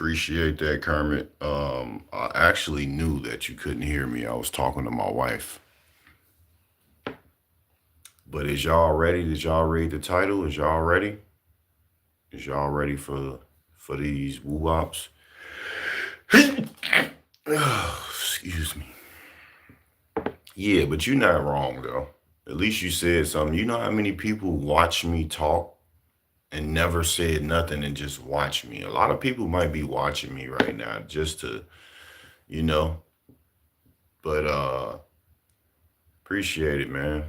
Appreciate that, Kermit. I actually knew that you couldn't hear me. I was talking to my wife. But is y'all ready? Did y'all read the title? Is y'all ready? Is y'all ready for these woo wops? Excuse me. Yeah, but you're not wrong though. At least you said something. You know how many people watch me talk and never said nothing and just watch me? A lot of people might be watching me right now just to, you know, but appreciate it, man.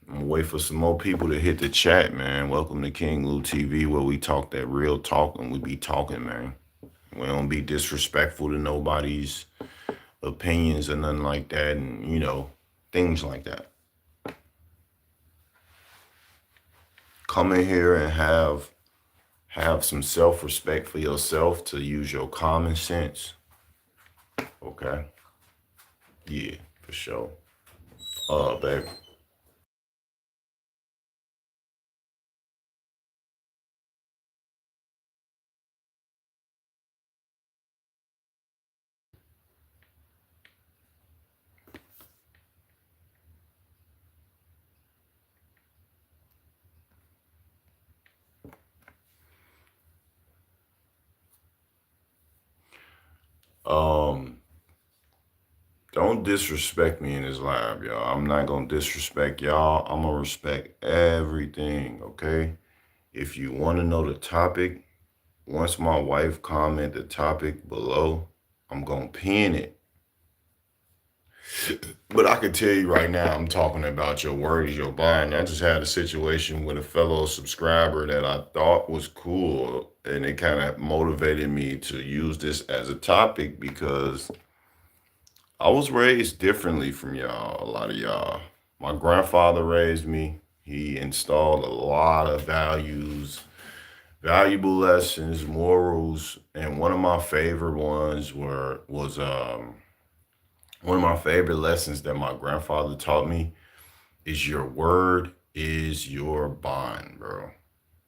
I'm gonna wait for some more people to hit the chat, man. Welcome to King Lou TV, where we talk that real talk and we be talking, man. We don't be disrespectful to nobody's opinions or nothing like that, and things like that. Come in here and have some self-respect for yourself to use your common sense. Okay? Yeah, for sure. Baby. Um, don't disrespect me in this live, y'all. I'm not gonna disrespect y'all. I'm gonna respect everything, okay? If you want to know the topic, once my wife comment the topic below, I'm gonna pin it. But I can tell you right now, I'm talking about your word is your bond. I just had a situation with a fellow subscriber that I thought was cool, and it kind of motivated me to use this as a topic because I was raised differently from y'all, a lot of y'all. My grandfather raised me. He installed a lot of values, valuable lessons, morals, and one of my favorite ones was one of my favorite lessons that my grandfather taught me is your word is your bond, bro.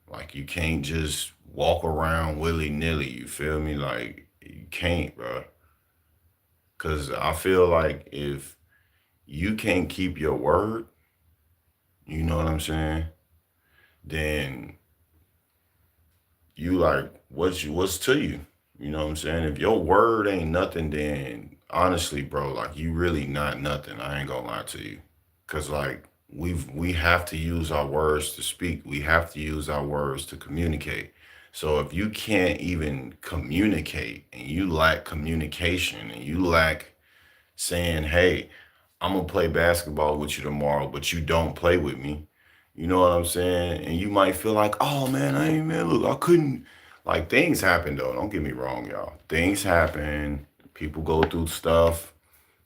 Like you can't just walk around willy nilly. You feel me? Like you can't, bro. Cause I feel like if you can't keep your word, you know what I'm saying? Then you like what's to you? You know what I'm saying? If your word ain't nothing, then honestly, bro, like you really not nothing. I ain't gonna lie to you. Cause like we have to use our words to speak. We have to use our words to communicate. So if you can't even communicate and you lack communication and you lack saying, hey, I'm gonna play basketball with you tomorrow, but you don't play with me. You know what I'm saying? And you might feel like, oh man, I ain't man, look, I couldn't like things happen though. Don't get me wrong, y'all. Things happen. People go through stuff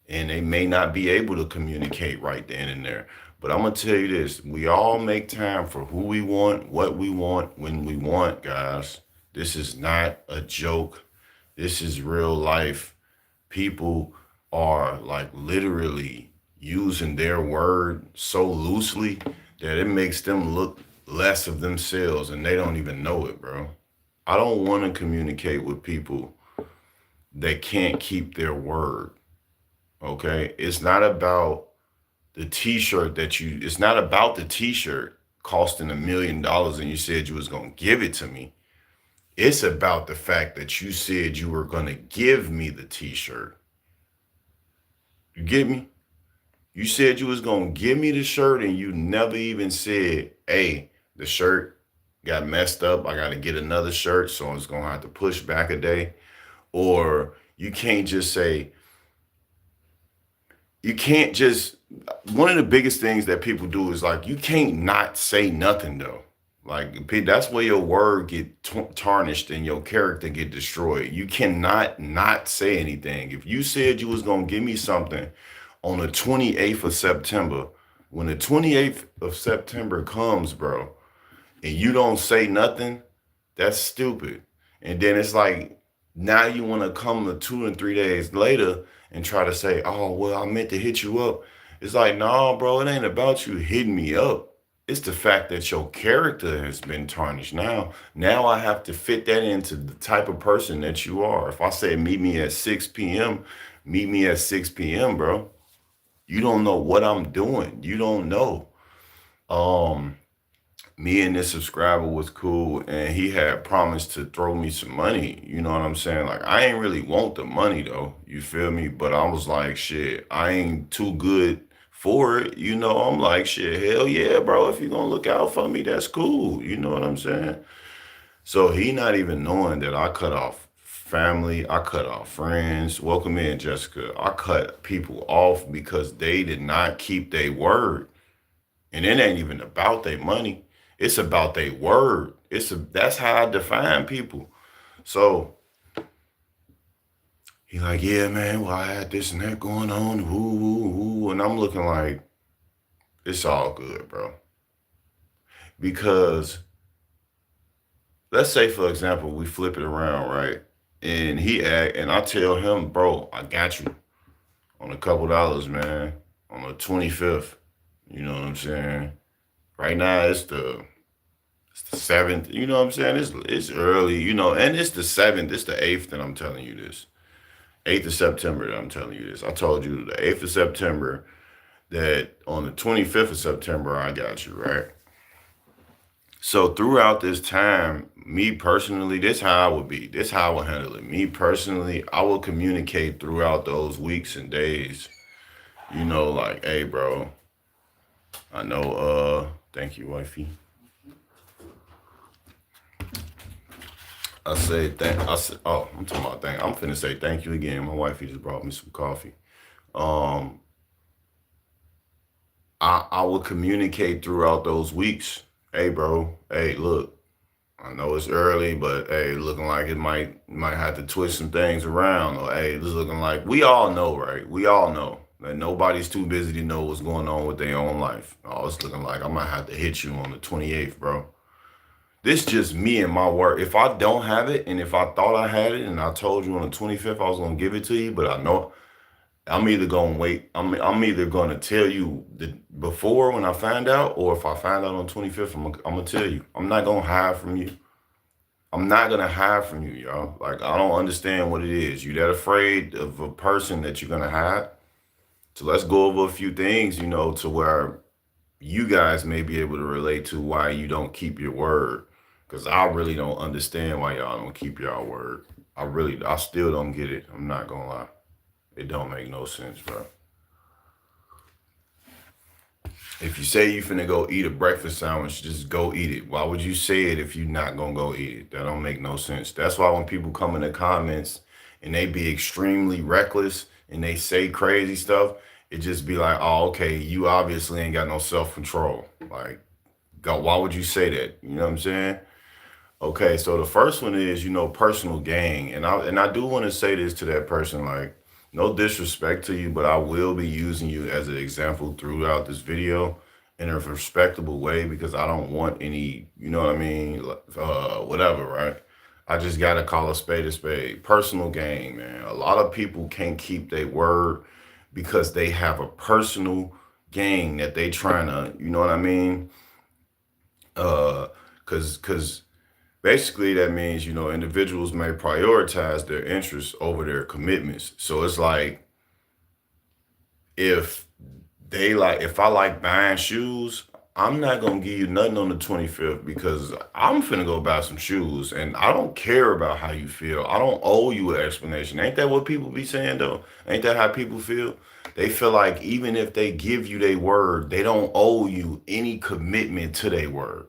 and they may not be able to communicate right then and there. But I'm gonna tell you this: we all make time for who we want, what we want, when we want, guys. This is not a joke. This is real life. People are like literally using their word so loosely that it makes them look less of themselves and they don't even know it, bro. I don't want to communicate with people that can't keep their word. Okay, it's not about the t-shirt that you it's not about the t-shirt costing $1 million and you said you was gonna give it to me. It's about the fact that you said you were gonna give me the t-shirt. You get me? You said you was gonna give me the shirt and you never even said, hey, the shirt got messed up. I gotta get another shirt, so it's gonna have to push back a day. Or you can't just say, you can't just one of the biggest things that people do is like you can't not say nothing though. Like that's where your word get tarnished and your character get destroyed. You cannot not say anything. If you said you was gonna give me something on the 28th of September, when the 28th of September comes, bro, and you don't say nothing, that's stupid. And then it's like now you want to come to 2 and 3 days later and try to say, oh, well, I meant to hit you up. It's like, no, bro, it ain't about you hitting me up. It's the fact that your character has been tarnished. Now I have to fit that into the type of person that you are. If I say meet me at 6 p.m., meet me at 6 p.m., bro. You don't know what I'm doing. You don't know. Um, Me and this subscriber was cool, and he had promised to throw me some money. You know what I'm saying? Like, I ain't really want the money though. You feel me? But I was like, shit, I ain't too good for it. I'm like, shit, hell yeah, bro. If you're gonna look out for me, that's cool. You know what I'm saying? So he not even knowing that I cut off family, I cut off friends. Welcome in, Jessica. I cut people off because they did not keep their word. And it ain't even about their money. It's about their word. That's how I define people. So he like, yeah, man, well, I had this and that going on. Woo, woo, woo. And I'm looking like, it's all good, bro. Because let's say, for example, we flip it around, right? And I tell him, bro, I got you on a couple dollars, man, on the 25th. You know what I'm saying? Right now it's the 7th. You know what I'm saying? It's early, and it's the 7th, it's the 8th that I'm telling you this. 8th of September that I'm telling you this. I told you the 8th of September that on the 25th of September I got you, right? So throughout this time, me personally, this how I would be. This how I would handle it. Me personally, I will communicate throughout those weeks and days. Like, hey, bro, I know. Thank you, wifey. I said, oh, I'm talking about thank. I'm finna say thank you again. My wifey just brought me some coffee. Um, I will communicate throughout those weeks. Hey, bro. Hey, look. I know it's early, but hey, looking like it might have to twist some things around. Or hey, this looking like we all know, right? We all know that nobody's too busy to know what's going on with their own life. Oh, it's looking like I might have to hit you on the 28th, bro. This just me and my work. If I don't have it, and if I thought I had it, and I told you on the 25th I was gonna give it to you, but I know I'm either gonna wait. I'm either gonna tell you before when I find out, or if I find out on 25th, I'm gonna tell you. I'm not gonna hide from you. I'm not gonna hide from you, y'all. Like, I don't understand what it is. You that afraid of a person that you're gonna hide? So let's go over a few things, to where you guys may be able to relate to why you don't keep your word. Cause I really don't understand why y'all don't keep y'all word. I still don't get it. I'm not gonna lie. It don't make no sense, bro. If you say you finna go eat a breakfast sandwich, just go eat it. Why would you say it if you're not gonna go eat it? That don't make no sense. That's why when people come in the comments and they be extremely reckless and they say crazy stuff, it just be like, oh, okay, you obviously ain't got no self-control. Like, God, why would you say that? You know what I'm saying? Okay, so the first one is, personal gain. And I do want to say this to that person, like, no disrespect to you, but I will be using you as an example throughout this video in a respectable way because I don't want any, you know what I mean, whatever, right? I just gotta call a spade a spade. Personal gain, man. A lot of people can't keep their word because they have a personal gain that they trying to, you know what I mean? Cause basically that means, individuals may prioritize their interests over their commitments. So it's like if if I like buying shoes, I'm not gonna give you nothing on the 25th because I'm finna go buy some shoes and I don't care about how you feel. I don't owe you an explanation. Ain't that what people be saying though? Ain't that how people feel? They feel like even if they give you their word, they don't owe you any commitment to their word.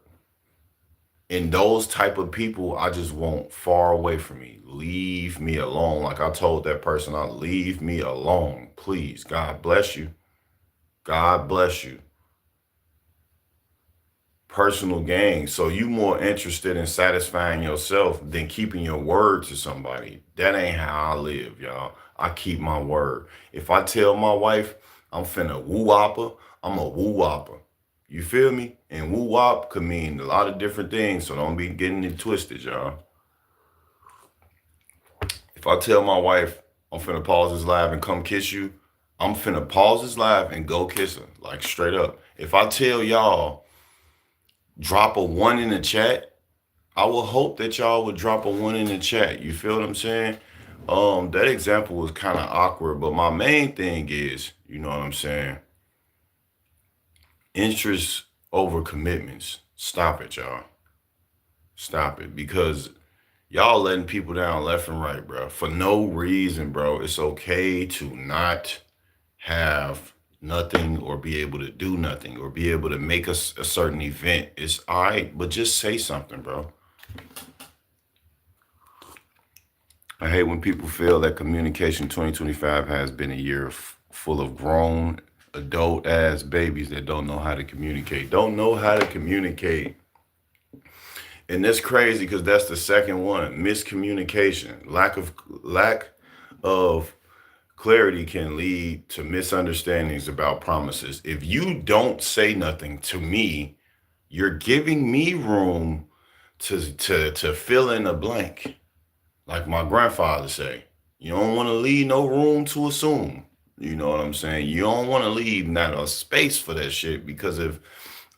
And those type of people, I just want far away from me. Leave me alone. Like I told that person, leave me alone, please. God bless you. God bless you. Personal gain. So you more interested in satisfying yourself than keeping your word to somebody. That ain't how I live, y'all. I keep my word. If I tell my wife I'm finna woo whopper, I'm a woo whopper. You feel me? And woo wop could mean a lot of different things, so don't be getting it twisted, y'all. If I tell my wife I'm finna pause this live and come kiss you, I'm finna pause this live and go kiss her, like straight up. If I tell y'all drop a one in the chat. I would hope that y'all would drop a one in the chat. You feel what I'm saying? That example was kind of awkward, but my main thing is, you know what I'm saying? Interest over commitments. Stop it, y'all. Stop it. Because y'all letting people down left and right, bro. For no reason, bro. It's okay to not have nothing or be able to do nothing or be able to make a certain event. It's all right, but just say something, bro. I hate when people feel that communication 2025 has been a year full of grown adult ass babies that don't know how to communicate. Don't know how to communicate. And that's crazy because that's the second one. Miscommunication. Lack of clarity can lead to misunderstandings about promises. If you don't say nothing to me, you're giving me room to fill in a blank. Like my grandfather say, you don't want to leave no room to assume. You know what I'm saying? You don't want to leave not a space for that shit because if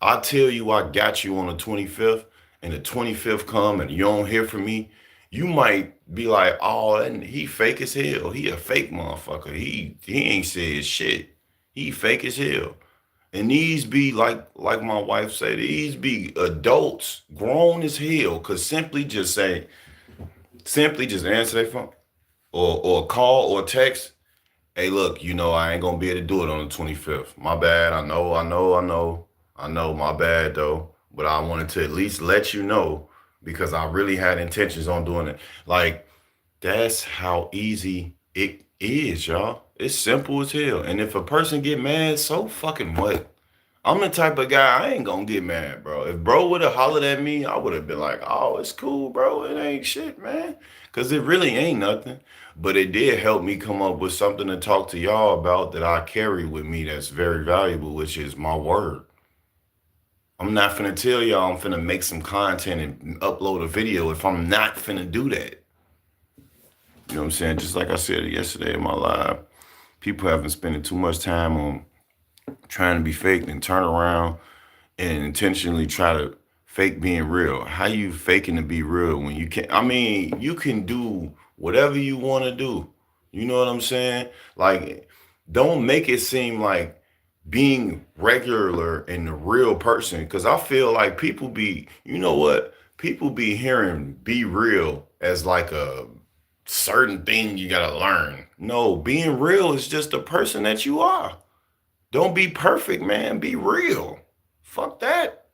I tell you I got you on the 25th and the 25th come and you don't hear from me, you might be like, oh, and he fake as hell. He a fake motherfucker. He ain't said shit. He fake as hell. And these be like my wife said, these be adults, grown as hell, could simply just answer their phone or call or text. Hey, look, you know I ain't gonna be able to do it on the 25th. My bad. I know. My bad though. But I wanted to at least let you know because I really had intentions on doing it. Like that's how easy it is, y'all. It's simple as hell. And if a person get mad, so fucking what? I'm the type of guy I ain't gonna get mad, bro. If bro would have hollered at me, I would have been like, "Oh, it's cool, bro. It ain't shit, man." Cause it really ain't nothing. But it did help me come up with something to talk to y'all about that I carry with me that's very valuable, which is my word. I'm not finna tell y'all I'm finna make some content and upload a video if I'm not finna do that. You know what I'm saying? Just like I said yesterday in my live, people have been spending too much time on trying to be fake and turn around and intentionally try to fake being real. How you faking to be real when you can? I mean, you can do whatever you want to do. You know what I'm saying? Like, don't make it seem like being regular and the real person. Because I feel like people be, you know what? People be hearing be real as like a certain thing you got to learn. No, being real is just the person that you are. Don't be perfect, man. Be real. Fuck that.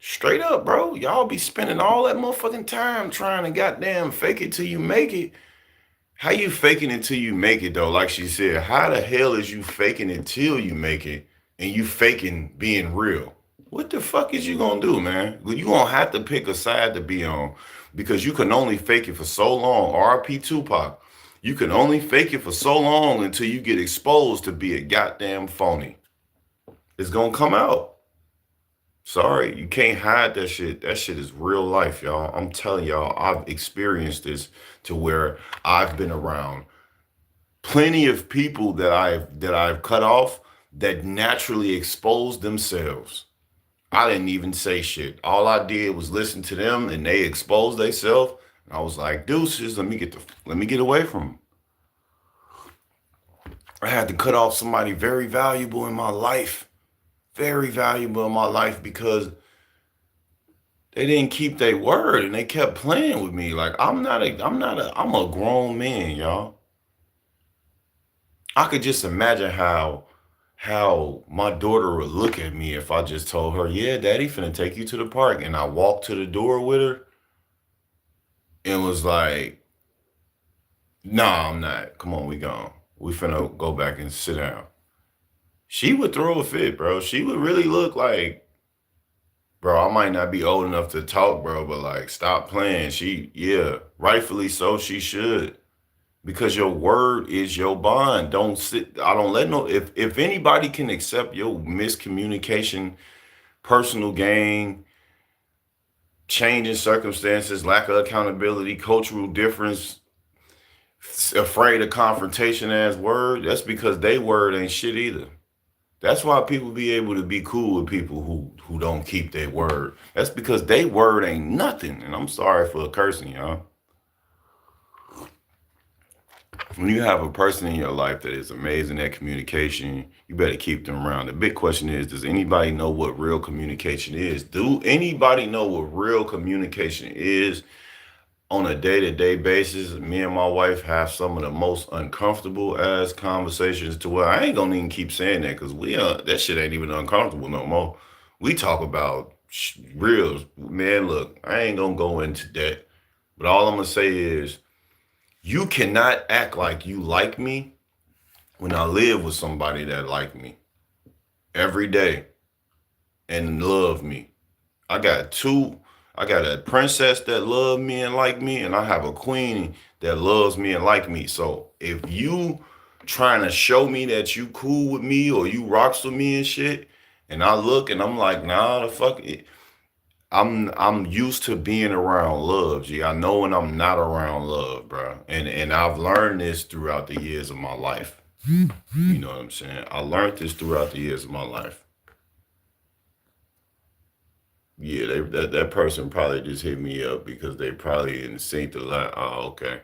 Straight up, bro. Y'all be spending all that motherfucking time trying to goddamn fake it till you make it. How you faking it till you make it though? Like she said, how the hell is you faking it till you make it and you faking being real? What the fuck is you gonna do, man? Well, you gonna have to pick a side to be on because you can only fake it for so long. RP Tupac. You can only fake it for so long until you get exposed to be a goddamn phony. It's gonna come out. Sorry, you can't hide that shit. That shit is real life, y'all. I'm telling y'all, I've experienced this to where I've been around plenty of people that I've cut off that naturally exposed themselves. I didn't even say shit. All I did was listen to them and they exposed themselves. And I was like, deuces, let me get away from them. I had to cut off somebody very valuable in my life. Very valuable in my life because they didn't keep their word and they kept playing with me. Like I'm a grown man, y'all. I could just imagine how my daughter would look at me if I just told her, "Yeah, Daddy finna take you to the park," and I walked to the door with her and was like, "Nah, I'm not. Come on, we gone. We finna go back and sit down." She would throw a fit, bro. She would really look like, bro, I might not be old enough to talk, bro, but like, stop playing. Yeah, rightfully so, she should. Because your word is your bond. I don't let no, if anybody can accept your miscommunication, personal gain, changing circumstances, lack of accountability, cultural difference, afraid of confrontation as word, that's because they word ain't shit either. That's why people be able to be cool with people who don't keep their word. That's because they word ain't nothing. And I'm sorry for cursing, y'all. When you have a person in your life that is amazing at communication, you better keep them around. The big question is, does anybody know what real communication is? Do anybody know what real communication is? On a day-to-day basis, me and my wife have some of the most uncomfortable ass conversations to where I ain't gonna even keep saying that because we that shit ain't even uncomfortable no more. We talk about real man. Look, I ain't gonna go into that, but all I'm gonna say is you cannot act like you like me when I live with somebody that like me every day and love me. I got two. I got a princess that love me and like me, and I have a queen that loves me and like me. So if you trying to show me that you cool with me or you rocks with me and shit, and I look and I'm like, nah, the fuck it. I'm used to being around love, G. I know when I'm not around love, bro. And I've learned this throughout the years of my life. You know what I'm saying? I learned this throughout the years of my life. Yeah, that person probably just hit me up because they probably didn't sync the line. Oh, okay.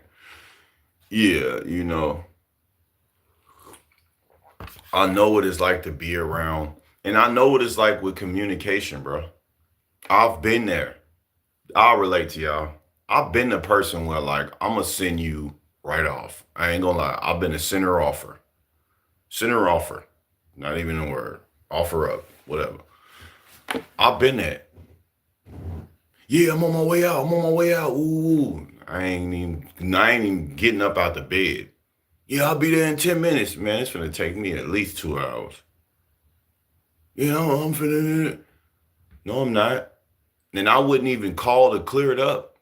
Yeah, I know what it's like to be around, and I know what it's like with communication, bro. I've been there. I'll relate to y'all. I've been the person where like I'm gonna send you right off. I ain't gonna lie. I've been a center offer. Center offer. Not even a word. Offer up. Whatever. I've been there. Yeah, I'm on my way out. I'm on my way out. Ooh. I ain't even getting up out the bed. Yeah, I'll be there in 10 minutes. Man, it's gonna take me at least 2 hours. Yeah, I'm finna. No, I'm not. And I wouldn't even call to clear it up.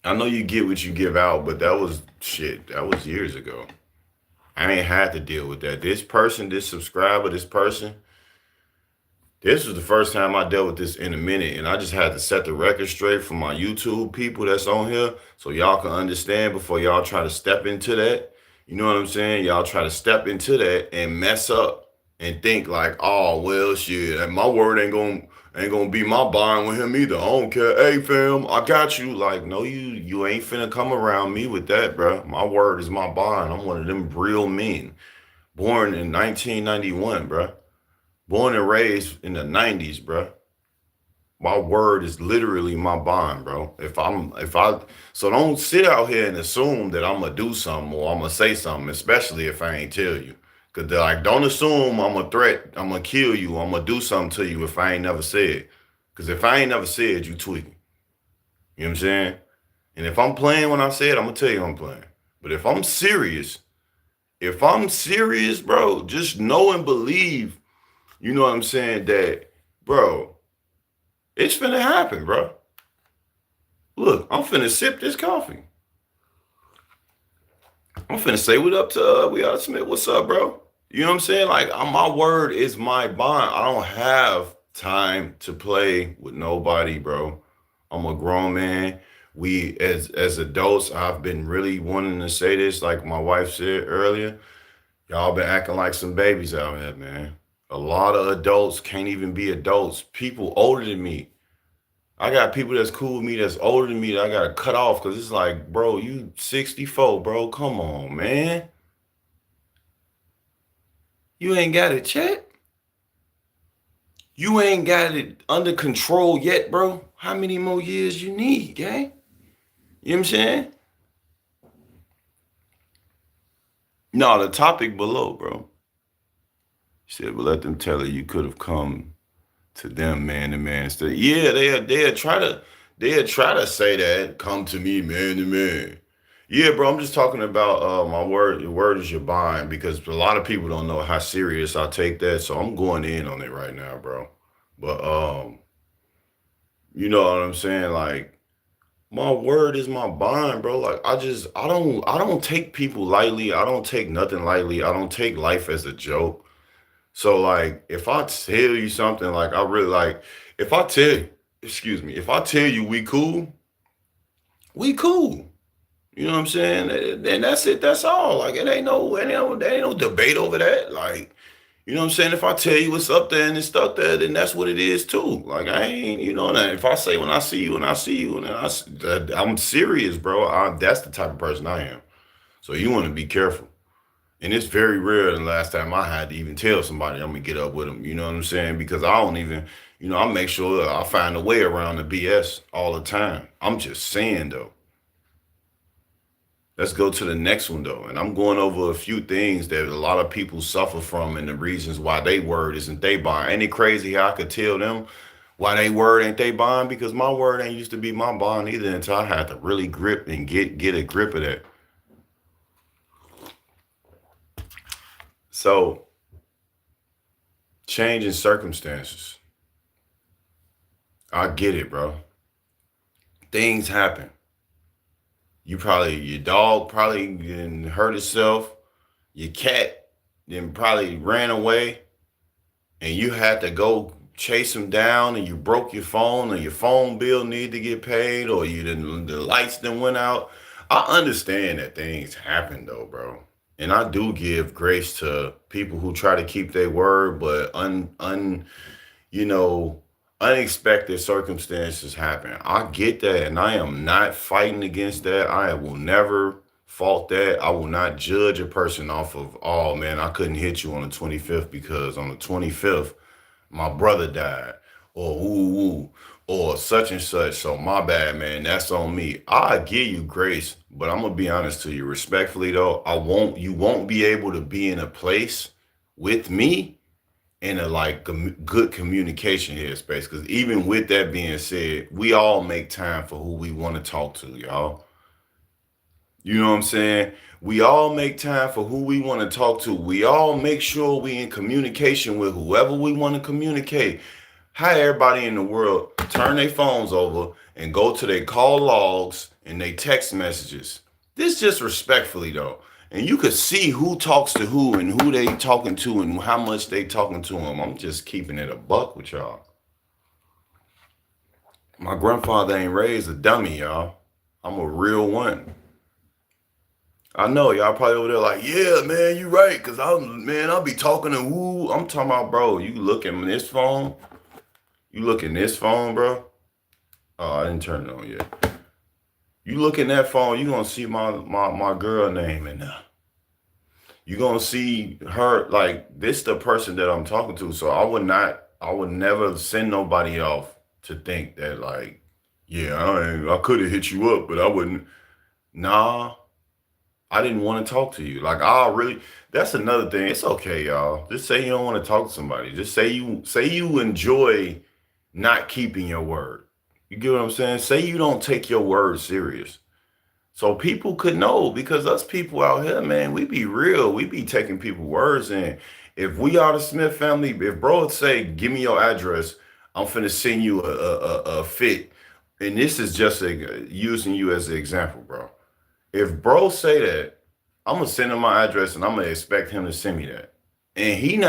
I know you get what you give out, but that was shit. That was years ago. I ain't had to deal with that. This person, this subscriber, this person, this was the first time I dealt with this in a minute, and I just had to set the record straight for my YouTube people that's on here so y'all can understand before y'all try to step into that. You know what I'm saying? Y'all try to step into that and mess up and think like, oh well, shit, and my word ain't gonna be my bond with him either. I don't care. Hey fam, I got you. Like, no, you ain't finna come around me with that, bro. My word is my bond. I'm one of them real men, born in 1991, bro. Born and raised in the 90s, bro. My word is literally my bond, bro. So don't sit out here and assume that I'm gonna do something or I'm gonna say something, especially if I ain't tell you. Cause they're like, don't assume I'm a threat, I'm gonna kill you, I'm gonna do something to you if I ain't never said. Cause if I ain't never said, you tweaking. You know what I'm saying? And if I'm playing when I say it, I'm gonna tell you I'm playing. But if I'm serious, bro, just know and believe, you know what I'm saying, that, bro, it's finna happen, bro. Look, I'm finna sip this coffee. I'm finna say what up to we ought Smith. What's up, bro? You know what I'm saying? Like my word is my bond. I don't have time to play with nobody, bro. I'm a grown man. We as adults, I've been really wanting to say this, like my wife said earlier. Y'all been acting like some babies out here, man. A lot of adults can't even be adults. People older than me. I got people that's cool with me that's older than me that I gotta cut off because it's like, bro, you 64, bro. Come on, man. You ain't got it checked. You ain't got it under control yet, bro. How many more years you need, gang? You know what I'm saying? No, the topic below, bro. She said, but let them tell her you could have come to them man to man instead. Yeah, they'll try to say that. Come to me man to man. Yeah, bro. I'm just talking about my word. Your word is your bond because a lot of people don't know how serious I take that. So I'm going in on it right now, bro. But you know what I'm saying? Like my word is my bond, bro. Like I don't take people lightly. I don't take nothing lightly. I don't take life as a joke. So like if I tell you something like I really like if I tell excuse me, if I tell you we cool, we cool. You know what I'm saying? And that's it, that's all. Like it ain't no there ain't no debate over that. Like, You know what I'm saying? If I tell you what's up there and it's stuck there, then that's what it is too. Like I ain't, you know, that if I say when I see you and I see you and I'm serious, bro. That's the type of person I am. So you want to be careful. And it's very rare the last time I had to even tell somebody I'm gonna get up with them. You know what I'm saying? Because I don't even, I make sure I find a way around the BS all the time. I'm just saying though. Let's go to the next one though. And I'm going over a few things that a lot of people suffer from and the reasons why they word isn't they bond. Ain't it crazy how I could tell them why they word ain't they bond? Because my word ain't used to be my bond either until I had to really grip and get a grip of that. So changing circumstances. I get it, bro. Things happen. Your dog probably didn't hurt itself. Your cat then probably ran away and you had to go chase him down and you broke your phone or your phone bill needed to get paid or you didn't, the lights then went out. I understand that things happen though, bro. And I do give grace to people who try to keep their word, but you know, unexpected circumstances happen. I get that, and I am not fighting against that. I will never fault that. I will not judge a person off of, oh man, I couldn't hit you on the 25th because on the 25th, my brother died, or or such and such. So my bad, man. That's on me. I give you grace, but I'm gonna be honest to you, respectfully though. You won't be able to be in a place with me in a like good communication headspace. Because even with that being said, we all make time for who we want to talk to, y'all. You know what I'm saying? We all make time for who we want to talk to. We all make sure we in communication with whoever we want to communicate. How everybody in the world turn their phones over and go to their call logs and they text messages. This just respectfully though. And you could see who talks to who and who they talking to and how much they talking to them. I'm just keeping it a buck with y'all. My grandfather ain't raised a dummy, y'all. I'm a real one. I know y'all probably over there like, yeah, man, you right. Cause I'll be talking to who I'm talking about, bro. You look at this phone, bro. Oh, I didn't turn it on yet. You look in that phone, you gonna see my girl name in there. You gonna see her like this the person that I'm talking to. So I would never send nobody off to think that like, yeah, I could have hit you up, but I wouldn't. Nah, I didn't want to talk to you. Like I really that's another thing. It's okay, y'all. Just say you don't want to talk to somebody. Just say you enjoy not keeping your word. You get what I'm saying? Say you don't take your word serious. So people could know because us people out here, man, we be real. We be taking people words in. If we are the Smith family, if bro would say, give me your address, I'm finna send you a fit. And this is just using you as an example, bro. If bro say that, I'm gonna send him my address and I'm gonna expect him to send me that. And he's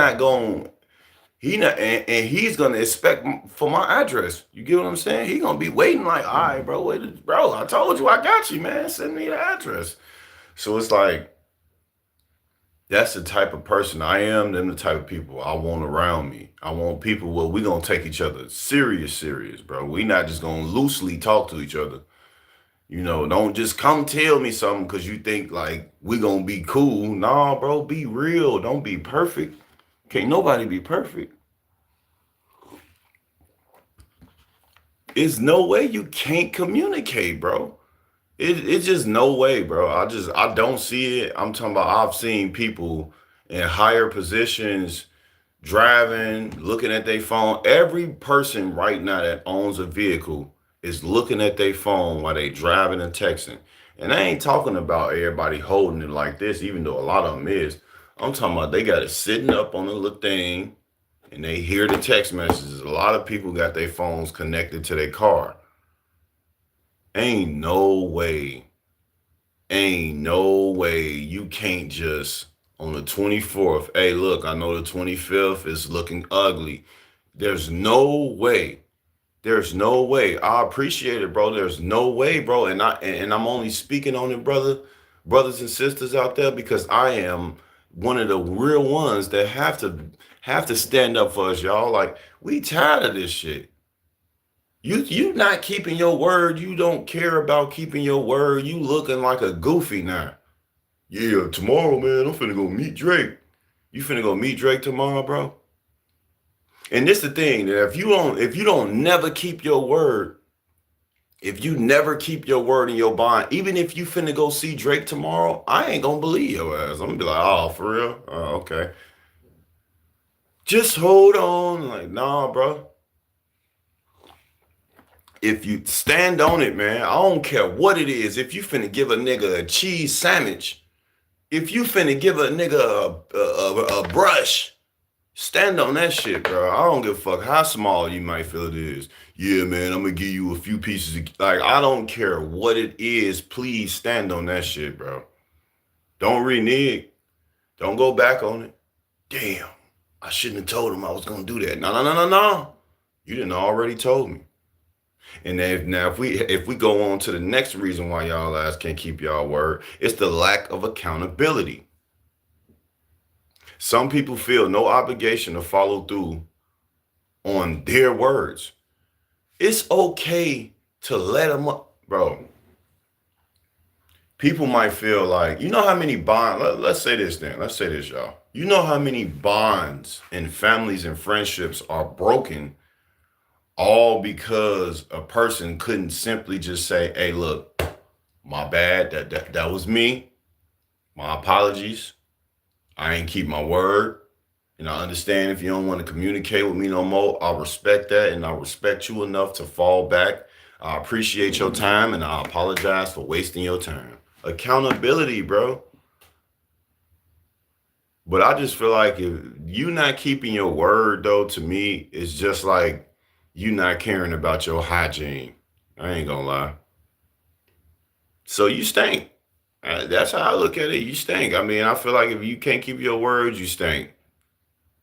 gonna expect for my address. You get what I'm saying? He gonna be waiting like, all right, bro, wait, bro. I told you I got you, man. Send me the address. So it's like that's the type of person I am. Them the type of people I want around me. I want people where we gonna take each other serious, bro. We not just gonna loosely talk to each other. You know, don't just come tell me something because you think like we gonna be cool. Nah, bro, be real. Don't be perfect. Can't nobody be perfect. It's no way you can't communicate, bro. It's just no way, bro. I don't see it. I'm talking about I've seen people in higher positions driving, looking at their phone. Every person right now that owns a vehicle is looking at their phone while they driving and texting. And I ain't talking about everybody holding it like this, even though a lot of them is. I'm talking about they got it sitting up on the little thing and they hear the text messages. A lot of people got their phones connected to their car. Ain't no way, ain't no way you can't just on the 24th. Hey, look, I know the 25th is looking ugly. There's no way. There's no way. I appreciate it, bro. There's no way, bro. And I'm only speaking on it, brothers and sisters out there, because I am one of the real ones that have to stand up for us, y'all. Like, we tired of this shit. You not keeping your word. You don't care about keeping your word. You looking like a goofy now. Yeah, tomorrow, man, I'm finna go meet Drake. You finna go meet Drake tomorrow, bro? And this the thing that if you don't never keep your word, if you never keep your word in your bond, even if you finna go see Drake tomorrow, I ain't gonna believe your ass. I'm gonna be like, oh, for real? Oh, okay. Just hold on. Like, nah, bro. If you stand on it, man, I don't care what it is. If you finna give a nigga a cheese sandwich, if you finna give a nigga a brush, stand on that shit, bro. I don't give a fuck how small you might feel it is. Yeah, man, I'm gonna give you a few pieces. Like, I don't care what it is. Please stand on that shit, bro. Don't renege. Don't go back on it. Damn, I shouldn't have told him I was gonna do that. No, no, no, no, no. You didn't already told me. And then if we go on to the next reason why y'all ass can't keep y'all word, it's the lack of accountability. Some people feel no obligation to follow through on their words. It's okay to let them up, bro. People might feel like, you know how many bonds, let's say this then, let's say this, y'all. You know how many bonds and families and friendships are broken all because a person couldn't simply just say, hey, look, my bad, that was me, my apologies, I ain't keep my word. And I understand if you don't want to communicate with me no more. I respect that, and I respect you enough to fall back. I appreciate your time, and I apologize for wasting your time. Accountability, bro. But I just feel like if you not keeping your word, though, to me, it's just like you not caring about your hygiene. I ain't gonna lie. So you stink. That's how I look at it. You stink. I mean, I feel like if you can't keep your words, you stink.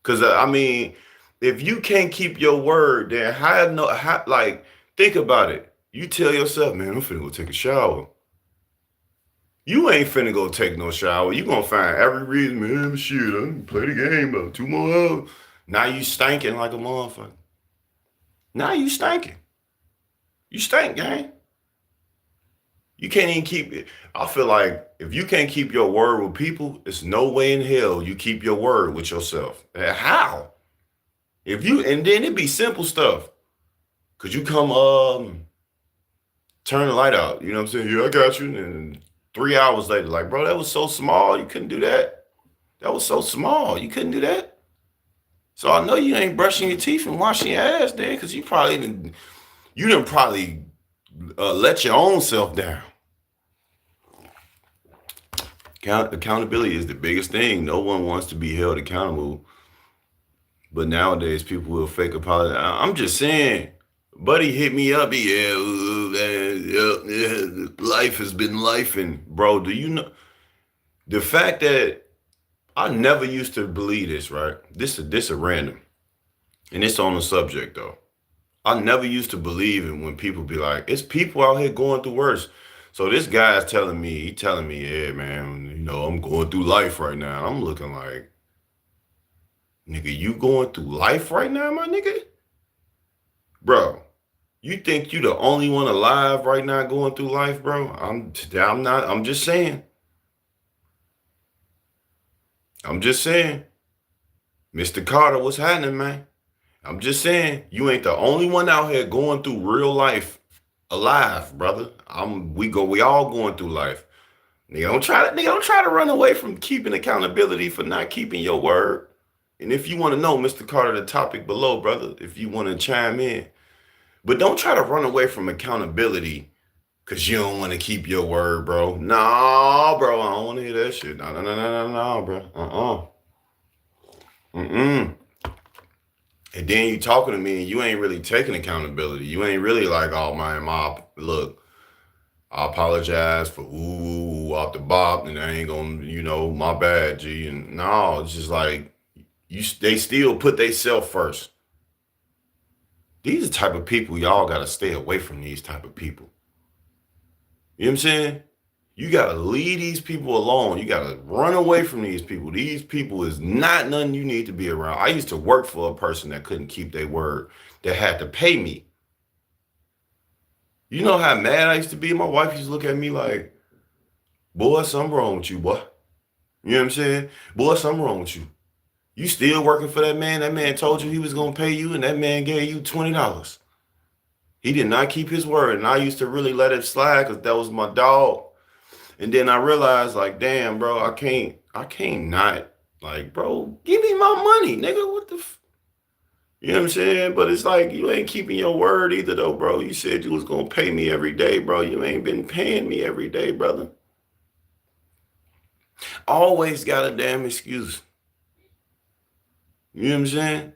Because I mean, if you can't keep your word, then like, think about it. You tell yourself, man, I'm finna go take a shower. You ain't finna go take no shower. You gonna find every reason, man, shit, I'm gonna play the game about 2 more hours. Now you stinking like a motherfucker. Now you stinking. You stink, gang. You can't even keep it. I feel like if you can't keep your word with people, it's no way in hell you keep your word with yourself. How? And then it'd be simple stuff. Could you come turn the light out? You know what I'm saying? Yeah, I got you. And 3 hours later, like, bro, that was so small. You couldn't do that. That was so small. You couldn't do that. So I know you ain't brushing your teeth and washing your ass there, because you didn't probably let your own self down. Accountability is the biggest thing. No one wants to be held accountable. But nowadays, people will fake apologize. I'm just saying, buddy hit me up. Yeah, life has been life. And bro, do you know the fact that I never used to believe this, right? This a random. And it's on the subject though. I never used to believe it when people be like, it's people out here going through worse. So this guy's telling me, yeah, man, I'm going through life right now. I'm looking like, nigga, you going through life right now, my nigga? Bro, you think you the only one alive right now going through life, bro? I'm not, I'm just saying. I'm just saying. Mr. Carter, what's happening, man? I'm just saying, you ain't the only one out here going through real life alive, brother. We all going through life. Nigga, don't try to run away from keeping accountability for not keeping your word. And if you want to know, Mr. Carter, the topic below, brother, if you want to chime in. But don't try to run away from accountability because you don't want to keep your word, bro. No, bro, I don't want to hear that shit. No, no, no, no, no, no, bro. Mm-mm. And then you talking to me and you ain't really taking accountability. You ain't really like, oh, man, look, I apologize for ooh off the bop, and I ain't gonna, my bad, G. And no, it's just like they still put themselves first. These are the type of people y'all gotta stay away from. These type of people. You know what I'm saying? You gotta leave these people alone. You gotta run away from these people. These people is not nothing you need to be around. I used to work for a person that couldn't keep their word, that had to pay me. You know how mad I used to be? My wife used to look at me like, boy, something wrong with you, boy. You know what I'm saying? Boy, something wrong with you. You still working for that man? That man told you he was gonna pay you, and that man gave you $20. He did not keep his word. And I used to really let it slide because that was my dog. And then I realized, like, damn, bro, I can't not, like, bro, give me my money, nigga. What the you know what I'm saying? But it's like you ain't keeping your word either though, bro. You said you was gonna pay me every day, bro. You ain't been paying me every day, brother. Always got a damn excuse. You know what I'm saying?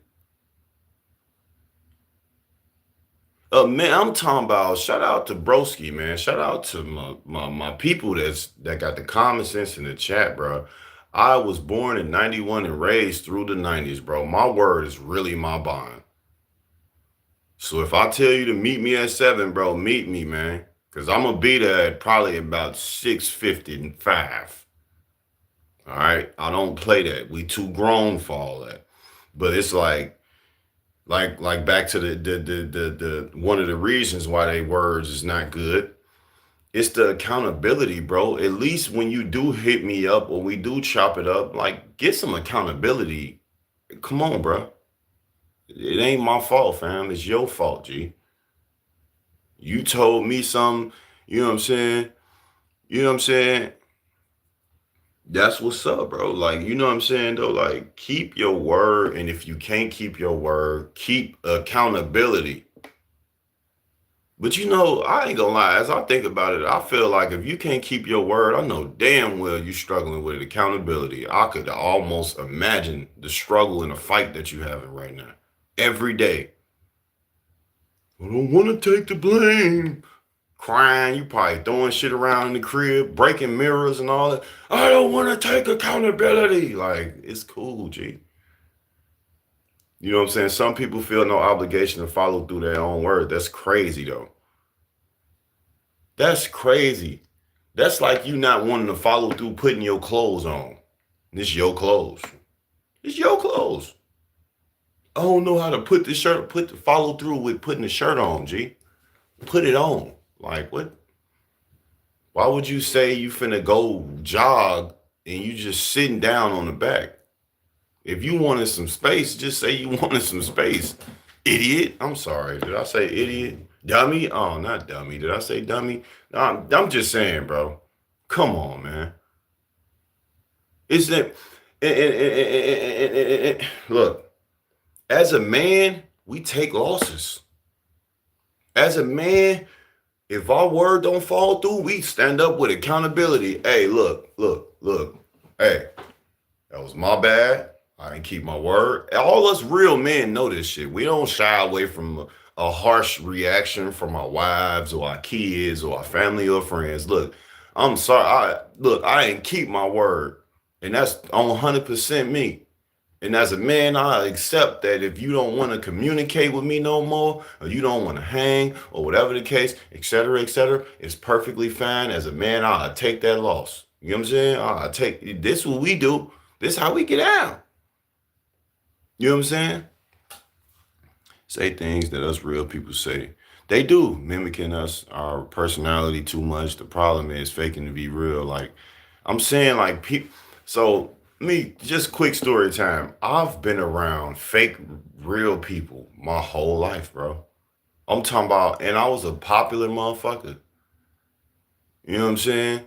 Man, I'm talking about shout out to Broski, man. Shout out to my people that got the common sense in the chat, bro. I was born in 91 and raised through the 90s, bro. My word is really my bond. So if I tell you to meet me at 7, bro, meet me, man. Cause I'm gonna be there at probably about 6:55. All right. I don't play that. We too grown for all that. But it's like back to the one of the reasons why they words is not good. It's the accountability, bro. At least when you do hit me up or we do chop it up, like get some accountability. Come on, bro. It ain't my fault, fam. It's your fault, G. You told me something, you know what I'm saying? You know what I'm saying? That's what's up, bro. Like, you know what I'm saying, though? Like, keep your word. And if you can't keep your word, keep accountability. But you know, I ain't gonna lie, as I think about it, I feel like if you can't keep your word, I know damn well you struggling with accountability. I could almost imagine the struggle and the fight that you having right now. Every day. I don't want to take the blame. Crying, you probably throwing shit around in the crib, breaking mirrors and all that. I don't want to take accountability. Like, it's cool, G. You know what I'm saying? Some people feel no obligation to follow through their own word. That's crazy, though. That's crazy. That's like you not wanting to follow through putting your clothes on. It's your clothes. It's your clothes. I don't know how to put the shirt, follow through with putting the shirt on, G. Put it on. Like, what? Why would you say you finna go jog and you just sitting down on the back? If you wanted some space, just say you wanted some space. Idiot. I'm sorry. Did I say idiot? Dummy? Oh, not dummy. Did I say dummy? No, I'm just saying, bro. Come on, man. Is that look, as a man, we take losses. As a man, if our word don't fall through, we stand up with accountability. Hey, look. Hey, that was my bad. I didn't keep my word. All us real men know this shit. We don't shy away from a harsh reaction from our wives or our kids or our family or friends. Look, I'm sorry. I didn't keep my word. And that's on 100% me. And as a man, I accept that if you don't want to communicate with me no more, or you don't want to hang, or whatever the case, et cetera, it's perfectly fine. As a man, I'll take that loss. You know what I'm saying? I'll take this what we do. This how we get out. You know what I'm saying? Say things that us real people say. They do, mimicking us, our personality too much. The problem is faking to be real. Like, I'm saying, like, people. So, me, just quick story time. I've been around fake, real people my whole life, bro. I'm talking about, and I was a popular motherfucker. You know what I'm saying?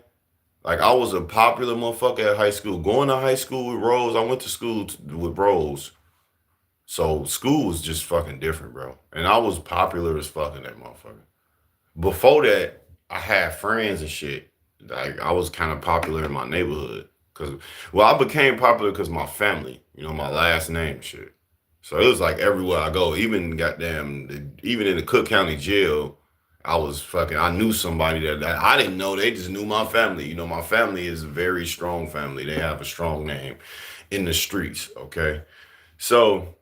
Like, I was a popular motherfucker at high school. Going to high school with Rose, I went to school with Rose. So school was just fucking different, bro. And I was popular as fuck in that motherfucker. Before that, I had friends and shit. Like I was kind of popular in my neighborhood. Cause well, I became popular because my family, you know, my last name shit. So it was like everywhere I go, even goddamn, even in the Cook County jail, I was fucking. I knew somebody that I didn't know. They just knew my family. You know, my family is a very strong family. They have a strong name in the streets. Okay, so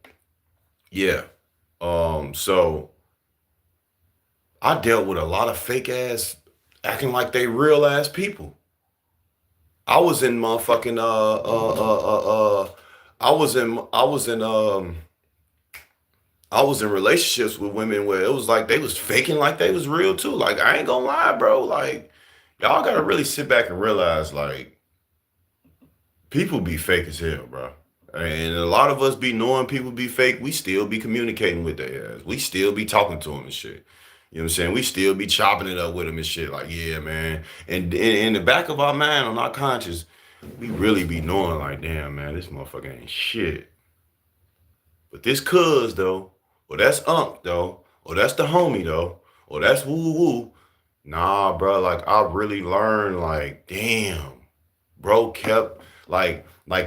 yeah, so I dealt with a lot of fake ass acting like they real ass people. I was in motherfucking I was in I was in relationships with women where it was like they was faking like they was real too. Like I ain't gonna lie, bro. Like y'all gotta really sit back and realize like people be fake as hell, bro. And a lot of us be knowing people be fake. We still be communicating with their ass. We still be talking to them and shit. You know what I'm saying? We still be chopping it up with them and shit. Like, yeah, man. And in the back of our mind, on our conscience, we really be knowing, like, damn, man, this motherfucker ain't shit. But this cuz though, or that's Unc though, or that's the homie though, or that's woo woo. Nah, bro. Like, I really learned, like, damn, bro kept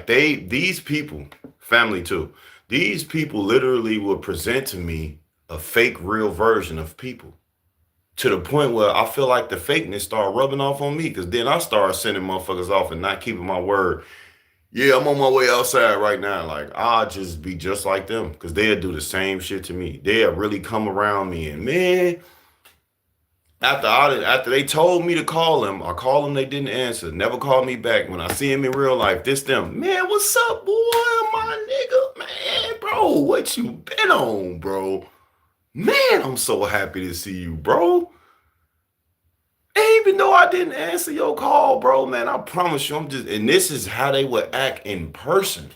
these people, family too, these people literally would present to me a fake real version of people to the point where I feel like the fakeness started rubbing off on me because then I started sending motherfuckers off and not keeping my word. Yeah, I'm on my way outside right now. Like I'll just be just like them because they'll do the same shit to me. They'll really come around me and man, after they told me to call them, I called them, they didn't answer. Never called me back. When I see him in real life, this them. Man, what's up, boy? My nigga, man, bro, what you been on, bro? Man, I'm so happy to see you, bro. And even though I didn't answer your call, bro, man, I promise you, I'm just, and this is how they would act in person.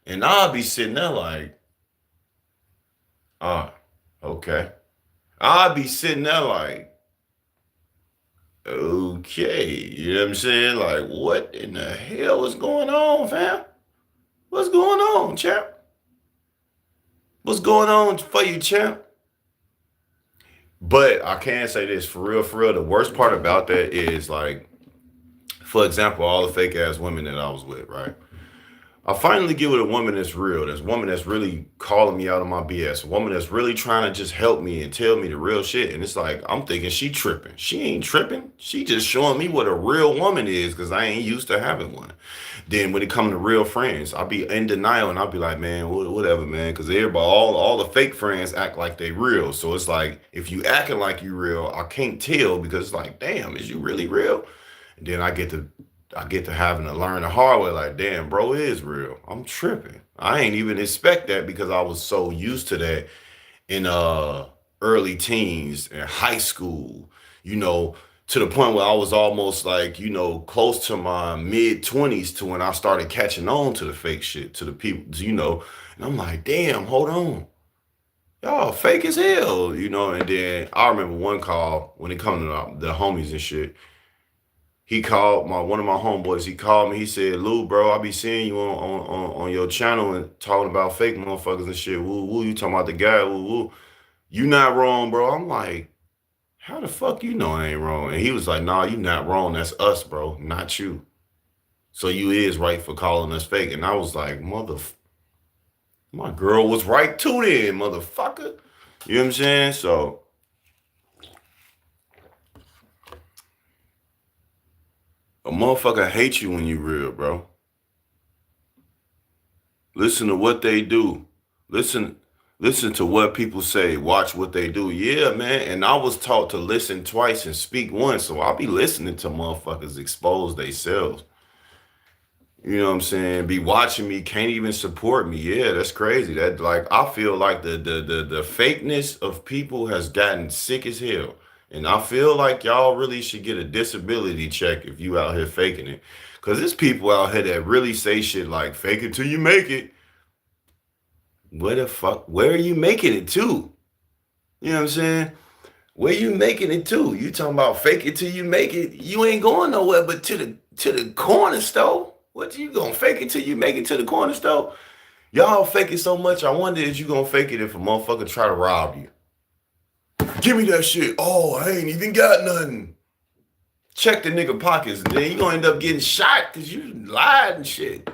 And I'll be sitting there like, ah, okay. I'll be sitting there like, okay, you know what I'm saying? Like, what in the hell is going on, fam? What's going on, champ? What's going on for you, champ? But I can say this for real, for real. The worst part about that is like, for example, all the fake ass women that I was with, right? I finally get with a woman that's real. There's a woman that's really calling me out on my BS. A woman that's really trying to just help me and tell me the real shit. And it's like, I'm thinking she tripping. She ain't tripping. She just showing me what a real woman is because I ain't used to having one. Then when it come to real friends, I'll be in denial and I'll be like, man, whatever, man. Because everybody, all the fake friends act like they real. So it's like, if you acting like you real, I can't tell because it's like, damn, is you really real? And then I get to having to learn the hard way, like, damn, bro, it is real. I'm tripping. I ain't even expect that because I was so used to that in early teens and high school, you know, to the point where I was almost like, you know, close to my mid 20s to when I started catching on to the fake shit, to the people, you know. And I'm like, damn, hold on. Y'all fake as hell, you know. And then I remember one call when it come to the homies and shit. He called one of my homeboys. He called me. He said, "Lou, bro, I be seeing you on your channel and talking about fake motherfuckers and shit. Woo woo, you talking about the guy? Woo woo. You not wrong, bro." I'm like, "How the fuck you know I ain't wrong?" And he was like, "Nah, you not wrong. That's us, bro, not you. So you is right for calling us fake." And I was like, my girl was right too, then, motherfucker. You know what I'm saying? So a motherfucker hates you when you real, bro. Listen to what they do. Listen, listen to what people say. Watch what they do. Yeah, man. And I was taught to listen twice and speak once. So I'll be listening to motherfuckers expose themselves. You know what I'm saying? Be watching me, can't even support me. Yeah, that's crazy. That like I feel like the fakeness of people has gotten sick as hell. And I feel like y'all really should get a disability check if you out here faking it. Cause there's people out here that really say shit like fake it till you make it. Where the fuck? Where are you making it to? You know what I'm saying? Where you making it to? You talking about fake it till you make it? You ain't going nowhere but to the corner store. What you gonna fake it till you make it to the corner store? Y'all fake it so much. I wonder if you gonna fake it if a motherfucker try to rob you. Give me that shit. Oh, I ain't even got nothing. Check the nigga pockets, and then you gonna end up getting shot because you lied and shit.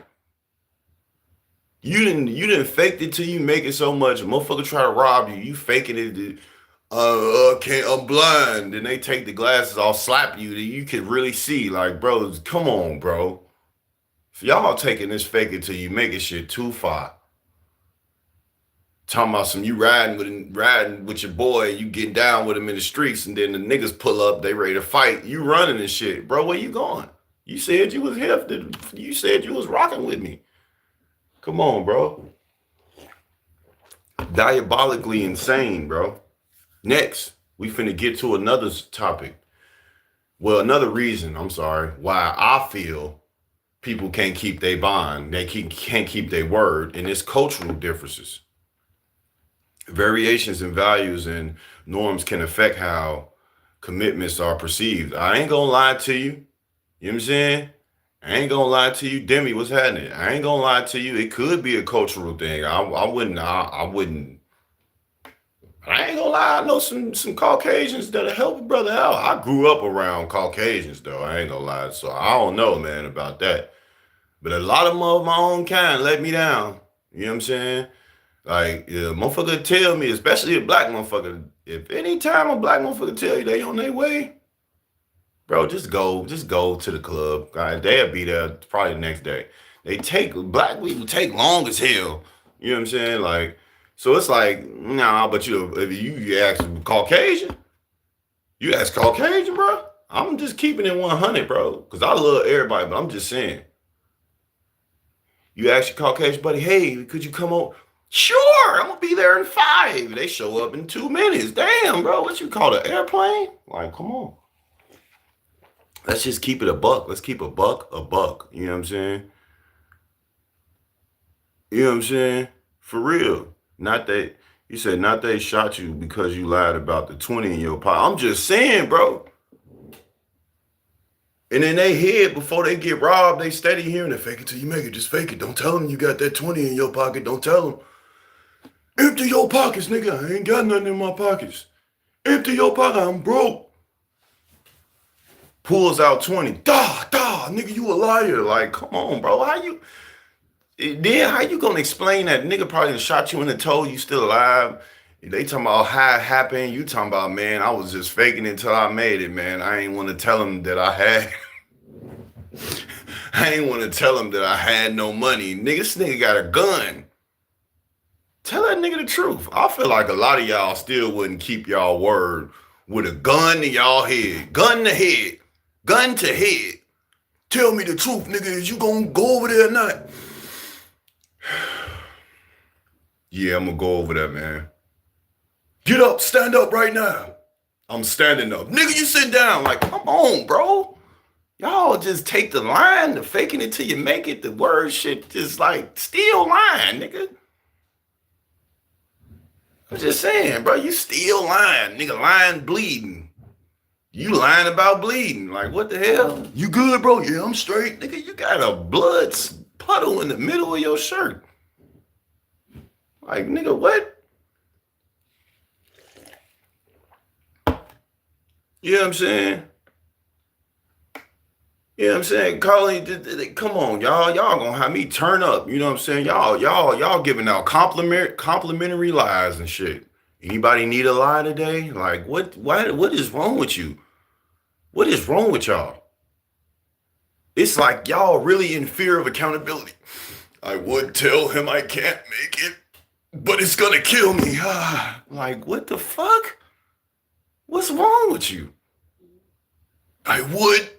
You didn't fake it till you make it so much. A motherfucker try to rob you. You faking it. Can't. I'm blind. Then they take the glasses off, slap you. That you can really see. Like, bro, come on, bro. So y'all taking this fake it till you make it shit too far. Talking about some you riding with your boy, you getting down with him in the streets, and then the niggas pull up, they ready to fight. You running and shit, bro. Where you going? You said you was here. You said you was rocking with me. Come on, bro. Diabolically insane, bro. Next, we finna get to another topic. Well, another reason, I'm sorry, why I feel people can't keep their bond, can't keep their word, and it's cultural differences. Variations in values and norms can affect how commitments are perceived. I ain't gonna lie to you. You know what I'm saying? I ain't gonna lie to you, Demi. What's happening? I ain't gonna lie to you. It could be a cultural thing. I wouldn't. I wouldn't. I ain't gonna lie. I know some Caucasians that'll help a brother out. I grew up around Caucasians though. I ain't gonna lie. So I don't know, man, about that. But a lot of them of my own kind let me down. You know what I'm saying? Like, yeah, motherfucker tell me, especially a black motherfucker, if any time a black motherfucker tell you they on their way, bro, just go to the club. Guys, they'll be there probably the next day. Black people take long as hell. You know what I'm saying? Like, so it's like, nah, but if you ask Caucasian, bro. I'm just keeping it 100, bro. Cause I love everybody, but I'm just saying. You ask your Caucasian buddy, hey, could you come on? Sure, I'm gonna be there in 5. They show up in 2 minutes. Damn, bro, what you call an airplane? Like, come on. Let's just keep it a buck. Let's keep a buck. You know what I'm saying? You know what I'm saying? For real. Not that you said not they shot you because you lied about the 20 in your pocket. I'm just saying, bro. And in their head, before they get robbed, they steady hearing it. Fake it till you make it. Just fake it. Don't tell them you got that 20 in your pocket. Don't tell them. Empty your pockets, nigga. I ain't got nothing in my pockets. Empty your pocket. I'm broke. Pulls out 20. Nigga, you a liar. Like, come on, bro. How you gonna explain that nigga probably shot you in the toe, you still alive? They talking about how it happened. You talking about, man, I was just faking it until I made it, man. I ain't want to tell him that I had. I ain't want to tell him that I had no money. This nigga got a gun. Tell that nigga the truth. I feel like a lot of y'all still wouldn't keep y'all word with a gun to y'all head. Gun to head. Gun to head. Tell me the truth, nigga. Is you gonna go over there or not? Yeah, I'm gonna go over there, man. Get up, stand up right now. I'm standing up. Nigga, you sit down. Like, come on, bro. Y'all just take the line, the faking it till you make it, the word shit just like still lying, nigga. I'm just saying, bro, you still lying, nigga, lying, bleeding. You lying about bleeding. Like, what the hell? You good, bro? Yeah, I'm straight. Nigga, you got a blood puddle in the middle of your shirt. Like, nigga, what? You know what I'm saying? You know what I'm saying? Carly, come on, y'all. Y'all gonna have me turn up. You know what I'm saying? Y'all giving out complimentary lies and shit. Anybody need a lie today? Like, what is wrong with you? What is wrong with y'all? It's like y'all really in fear of accountability. I would tell him I can't make it, but it's gonna kill me. Like, what the fuck? What's wrong with you? I would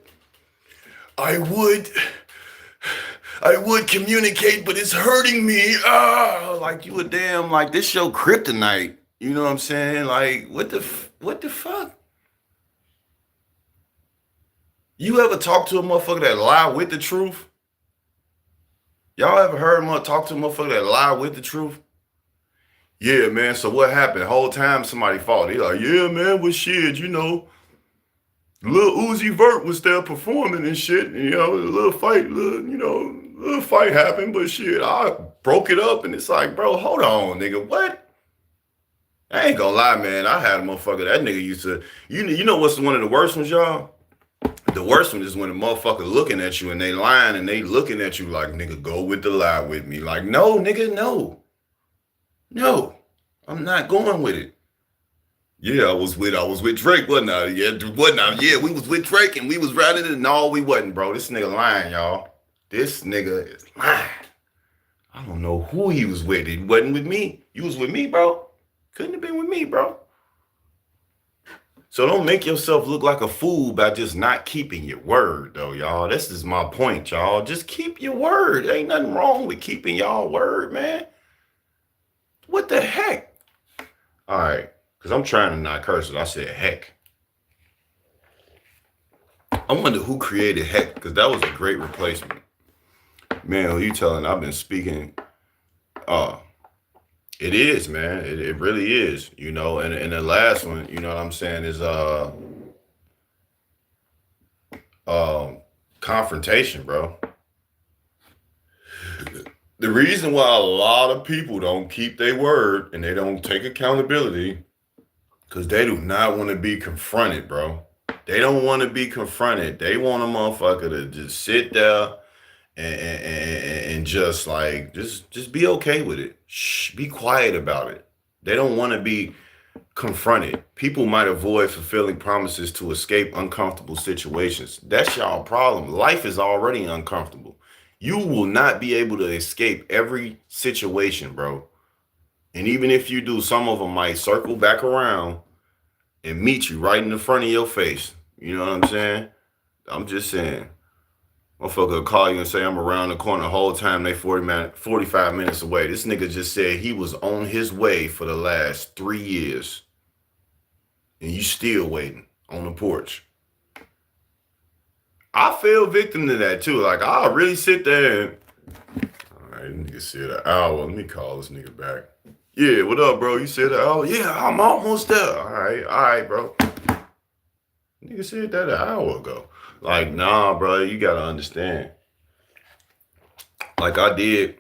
communicate, but it's hurting me. Like you a damn, like this show kryptonite. You know what I'm saying? Like, what the fuck? You ever talk to a motherfucker that lie with the truth? Y'all ever heard talk to a motherfucker that lie with the truth? Yeah, man, so what happened? The whole time somebody fought. He like, yeah, man, well, shit, you know, Lil Uzi Vert was there performing and shit. And, you know, a little fight happened, but shit, I broke it up. And it's like, bro, hold on, nigga, what? I ain't gonna lie, man. I had a motherfucker, that nigga used to, you know what's one of the worst ones, y'all? The worst one is when a motherfucker looking at you and they lying and they looking at you like, nigga, go with the lie with me. Like, no, nigga, no. No, I'm not going with it. Yeah, I was with Drake, wasn't I? Yeah, we was with Drake and we was riding it. No, we wasn't, bro. This nigga lying, y'all. This nigga is lying. I don't know who he was with. He wasn't with me. You was with me, bro. Couldn't have been with me, bro. So don't make yourself look like a fool by just not keeping your word, though, y'all. This is my point, y'all. Just keep your word. Ain't nothing wrong with keeping y'all word, man. What the heck? All right, because I'm trying to not curse it. I said heck. I wonder who created heck, because that was a great replacement. Man, who you telling? I've been speaking. Uh, it is, man. It really is, you know. And the last one, you know what I'm saying, is um confrontation, bro. The reason why a lot of people don't keep their word and they don't take accountability, because they do not want to be confronted, bro. They don't want to be confronted. They want a motherfucker to just sit there and just like just be okay with it. Shh, be quiet about it. They don't want to be confronted. People might avoid fulfilling promises to escape uncomfortable situations. That's y'all problem. Life is already uncomfortable. You will not be able to escape every situation, bro. And even if you do, some of them might circle back around and meet you right in the front of your face. You know what I'm saying? I'm just saying. Motherfucker will call you and say, I'm around the corner the whole time they 45 minutes away. This nigga just said he was on his way for the last 3 years. And you still waiting on the porch. I feel victim to that too. Like, I'll really sit there and, all right, nigga said an hour. Let me call this nigga back. Yeah, what up, bro? You said an hour? Yeah, I'm almost there. All right, bro. Nigga said that an hour ago. Like, nah, bro, you gotta understand. Like I did,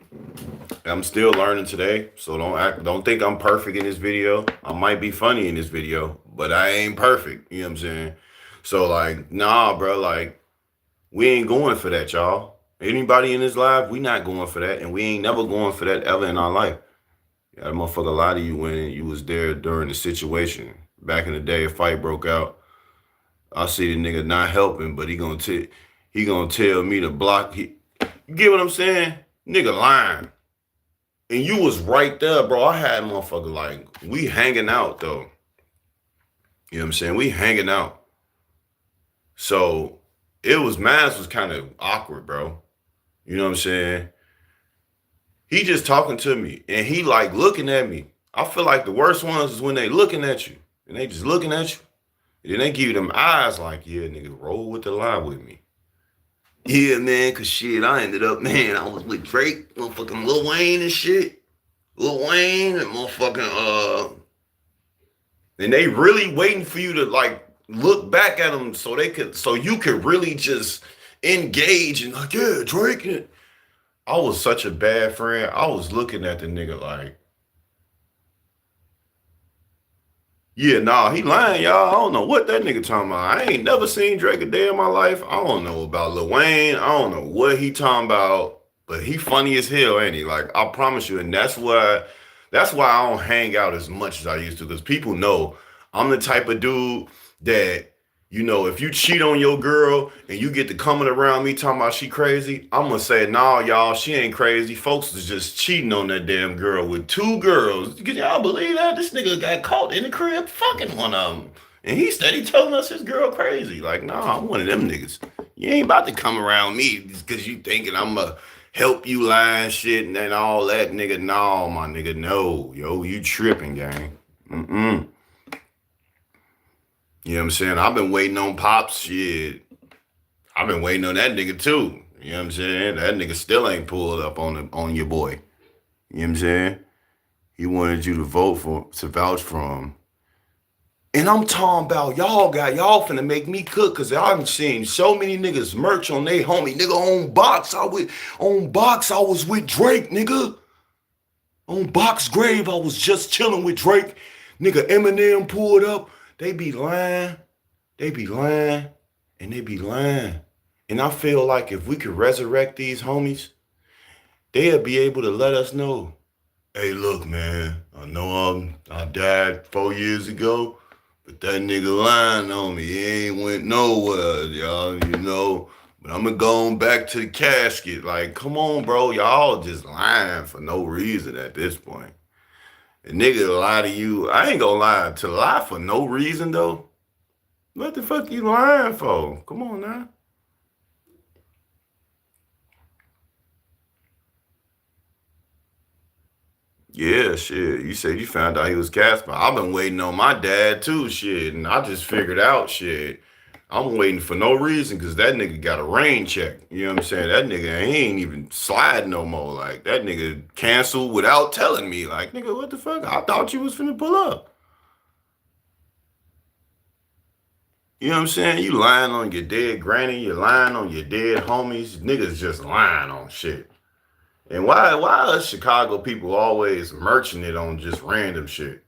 I'm still learning today. So don't think I'm perfect in this video. I might be funny in this video, but I ain't perfect. You know what I'm saying? So like, nah, bro, like we ain't going for that, y'all. Anybody in this live, we not going for that, and we ain't never going for that ever in our life. Yeah, that motherfucker lie to you when you was there during the situation. Back in the day, a fight broke out. I see the nigga not helping, but he gonna tell me to block. You get what I'm saying? Nigga lying. And you was right there, bro. I had motherfucker like, we hanging out though. You know what I'm saying? We hanging out. So mass was kind of awkward, bro. You know what I'm saying? He just talking to me and he like looking at me. I feel like the worst ones is when they looking at you and they just looking at you. And then they give you them eyes like, yeah, nigga, roll with the line with me. Yeah, man, cause shit, I ended up, man, I was with Drake, motherfucking Lil Wayne and shit. Lil Wayne and motherfucking, and they really waiting for you to like look back at them so you could really just engage and like, yeah, Drake. I was such a bad friend. I was looking at the nigga like, yeah, nah, he lying, y'all. I don't know what that nigga talking about. I ain't never seen Drake a day in my life. I don't know about Lil Wayne. I don't know what he talking about, but he funny as hell, ain't he? Like, I promise you. And that's why I don't hang out as much as I used to, because people know I'm the type of dude that, you know, if you cheat on your girl and you get to coming around me talking about she crazy, I'm gonna say, nah, y'all, she ain't crazy. Folks is just cheating on that damn girl with 2 girls. Can y'all believe that? This nigga got caught in the crib fucking one of them. And he steady telling us his girl crazy. Like, nah, I'm one of them niggas. You ain't about to come around me because you thinking I'm gonna help you lie and shit and then all that, nigga. No, my nigga, no. Yo, you tripping, gang. Mm-mm. You know what I'm saying? I've been waiting on Pops, shit. I've been waiting on that nigga too. You know what I'm saying? That nigga still ain't pulled up on your boy. You know what I'm saying? He wanted you to vouch for him. And I'm talking about y'all finna make me cook, cause I've seen so many niggas merch on they homie. Nigga, on Box, I was with Drake, nigga. On Box Grave, I was just chilling with Drake. Nigga, Eminem pulled up. They be lying, and they be lying. And I feel like if we could resurrect these homies, they'll be able to let us know, hey, look, man, I know I died 4 years ago, but that nigga lying on me. He ain't went nowhere, y'all, you know. But I'm gonna go on back to the casket. Like, come on, bro, y'all just lying for no reason at this point. A nigga lie to you. I ain't gonna lie. To lie for no reason, though, What the fuck you lying for? Come on now. Yeah, shit. You said you found out he was Casper. I've been waiting on my dad too, shit, and I just figured out shit. I'm waiting for no reason because that nigga got a rain check. You know what I'm saying? That nigga he ain't even slide no more. Like that nigga canceled without telling me. Like nigga, what the fuck? I thought you was finna pull up. You know what I'm saying? You lying on your dead granny. You lying on your dead homies. Niggas just lying on shit. And why are Chicago people always merching it on just random shit?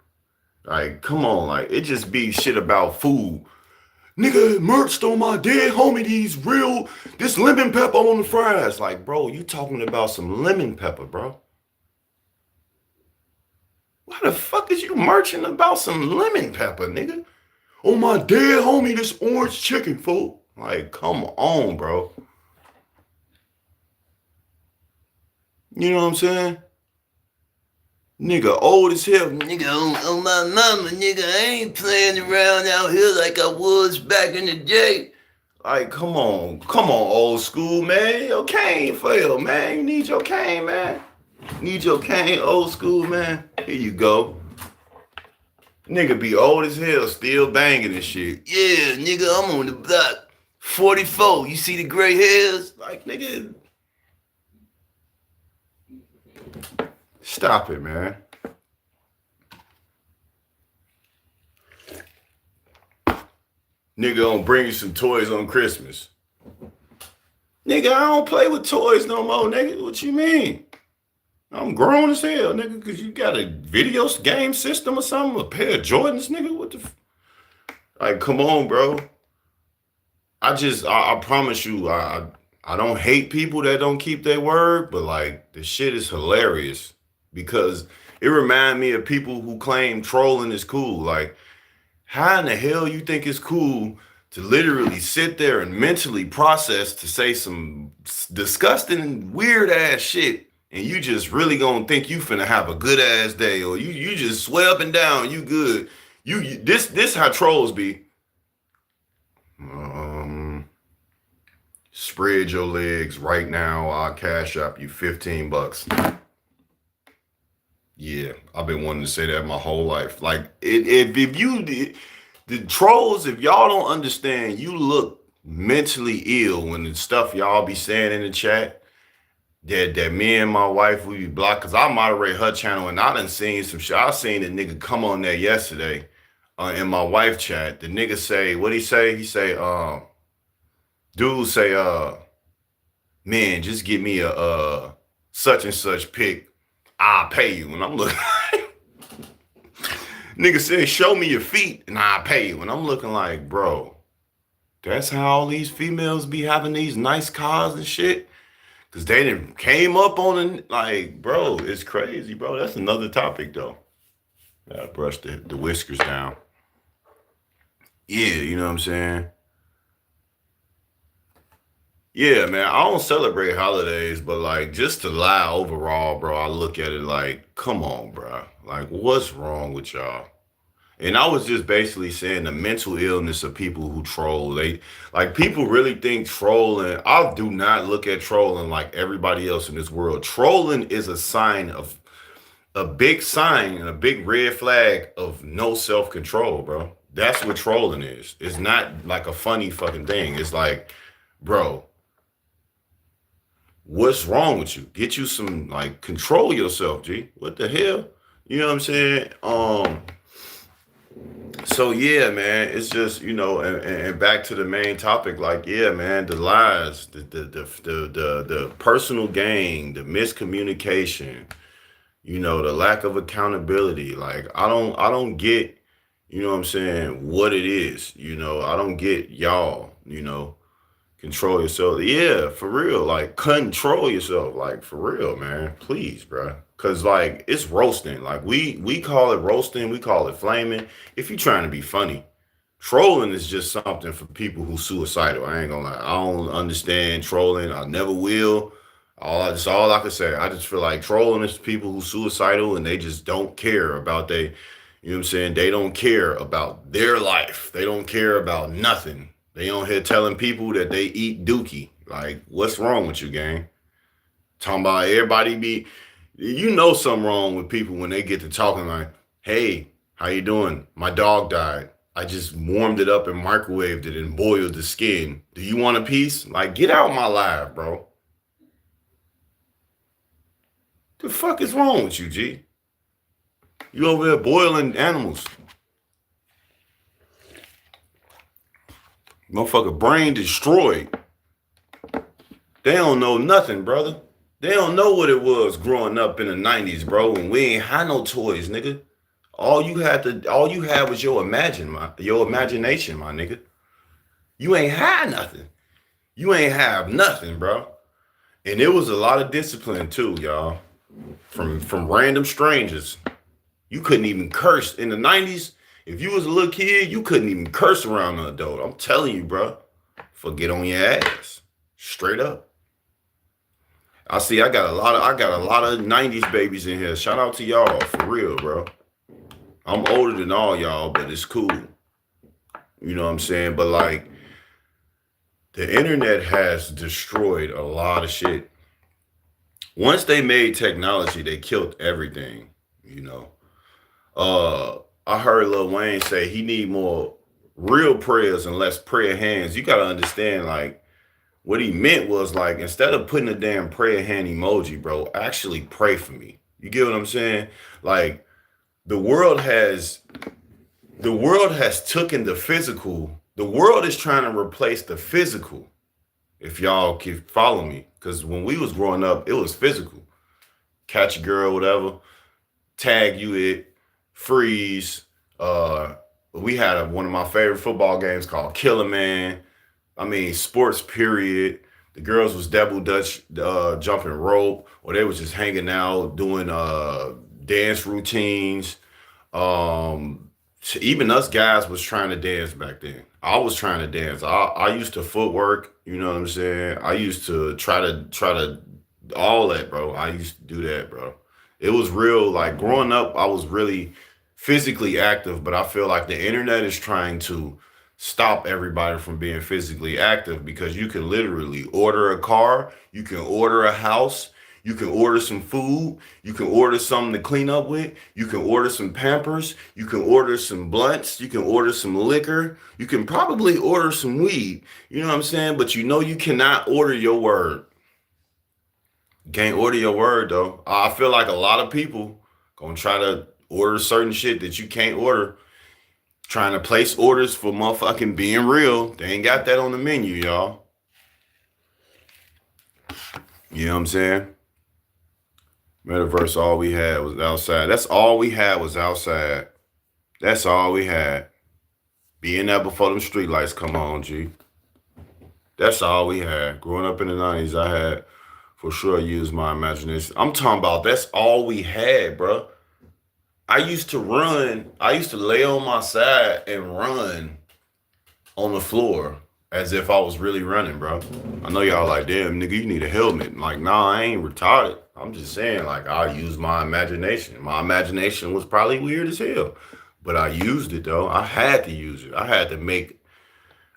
Like, come on, like it just be shit about food. Nigga merched on my dead homie this lemon pepper on the fries. Like, bro, you talking about some lemon pepper, bro. Why the fuck is you merching about some lemon pepper, nigga? On my dead homie, this orange chicken, fool. Like, come on, bro. You know what I'm saying? Nigga old as hell. Nigga on my mama, nigga. I ain't playing around out here like I was back in the day. Like, come on, old school, man. Your cane fail, man. You need your cane, man. Need your cane, old school, man. Here you go. Nigga be old as hell, still banging and shit. Yeah, nigga, I'm on the block. 44. You see the gray hairs? Like, nigga, stop it, man. Nigga gonna bring you some toys on Christmas. Nigga, I don't play with toys no more, nigga. What you mean? I'm grown as hell, nigga, because you got a video game system or something, a pair of Jordans, nigga. What the like, come on, bro. I promise you, I don't hate people that don't keep their word, but like the shit is hilarious because it remind me of people who claim trolling is cool. Like, how in the hell you think it's cool to literally sit there and mentally process to say some disgusting, weird ass shit, and you just really gonna think you finna have a good ass day, or you just swear up and down you good. This how trolls be. Um, Spread your legs right now. I'll cash up you $15. Yeah, I've been wanting to say that my whole life. Like, if you the trolls, if y'all don't understand, you look mentally ill when the stuff y'all be saying in the chat. That me and my wife we be blocked because I moderate her channel and I done seen some shit. I seen a nigga come on there yesterday in my wife chat. The nigga say, what he say? He say, dude say, man, just give me a such and such pick. I'll pay you. And I'm looking nigga said, show me your feet and I'll pay you. And I'm looking like, bro, that's how all these females be having these nice cars and shit. Cause they didn't came up on it, like, bro, it's crazy, bro. That's another topic though. Gotta brush the whiskers down. Yeah, you know what I'm saying? Yeah, man. I don't celebrate holidays, but like just to lie overall, bro, I look at it like, come on, bro. Like, what's wrong with y'all? And I was just basically saying the mental illness of people who troll. They like people really think trolling. I do not look at trolling like everybody else in this world. Trolling is a sign of a big sign and a big red flag of no self-control, bro. That's what trolling is. It's not like a funny fucking thing. It's like, bro, what's wrong with you? Get you some like control yourself, G. What the hell? You know what I'm saying? So yeah, man, it's just and back to the main topic, like yeah, man, the lies, the personal gain, the miscommunication, the lack of accountability. Like I don't get, what I'm saying, what it is. I don't get y'all. Control yourself. Yeah, for real. Like control yourself. Like for real, man. Please, bro. Cause like it's roasting. Like we call it roasting. We call it flaming. If you're trying to be funny, trolling is just something for people who suicidal. I ain't gonna lie. I don't understand trolling. I never will. That's all I can say. I just feel like trolling is people who suicidal and they just don't care about they. You know what I'm saying? They don't care about their life. They don't care about nothing. They on here telling people that they eat dookie. Like, what's wrong with you, gang? Talking about everybody be, you know something wrong with people when they get to talking like, hey, how you doing? My dog died. I just warmed it up and microwaved it and boiled the skin. Do you want a piece? Like, get out my life, bro. The fuck is wrong with you, G? You over there boiling animals. Motherfucker brain destroyed. They don't know nothing, brother. They don't know what it was growing up in the 90s, bro, and we ain't had no toys, nigga. All you had was your imagination, my nigga. You ain't had nothing. You ain't have nothing, bro. And it was a lot of discipline too, y'all. From random strangers. You couldn't even curse in the 90s. If you was a little kid, you couldn't even curse around an adult. I'm telling you, bro. Forget on your ass. Straight up. I got a lot of 90s babies in here. Shout out to y'all for real, bro. I'm older than all y'all, but it's cool. You know what I'm saying? But like the internet has destroyed a lot of shit. Once they made technology, they killed everything, you know. I heard Lil Wayne say he need more real prayers and less prayer hands. You gotta understand, like, what he meant was like, instead of putting a damn prayer hand emoji, bro, actually pray for me. You get what I'm saying? Like, the world has taken the physical. The world is trying to replace the physical. If y'all can follow me, because when we was growing up, it was physical. Catch a girl, whatever, tag you it, freeze. We had one of my favorite football games called Killer Man. I mean, sports period. The girls was double dutch jumping rope, or they was just hanging out doing dance routines. Even us guys was trying to dance back then. I was trying to dance. I used to footwork, you know what I'm saying? I used to try to all that, bro. I used to do that, bro. It was real, like growing up, I was really physically active, but I feel like the internet is trying to stop everybody from being physically active because you can literally order a car, you can order a house, you can order some food, you can order something to clean up with, you can order some Pampers, you can order some blunts, you can order some liquor, you can probably order some weed, you know what I'm saying? But you know you cannot order your word. You can't order your word though. I feel like a lot of people gonna try to order certain shit that you can't order, trying to place orders for motherfucking being real. They ain't got that on the menu, y'all. You know what I'm saying? Metaverse, all we had was outside. That's all we had was outside. That's all we had. Being there before them street lights come on, G. That's all we had. Growing up in the 90s, I had for sure used my imagination. I'm talking about that's all we had, bro. I used to run. I used to lay on my side and run on the floor as if I was really running, bro. I know y'all like, damn, nigga, you need a helmet. Like, nah, I ain't retarded. I'm just saying, like, I use my imagination. My imagination was probably weird as hell, but I used it, though. I had to use it.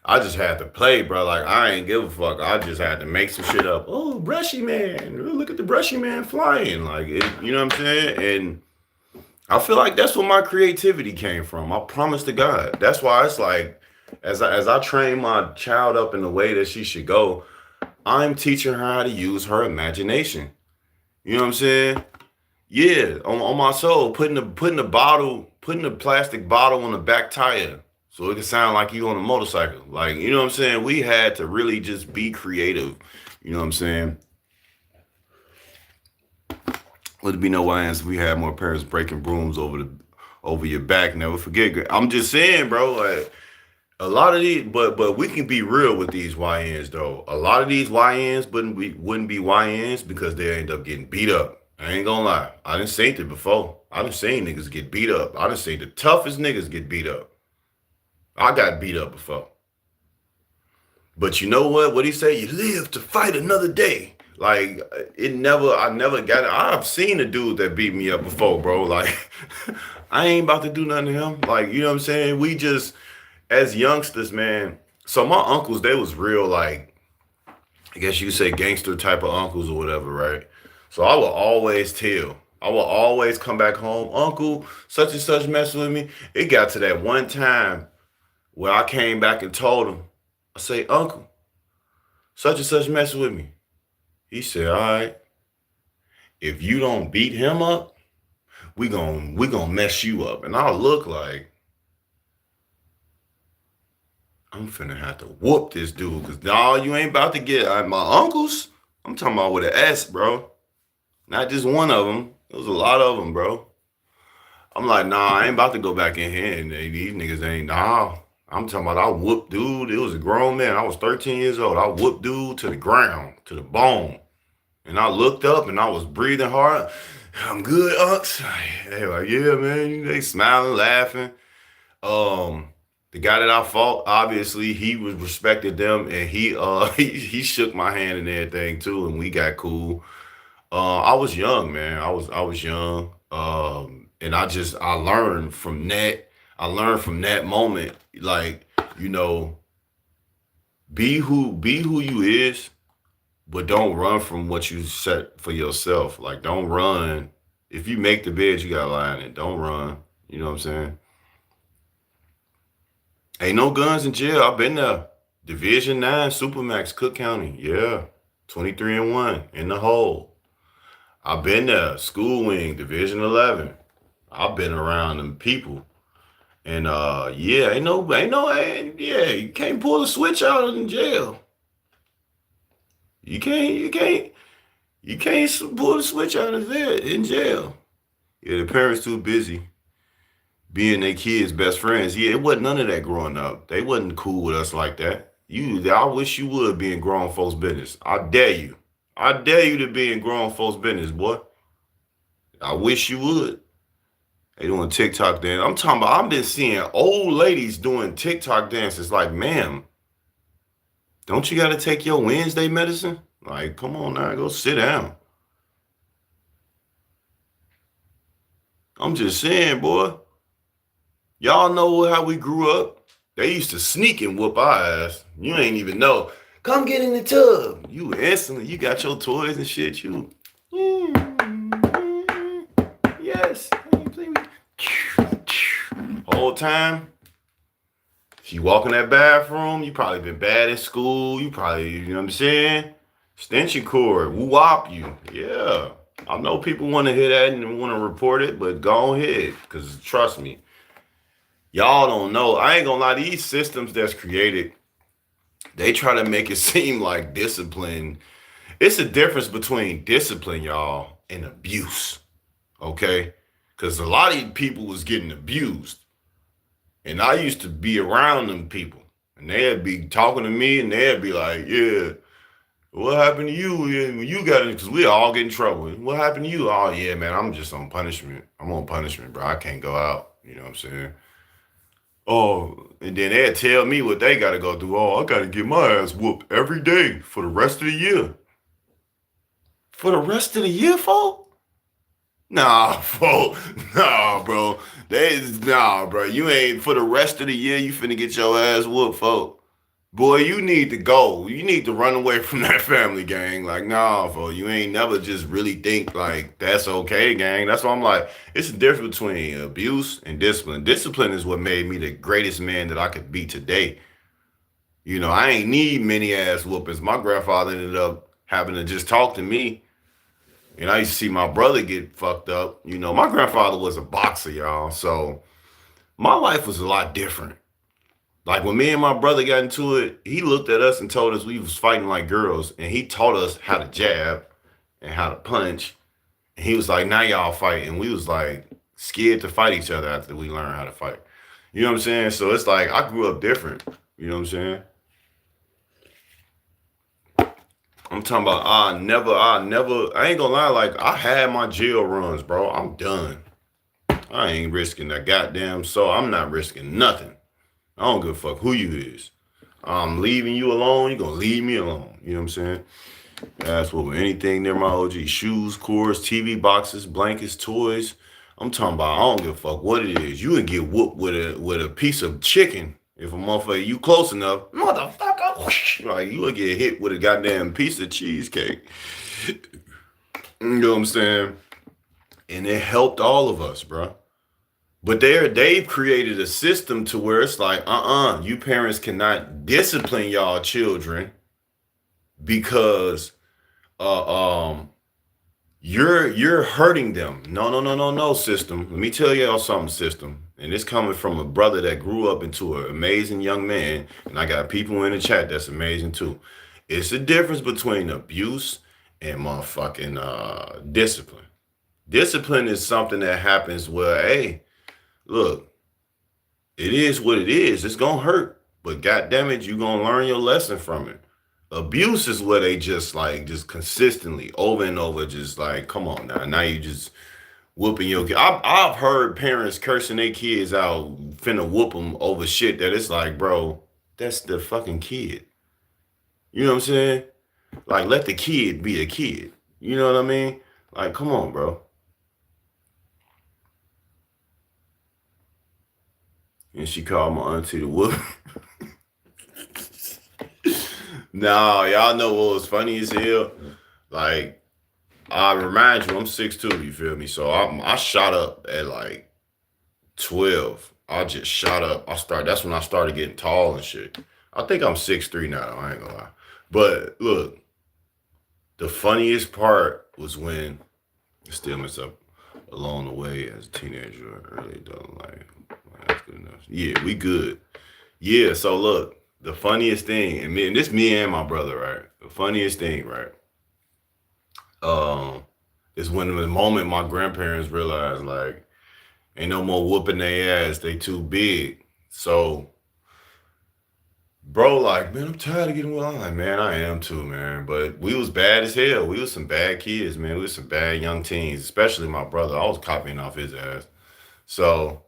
I just had to play, bro. Like, I ain't give a fuck. I just had to make some shit up. Oh, Brushy Man. Look at the Brushy Man flying. Like, you know what I'm saying? And I feel like that's where my creativity came from. I promise to God. That's why it's like, as I train my child up in the way that she should go, I'm teaching her how to use her imagination. You know what I'm saying? Yeah, on my soul, putting the plastic bottle on the back tire so it can sound like you on a motorcycle. Like, you know what I'm saying? We had to really just be creative. You know what I'm saying? Would be no wines. We had more parents breaking brooms over your back. Never forget. I'm just saying, bro. Like a lot of these, but we can be real with these YNs though. A lot of these YNs wouldn't be YNs because they end up getting beat up. I ain't gonna lie. I done seen it before. I done seen niggas get beat up. I done seen the toughest niggas get beat up. I got beat up before. But you know what? What he say? You live to fight another day. Like I never got it. I've seen a dude that beat me up before, bro. Like I ain't about to do nothing to him. Like, you know what I'm saying? We just, as youngsters, man. So my uncles, they was real, like, I guess you say gangster type of uncles or whatever, right? So I would always tell. I would always come back home, Uncle, such and such messing with me. It got to that one time where I came back and told him, I say, Uncle, such and such messing with me. He said, all right, if you don't beat him up, we gonna mess you up. And I look like I'm finna have to whoop this dude. Cause no, you ain't about to get my uncles. I'm talking about with an S, bro. Not just one of them. There was a lot of them, bro. I'm like, nah, I ain't about to go back in here and these niggas ain't, nah. I'm talking about I whooped dude. It was a grown man. I was 13 years old. I whooped dude to the ground, to the bone. And I looked up and I was breathing hard. I'm good, Unks. They were like, yeah, man. They smiling, laughing. Um, the guy that I fought, obviously, he was respected them and he shook my hand and everything too, and we got cool. I was young, man. I was young. And I learned from that. I learned from that moment, like, you know, be who you is, but don't run from what you set for yourself. Like, don't run. If you make the bed, you gotta lie in it. Don't run. You know what I'm saying? Ain't no guns in jail. I've been there. Division 9, Supermax, Cook County. Yeah. 23-1 in the hole. I've been there. School wing, Division 11. I've been around them people. And yeah, yeah, you can't pull the switch out in jail. You can't pull the switch out of there in jail. Yeah, the parents too busy being their kids' best friends. Yeah, it wasn't none of that growing up. They wasn't cool with us like that. I wish you would be in grown folks' business. I dare you. I dare you to be in grown folks' business, boy. I wish you would. They doing TikTok dance. I'm talking about, I've been seeing old ladies doing TikTok dances. Like, ma'am, don't you got to take your Wednesday medicine? Like, come on now, go sit down. I'm just saying, boy. Y'all know how we grew up. They used to sneak and whoop our ass. You ain't even know. Come get in the tub. You instantly, you got your toys and shit. You, yes. Whole time, if you walk in that bathroom, you probably been bad at school. You probably, you know what I'm saying? Extension cord, whoop you. Yeah. I know people want to hear that and want to report it, but go ahead. Because trust me, y'all don't know. I ain't gonna lie, these systems that's created, they try to make it seem like discipline. It's a difference between discipline, y'all, and abuse. Okay? Because a lot of people was getting abused. And I used to be around them people. And they'd be talking to me and they'd be like, yeah, what happened to you when you got it? Because we all get in trouble. What happened to you? Oh, yeah, man, I'm just on punishment. I'm on punishment, bro. I can't go out. You know what I'm saying? Oh, and then they'd tell me what they got to go through. Oh, I got to get my ass whooped every day for the rest of the year. For the rest of the year, folks? Nah, folks. Nah, bro. Nah, bro. You ain't for the rest of the year. You finna get your ass whooped, folks. Boy, you need to go. You need to run away from that family, gang. Like, nah, folks. You ain't never just really think like that's okay, gang. That's why I'm like, it's the difference between abuse and discipline. Discipline is what made me the greatest man that I could be today. You know, I ain't need many ass whoopings. My grandfather ended up having to just talk to me. And I used to see my brother get fucked up. You know, my grandfather was a boxer, y'all. So my life was a lot different. Like when me and my brother got into it, he looked at us and told us we was fighting like girls. And he taught us how to jab and how to punch. And he was like, now y'all fight. And we was like scared to fight each other after we learned how to fight. You know what I'm saying? So it's like I grew up different. You know what I'm saying? I'm talking about I ain't gonna lie, like I had my jail runs, bro. I'm done. I ain't risking that goddamn, so I'm not risking nothing. I don't give a fuck who you is. I'm leaving you alone, you gonna leave me alone. You know what I'm saying? That's what with anything near my OG. Shoes, cords, TV boxes, blankets, toys. I'm talking about I don't give a fuck what it is. You can get whooped with a piece of chicken if a motherfucker you close enough, motherfucker. Like you will get hit with a goddamn piece of cheesecake. You know what I'm saying? And it helped all of us, bro. But they've created a system to where it's like, you parents cannot discipline y'all children because you're hurting them. No, system. Let me tell y'all something, system. And it's coming from a brother that grew up into an amazing young man. And I got people in the chat that's amazing too. It's the difference between abuse and motherfucking discipline. Discipline is something that happens where, hey, look, it is what it is. It's gonna hurt, but goddamn it, you gonna learn your lesson from it. Abuse is where they just consistently over and over, just like, come on now you just whooping your kid. I've heard parents cursing their kids out, finna whoop them over shit that it's like, bro, that's the fucking kid. You know what I'm saying? Like, let the kid be a kid. You know what I mean? Like, come on, bro. And she called my auntie the whoop. No, y'all know what was funny as hell? Like, I remind you, I'm 6'2", you feel me? So I shot up at like 12. I just shot up. That's when I started getting tall and shit. I think I'm 6'3" now, I ain't gonna lie. But look, the funniest part was when I still mess up along the way as a teenager or early adult life. That's good enough. Yeah, we good. Yeah, so look, the funniest thing, and this me and my brother, right? The funniest thing, right? Is when the moment my grandparents realized, like, ain't no more whooping their ass, they too big. So, bro, like, man, I'm tired of getting whooped. I'm like, man, I am too, man. But we was bad as hell. We was some bad kids, man. We was some bad young teens, especially my brother. I was copying off his ass. So,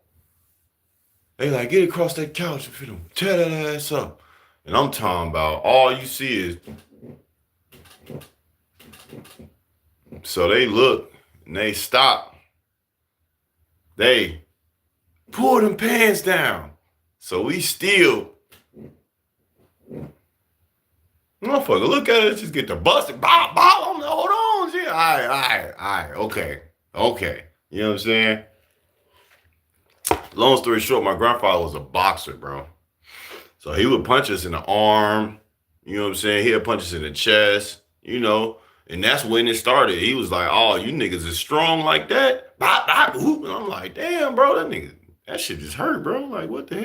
they like, get across that couch and fit him, tear that ass up. And I'm talking about all you see is. So they look and they stop. They pull them pants down. So we still. Motherfucker, look at it, just get the busted. Bow, hold on. Yeah, all right, okay. You know what I'm saying? Long story short, my grandfather was a boxer, bro. So he would punch us in the arm. You know what I'm saying? He'd punch us in the chest, you know. And that's when it started. He was like, oh, you niggas is strong like that? And I'm like, damn, bro, that shit just hurt, bro. Like, what the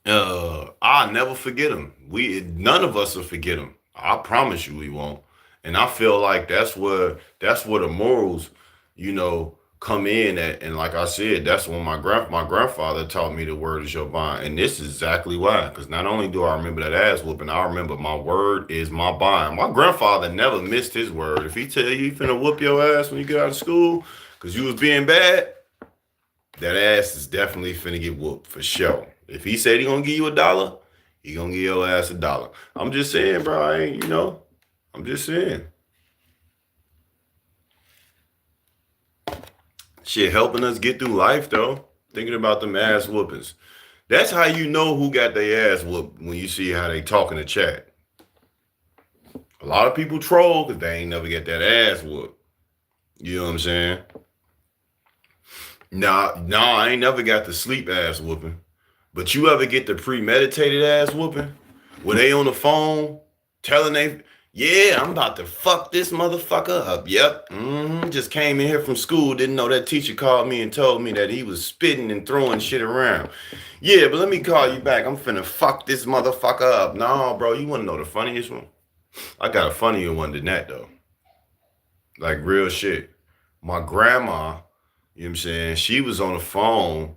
hell? I'll never forget him. None of us will forget him. I promise you we won't. And I feel like that's where the morals, you know, come in at. And like I said, that's when my grandfather taught me the word is your bond. And this is exactly why. Because not only do I remember that ass whooping, I remember my word is my bond. My grandfather never missed his word. If he tell you finna whoop your ass when you get out of school because you was being bad, that ass is definitely finna get whooped for sure. If he said he gonna give you $1, he gonna give your ass $1. I'm just saying, bro, I'm just saying. Shit helping us get through life, though. Thinking about them ass whoopings. That's how you know who got their ass whooped when you see how they talk in the chat. A lot of people troll because they ain't never get that ass whooped. You know what I'm saying? Nah, I ain't never got the sleep ass whooping. But you ever get the premeditated ass whooping? Where they on the phone telling yeah, I'm about to fuck this motherfucker up. Yep. Just came in here from school. Didn't know that teacher called me and told me that he was spitting and throwing shit around. Yeah, but let me call you back. I'm finna fuck this motherfucker up. No, bro, you want to know the funniest one? I got a funnier one than that, though. Like, real shit. My grandma, you know what I'm saying? She was on the phone,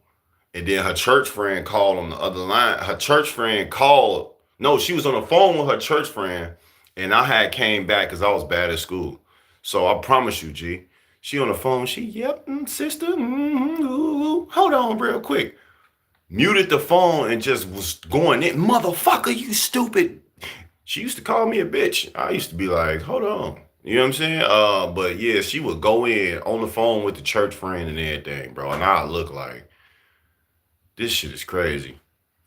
and then her church friend called on the other line. Her church friend called. No, she was on the phone with her church friend. And I had came back because I was bad at school. So I promise you, G, she on the phone. Sister, hold on real quick. Muted the phone and just was going in. Motherfucker, you stupid. She used to call me a bitch. I used to be like, hold on. You know what I'm saying? But yeah, she would go in on the phone with the church friend and everything, bro. And I look like this shit is crazy.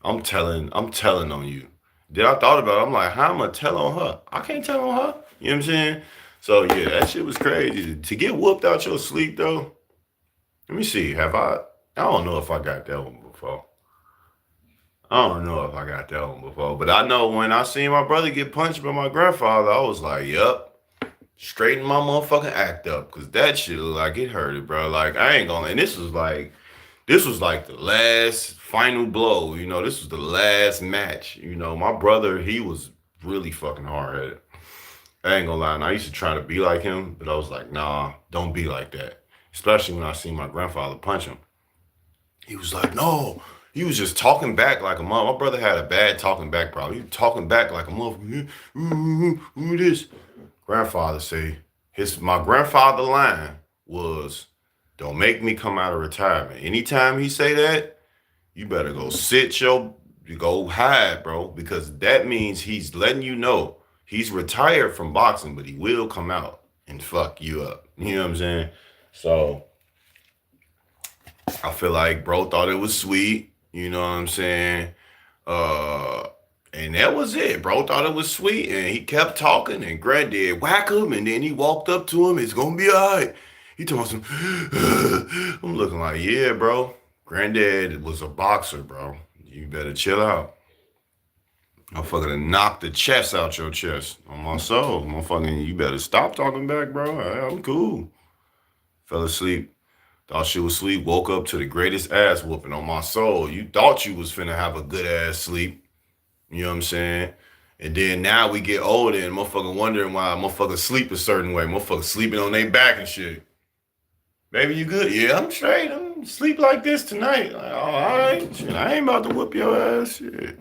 I'm telling on you. Then I thought about it. I'm like, how am I tell on her? I can't tell on her. You know what I'm saying? So yeah, that shit was crazy. To get whooped out your sleep though. Let me see. Have I don't know if I got that one before. I don't know if I got that one before. But I know when I seen my brother get punched by my grandfather, I was like, yup. Straighten my motherfucking act up. Cause that shit look like it hurted, bro. Like I ain't gonna, and this was like the last final blow. You know, this was the last match. You know, my brother, he was really fucking hard headed. I ain't gonna lie. And I used to try to be like him, but I was like, nah, don't be like that. Especially when I seen my grandfather punch him. He was like, no. He was just talking back like a mom. My brother had a bad talking back problem. He was talking back like a motherfucker. Who this? Grandfather say, my grandfather line was, don't make me come out of retirement. Anytime he say that, you better go hide, bro, because that means he's letting you know he's retired from boxing, but he will come out and fuck you up. You know what I'm saying? So I feel like bro thought it was sweet. You know what I'm saying? Uh, and that was it. Bro thought it was sweet, and he kept talking. And Granddad whack him, and then he walked up to him. It's gonna be all right. He told him, I'm looking like, yeah, bro. Granddad was a boxer, bro. You better chill out. I'm fucking knock the chest out your chest on my soul. Motherfucking, you better stop talking back, bro. I'm cool. Fell asleep. Thought she was asleep. Woke up to the greatest ass whooping on my soul. You thought you was finna have a good ass sleep. You know what I'm saying? And then now we get older and motherfucker wondering why motherfuckers sleep a certain way. Motherfuckers sleeping on their back and shit. Baby, you good? Yeah, I'm straight. I'm sleep like this tonight. Like, oh, all right. Shit, I ain't about to whoop your ass. Shit.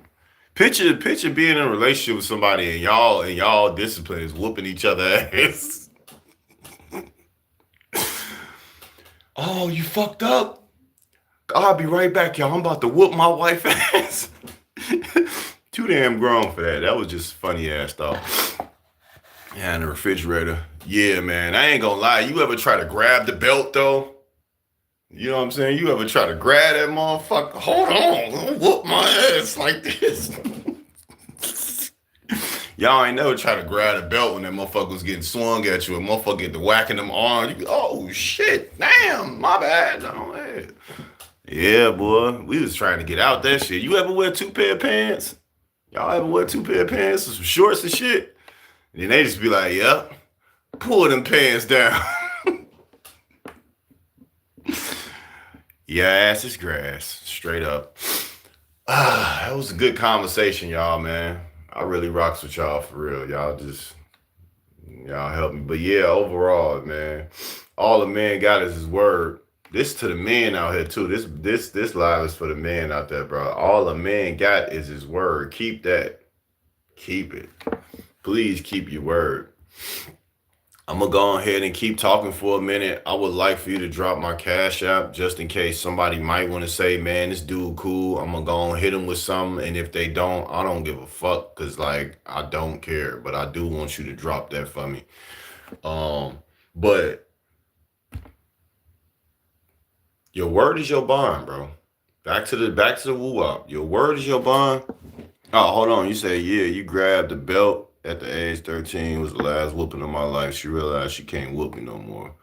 Picture being in a relationship with somebody and y'all discipline is whooping each other ass. Oh, you fucked up? I'll be right back, y'all. I'm about to whoop my wife ass. Too damn grown for that. That was just funny ass stuff. Yeah, in the refrigerator. Yeah, man. I ain't gonna lie. You ever try to grab the belt though? You know what I'm saying? You ever try to grab that motherfucker? Hold on. Don't whoop my ass like this. Y'all ain't never try to grab the belt when that motherfucker was getting swung at you and motherfucker get to whacking them arms. You, oh shit. Damn, my bad. No, hey. Yeah, boy. We was trying to get out that shit. You ever wear two pair of pants? Y'all ever wear two pair of pants or some shorts and shit? And then they just be like, yep, pull them pants down. Your ass is grass, straight up. That was a good conversation, y'all, man. I really rocks with y'all for real. Y'all help me. But yeah, overall, man, all the man got is his word. This to the men out here too. This live is for the men out there, bro. All the man got is his word. Keep that. Keep it. Please keep your word. I'm gonna go ahead and keep talking for a minute. I would like for you to drop my cash app just in case somebody might want to say, man, this dude cool. I'm gonna go and hit him with something. And if they don't, I don't give a fuck. Cause like I don't care. But I do want you to drop that for me. But your word is your bond, bro. Back to the woo up. Your word is your bond. Oh, hold on. You say, yeah, you grabbed the belt at the age 13 was the last whooping of my life. She realized she can't whoop me no more.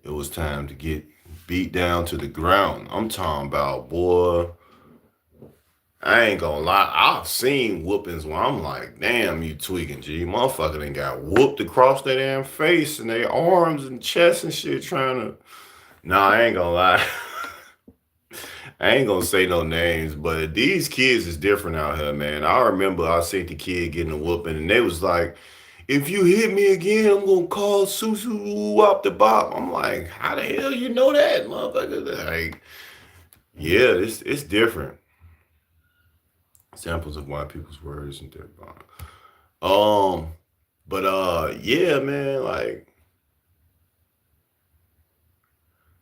It was time to get beat down to the ground. I'm talking about, boy, I ain't gonna lie. I've seen whoopings where I'm like, damn, you tweaking, G. Motherfucker done got whooped across their damn face and their arms and chest and shit trying to. Nah, I ain't gonna lie. I ain't gonna say no names, but these kids is different out here, man. I remember I seen the kid getting a whooping, and they was like, "If you hit me again, I'm gonna call Susu up the bop." I'm like, "How the hell you know that, motherfucker?" Like, yeah, it's different. Samples of white people's words and their bond. But yeah, man, like.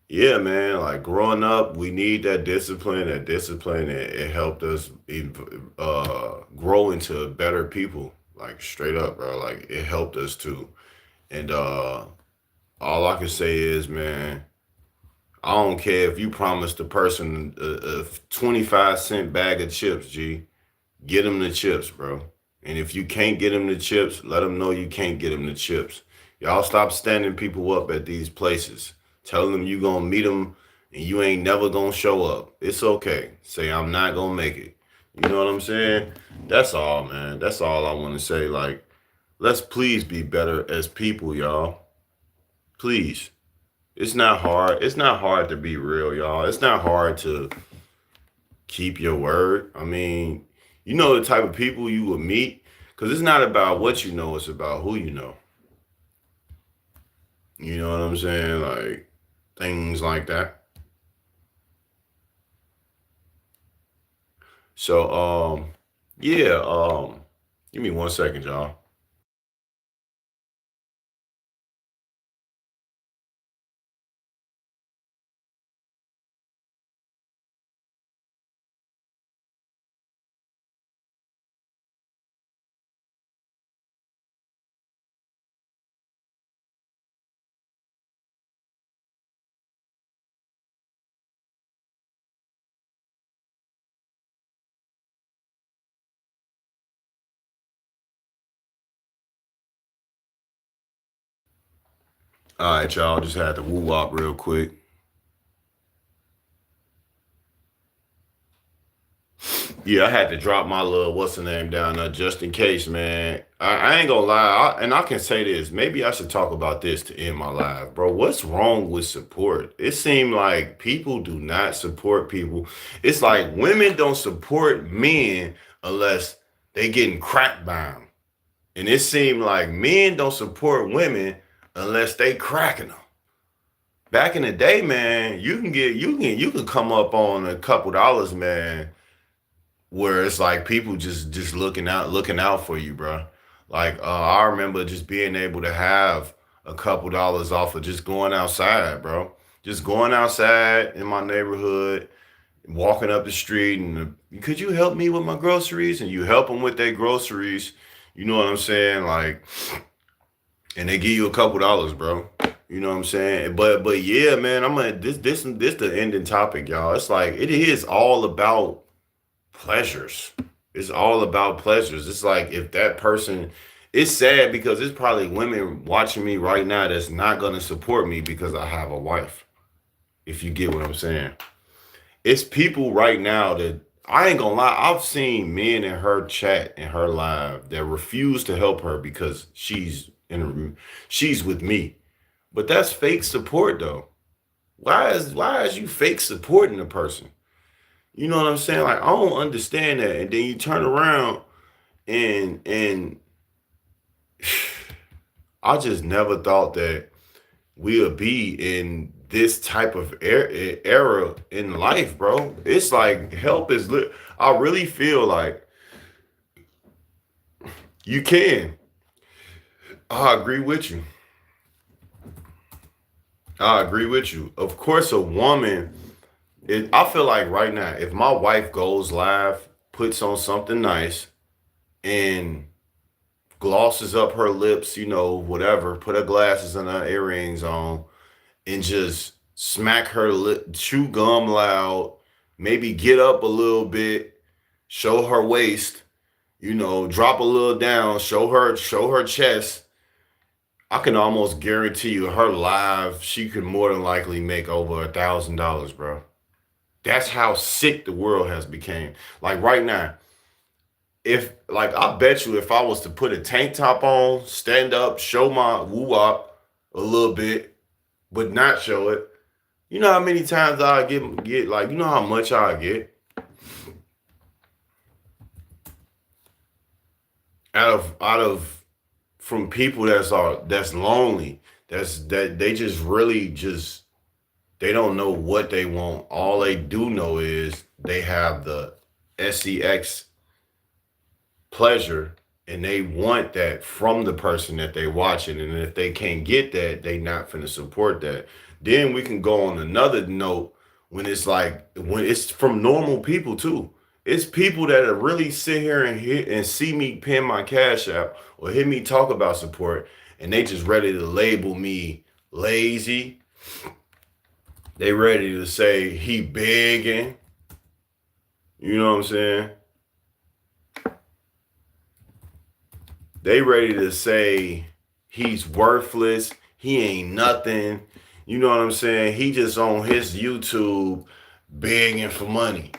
Yeah, man. Like growing up, we need that discipline. That discipline, it helped us grow into better people. Like straight up, bro. Like it helped us too. And all I can say is, man, I don't care if you promised the person a 25-cent bag of chips, G. Get them the chips, bro. And if you can't get them the chips, let them know you can't get them the chips. Y'all stop standing people up at these places. Tell them you gonna meet them and you ain't never gonna show up. It's okay. Say I'm not gonna make it. You know what I'm saying? That's all, man. That's all I want to say. Like, let's please be better as people, y'all. Please. It's not hard. It's not hard to be real, y'all. It's not hard to keep your word. I mean, you know the type of people you will meet because it's not about what you know, it's about who you know. You know what I'm saying? Like things like that. So, yeah, give me 1 second, y'all. All right, y'all. Just had to woo wop real quick. Yeah, I had to drop my little what's the name down there just in case, man. I ain't gonna lie, and I can say this. Maybe I should talk about this to end my life, bro. What's wrong with support? It seemed like people do not support people. It's like women don't support men unless they getting crack bound, and it seemed like men don't support women unless they cracking them. Back in the day, man, you can come up on a couple dollars, man, where it's like people just looking out for you, bro. Like I remember just being able to have a couple dollars off of just going outside, bro. Just going outside in my neighborhood, walking up the street, and could you help me with my groceries? And you help them with their groceries. You know what I'm saying? Like, and they give you a couple dollars, bro. You know what I'm saying? But yeah, man, I'm gonna this the ending topic, y'all. It's like it is all about pleasures. It's all about pleasures. It's like if that person, it's sad because it's probably women watching me right now that's not gonna support me because I have a wife. If you get what I'm saying, it's people right now that I ain't gonna lie. I've seen men in her chat in her live that refuse to help her because she's with me. But that's fake support though. Why is you fake supporting a person? You know what I'm saying? Like I don't understand that. And then you turn around and I just never thought that we'll be in this type of era in life, bro. It's like help is I really feel like you can. I agree with you. I agree with you. Of course, a woman. I feel like right now, if my wife goes live, puts on something nice, and glosses up her lips, whatever, put her glasses and her earrings on, and just smack her lip, chew gum loud, maybe get up a little bit, show her waist, drop a little down, show her chest. I can almost guarantee you her live, she could more than likely make over $1,000, bro. That's how sick the world has become. Like right now, if like I bet you if I was to put a tank top on, stand up, show my woo wop a little bit, but not show it, you know how many times I get like you know how much I get out of from people that's lonely, that they just really just they don't know what they want. All they do know is they have the sex pleasure and they want that from the person that they watching. And if they can't get that, they not finna support that. Then we can go on another note when it's like when it's from normal people too. It's people that are really sit here and hit and see me pin my cash app or hear me talk about support, and they just ready to label me lazy. They ready to say he begging. You know what I'm saying? They ready to say he's worthless. He ain't nothing. You know what I'm saying? He just on his YouTube begging for money.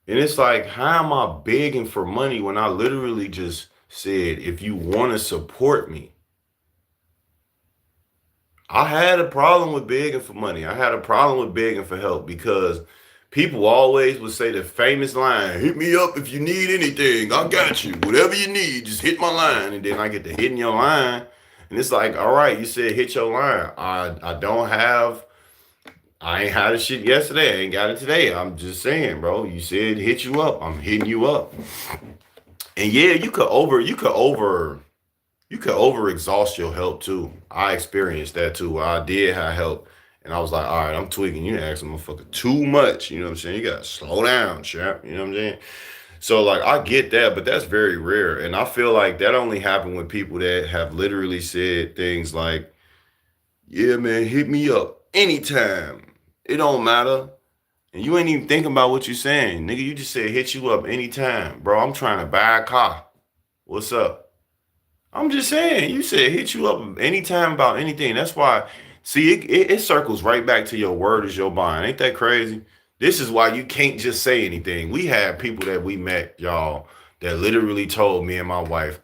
And it's like, how am I begging for money when I literally just said, if you want to support me? I had a problem with begging for money. I had a problem with begging for help because people always would say the famous line, hit me up if you need anything. I got you. Whatever you need, just hit my line. And then I get to hitting your line. And it's like, all right, you said hit your line. I ain't had the shit yesterday. I ain't got it today. I'm just saying, bro. You said hit you up. I'm hitting you up. And yeah, you could over exhaust your help too. I experienced that too. I did have help, and I was like, all right, I'm tweaking. You asking motherfucker too much. You know what I'm saying? You gotta slow down, champ. You know what I'm saying? So like, I get that, but that's very rare, and I feel like that only happened with people that have literally said things like, "Yeah, man, hit me up anytime. It don't matter." And you ain't even thinking about what you're saying, nigga. You just said hit you up anytime, bro. I'm trying to buy a car. What's up? I'm just saying, you said hit you up anytime about anything. That's why, see, it circles right back to your word is your bond. Ain't that crazy? This is why you can't just say anything. We had people that we met, y'all, that literally told me and my wife,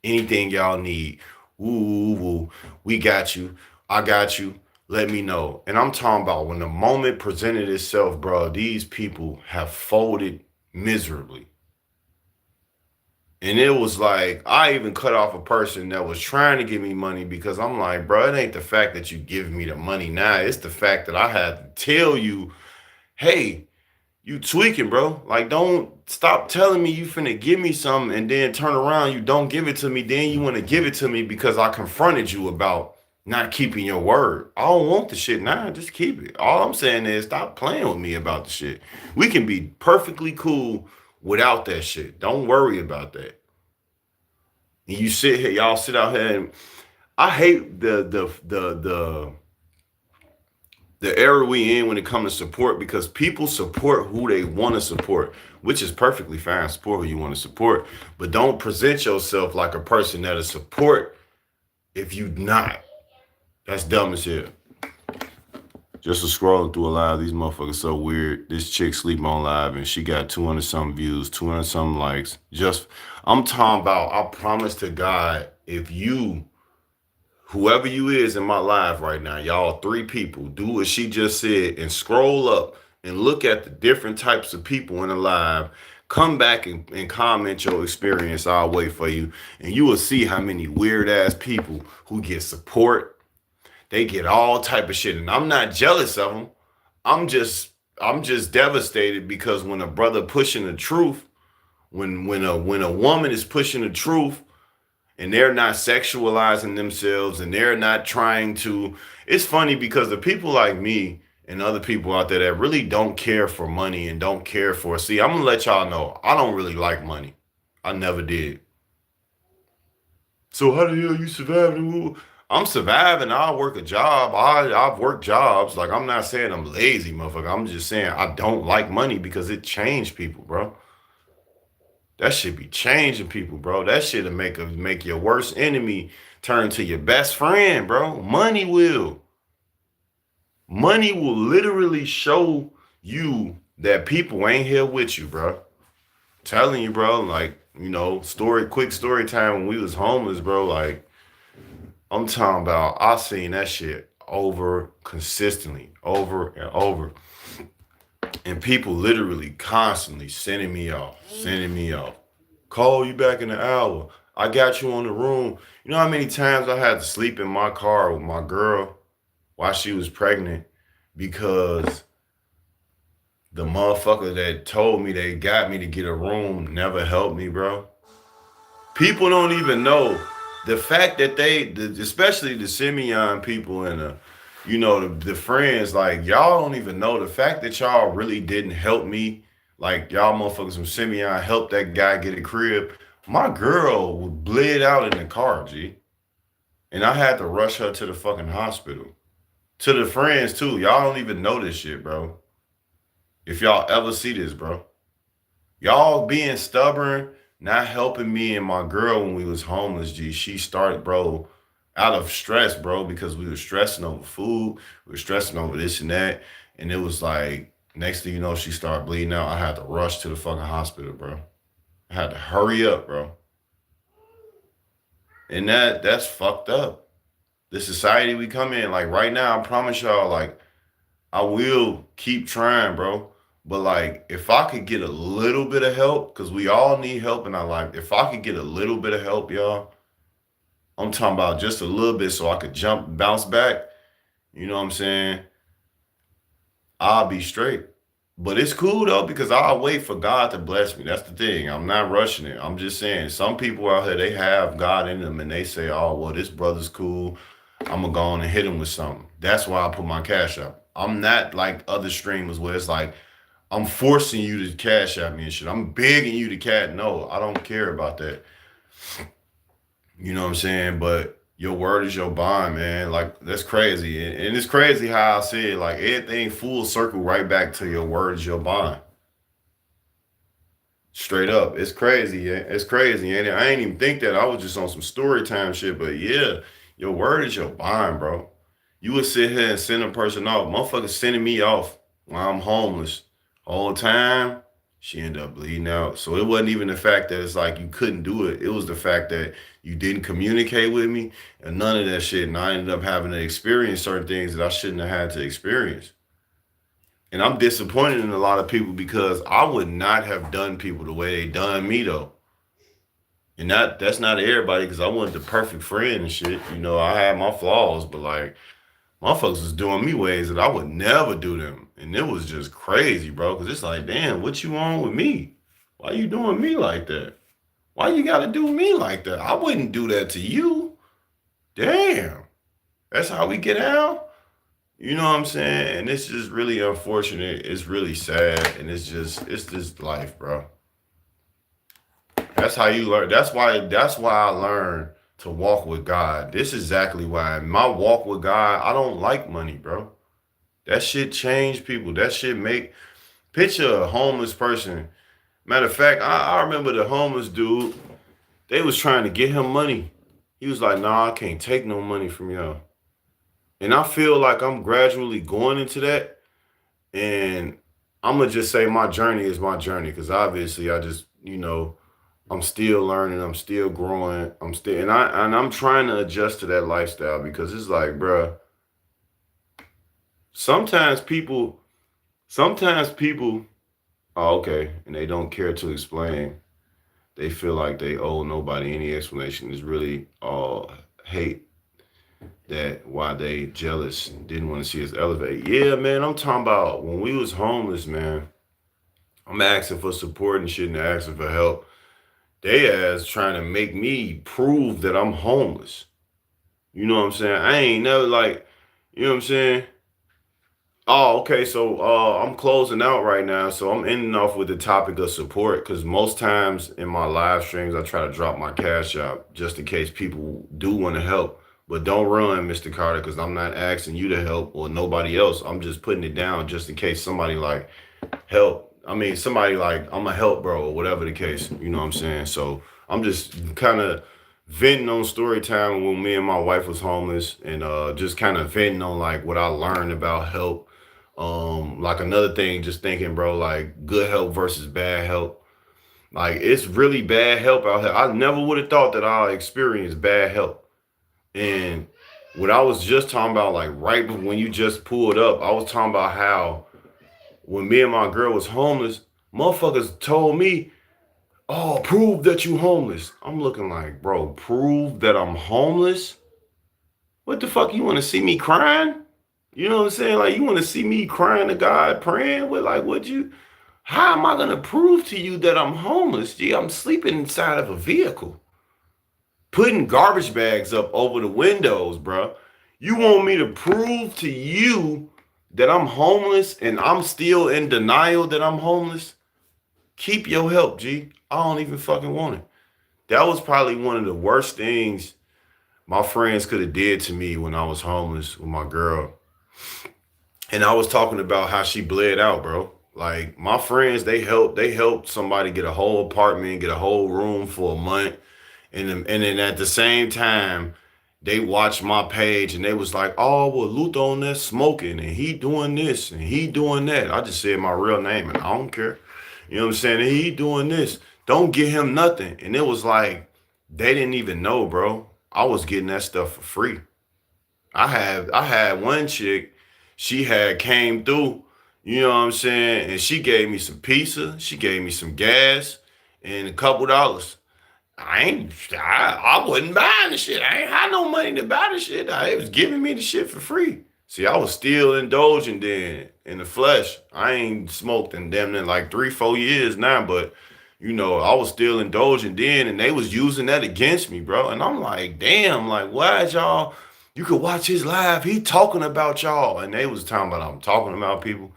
anything y'all need, ooh, we got you. I got you. Let me know. And I'm talking about when the moment presented itself, bro, these people have folded miserably. And it was like, I even cut off a person that was trying to give me money because I'm like, bro, it ain't the fact that you give me the money now. It's the fact that I had to tell you, hey, you tweaking, bro. Like, don't stop telling me you finna give me something and then turn around, you don't give it to me. Then you want to give it to me because I confronted you about not keeping your word. I don't want the shit now. Just keep it. All I'm saying is stop playing with me about the shit. We can be perfectly cool without that shit. Don't worry about that. And you sit here, y'all sit out here, and I hate the era we in when it comes to support because people support who they want to support, which is perfectly fine. Support who you want to support, but don't present yourself like a person that'll support if you not. That's dumb as hell. Just scrolling through a live, these motherfuckers so weird. This chick sleep on live and she got 200 some views, 200 some likes. Just, I'm talking about, I promise to God, if you, whoever you is in my live right now, y'all 3 people, do what she just said and scroll up and look at the different types of people in the live. Come back and comment your experience. I'll wait for you. And you will see how many weird ass people who get support. They get all type of shit, and I'm not jealous of them. I'm just devastated because when a brother pushing the truth, when a woman is pushing the truth, and they're not sexualizing themselves, and they're not trying to. It's funny because the people like me and other people out there that really don't care for money and don't care for. See, I'm gonna let y'all know I don't really like money. I never did. So how the hell you surviving? I'm surviving. I work a job. I've worked jobs. Like, I'm not saying I'm lazy, motherfucker. I'm just saying I don't like money because it changed people, bro. That should be changing people, bro. That shit'll make your worst enemy turn to your best friend, bro. Money will literally show you that people ain't here with you, bro. Telling you, bro. Like, quick story time when we was homeless, bro. Like, I'm talking about, I seen that shit consistently, over and over. And people literally constantly sending me off. Call you back in an hour. I got you on the room. You know how many times I had to sleep in my car with my girl while she was pregnant because the motherfucker that told me they got me to get a room never helped me, bro. People don't even know. The fact that especially the Simeon people and the friends, like, y'all don't even know the fact that y'all really didn't help me Like y'all motherfuckers from Simeon helped that guy get a crib. My girl was bled out in the car, G. And I had to rush her to the fucking hospital. To the friends too. Y'all don't even know this shit, bro. If y'all ever see this, bro. Y'all being stubborn, not helping me and my girl when we was homeless, G. She started, bro, out of stress, bro, because we were stressing over food, we were stressing over this and that. And it was like, next thing you know, she started bleeding out. I had to rush to the fucking hospital, bro. I had to hurry up, bro. And that's fucked up. The society we come in, like right now, I promise y'all, like, I will keep trying, bro. But like, if I could get a little bit of help, because we all need help in our life. If I could get a little bit of help, y'all, I'm talking about just a little bit so I could bounce back. You know what I'm saying? I'll be straight. But it's cool though, because I'll wait for God to bless me. That's the thing. I'm not rushing it. I'm just saying, some people out here, they have God in them and they say, oh, well, this brother's cool. I'm gonna go on and hit him with something. That's why I put my cash up. I'm not like other streamers where it's like, I'm forcing you to cash at me and shit. I'm begging you to cash. No, I don't care about that. You know what I'm saying? But your word is your bond, man. Like, that's crazy. And it's crazy how I see it. Like, everything full circle right back to your word is your bond. Straight up. It's crazy. Yeah. It's crazy. And I ain't even think that. I was just on some story time shit. But yeah, your word is your bond, bro. You would sit here and send a person off. Motherfuckers sending me off while I'm homeless all the time. She ended up bleeding out. So it wasn't even the fact that it's like you couldn't do it. It was the fact that you didn't communicate with me and none of that shit. And I ended up having to experience certain things that I shouldn't have had to experience. And I'm disappointed in a lot of people because I would not have done people the way they done me though. And that's not everybody because I wasn't the perfect friend and shit. You know, I had my flaws, but like motherfuckers was doing me ways that I would never do them. And it was just crazy, bro. Cause it's like, damn, what you on with me? Why you doing me like that? Why you gotta do me like that? I wouldn't do that to you. Damn. That's how we get out. You know what I'm saying? And it's just really unfortunate. It's really sad. And it's just life, bro. That's how you learn. That's why I learned to walk with God. This is exactly why. In my walk with God, I don't like money, bro. That shit change people. That shit make picture a homeless person. Matter of fact, I remember the homeless dude, they was trying to get him money. He was like, nah, I can't take no money from y'all. And I feel like I'm gradually going into that. And I'm gonna just say my journey is my journey. Cause obviously I just, I'm still learning, I'm still growing, I'm trying to adjust to that lifestyle because it's like, bruh, sometimes people, sometimes people, oh, okay, and they don't care to explain. They feel like they owe nobody any explanation. It's really all hate that why they jealous, didn't want to see us elevate. Yeah, man, I'm talking about when we was homeless, man. I'm asking for support and shit and asking for help. They as trying to make me prove that I'm homeless. You know what I'm saying? I ain't never like, you know what I'm saying? Oh, okay. So I'm closing out right now. So I'm ending off with the topic of support because most times in my live streams, I try to drop my cash out just in case people do want to help. But don't run, Mr. Carter, because I'm not asking you to help or nobody else. I'm just putting it down just in case somebody like help. I mean, somebody like I'm a help bro or whatever the case. You know what I'm saying? So I'm just kind of venting on story time when me and my wife was homeless and just kind of venting on like what I learned about help. Like another thing, just thinking, bro, like good help versus bad help. Like it's really bad help out here. I never would have thought that I experienced bad help. And what I was just talking about, like right when you just pulled up, I was talking about how when me and my girl was homeless, motherfuckers told me, oh, prove that you homeless. I'm looking like, bro, prove that I'm homeless? What the fuck? You want to see me crying? You know what I'm saying? Like, you want to see me crying to God, praying with, like, how am I going to prove to you that I'm homeless? Gee, I'm sleeping inside of a vehicle, putting garbage bags up over the windows, bro. You want me to prove to you that I'm homeless and I'm still in denial that I'm homeless? Keep your help, G. I don't even fucking want it. That was probably one of the worst things my friends could have did to me when I was homeless with my girl. And I was talking about how she bled out, bro. Like my friends, they helped somebody get a whole apartment, get a whole room for a month, and then at the same time, they watched my page and they was like, "Oh, well, Luther on there smoking and he doing this and he doing that." I just said my real name and I don't care. You know what I'm saying? And he doing this. Don't get him nothing. And it was like they didn't even know, bro. I was getting that stuff for free. I had one chick, she had came through, you know what I'm saying, and she gave me some pizza, she gave me some gas, and a couple dollars. I wasn't buying the shit. I ain't had no money to buy the shit. It was giving me the shit for free. See, I was still indulging then in the flesh. I ain't smoked in damn near like 3, 4 years now, but I was still indulging then, and they was using that against me, bro. And I'm like, damn, like, why is y'all? You could watch his live. He talking about y'all, and they was talking about I'm talking about people.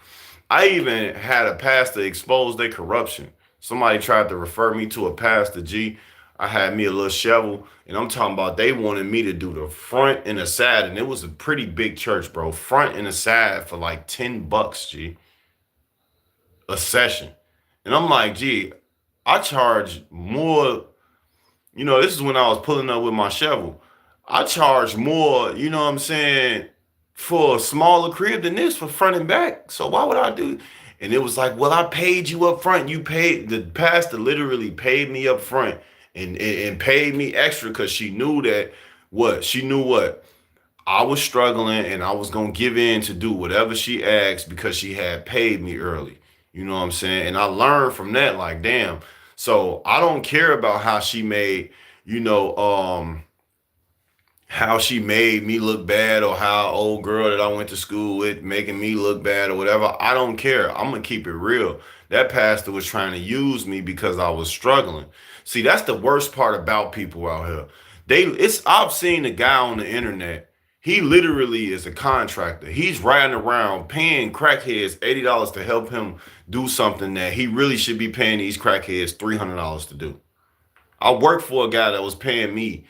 I even had a pastor expose their corruption. Somebody tried to refer me to a pastor, G. I had me a little shovel, and I'm talking about they wanted me to do the front and the side, and it was a pretty big church, bro. Front and the side for like $10, G, a session. And I'm like, gee, I charge more. This is when I was pulling up with my shovel. I charge more, you know what I'm saying, for a smaller crib than this for front and back. So why would I do? And it was like, well, I paid you up front. You paid, the pastor literally paid me up front and paid me extra because she knew that what? She knew what? I was struggling and I was gonna give in to do whatever she asked because she had paid me early. You know what I'm saying? And I learned from that, like, damn. So I don't care about how she made, you know, how she made me look bad or how old girl that I went to school with making me look bad or whatever. I don't care. I'm gonna keep it real. That pastor was trying to use me because I was struggling. See, that's the worst part about people out here. I've seen a guy on the internet. He literally is a contractor. He's riding around paying crackheads $80 to help him do something that he really should be paying these crackheads $300 to do. I worked for a guy that was paying me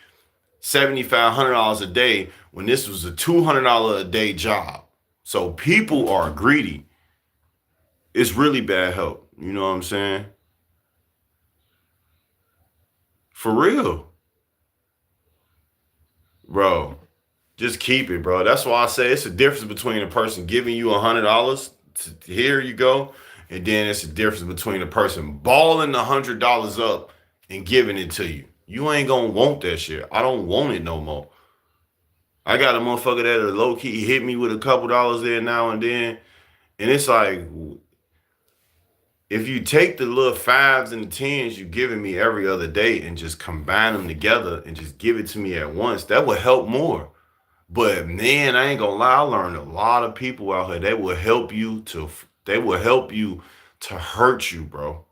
$7,500 a day when this was a $200 a day job. So people are greedy. It's really bad help. You know what I'm saying? For real. Bro, just keep it, bro. That's why I say it's a difference between a person giving you $100 to here you go, and then it's a difference between a person balling $100 up and giving it to you. You ain't gonna want that shit. I don't want it no more. I got a motherfucker that low key hit me with a couple dollars there now and then, and it's like if you take the little fives and the tens you giving me every other day and just combine them together and just give it to me at once, that would help more. But man, I ain't gonna lie, I learned a lot of people out here. They will help you to hurt you, bro.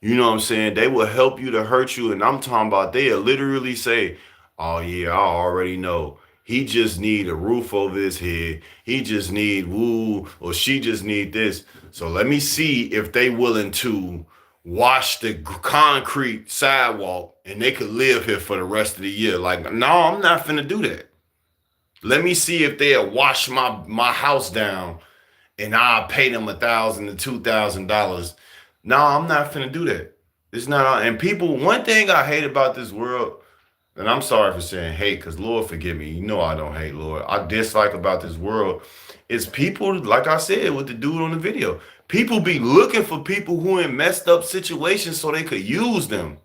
You know what I'm saying? They will help you to hurt you. And I'm talking about they'll literally say, oh yeah, I already know. He just need a roof over his head. He just need woo, or she just need this. So let me see if they willing to wash the concrete sidewalk and they could live here for the rest of the year. Like, no, I'm not finna do that. Let me see if they'll wash my house down and I'll pay them $1,000 to $2,000. No, I'm not finna do that. It's not. And people, one thing I hate about this world, and I'm sorry for saying hate, because Lord forgive me. You know I don't hate, Lord. I dislike about this world is people, like I said with the dude on the video. People be looking for people who in messed up situations so they could use them.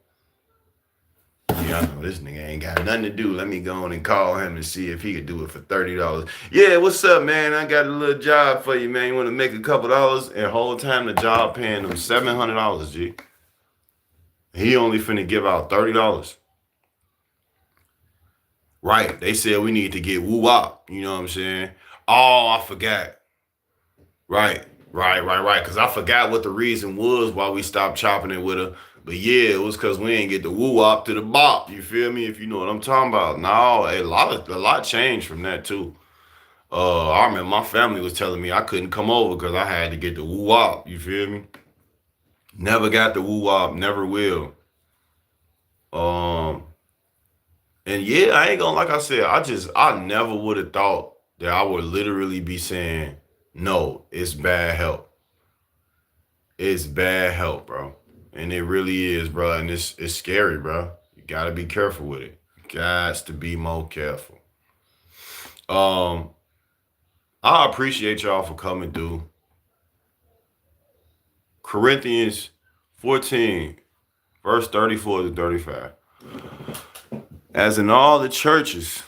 Yeah, I know this nigga ain't got nothing to do. Let me go on and call him and see if he could do it for $30. Yeah, what's up, man? I got a little job for you, man. You want to make a couple dollars? And whole time the job paying him $700, G. He only finna give out $30. Right. They said we need to get woo-wop. You know what I'm saying? Oh, I forgot. Right. Because I forgot what the reason was why we stopped chopping it with her. But yeah, it was because we ain't get the woo-wop to the bop. You feel me? If you know what I'm talking about. No, a lot changed from that too. I remember my family was telling me I couldn't come over because I had to get the woo-wop. You feel me? Never got the woo wop, never will. Um, and yeah, I ain't gonna like I said, I never would have thought that I would literally be saying, no, it's bad help. It's bad help, bro. And it really is, bro. And it's scary, bro. You gotta be careful with it. Got to be more careful. Um, I appreciate y'all for coming through. Corinthians 14, verse 34 to 35. As in all the churches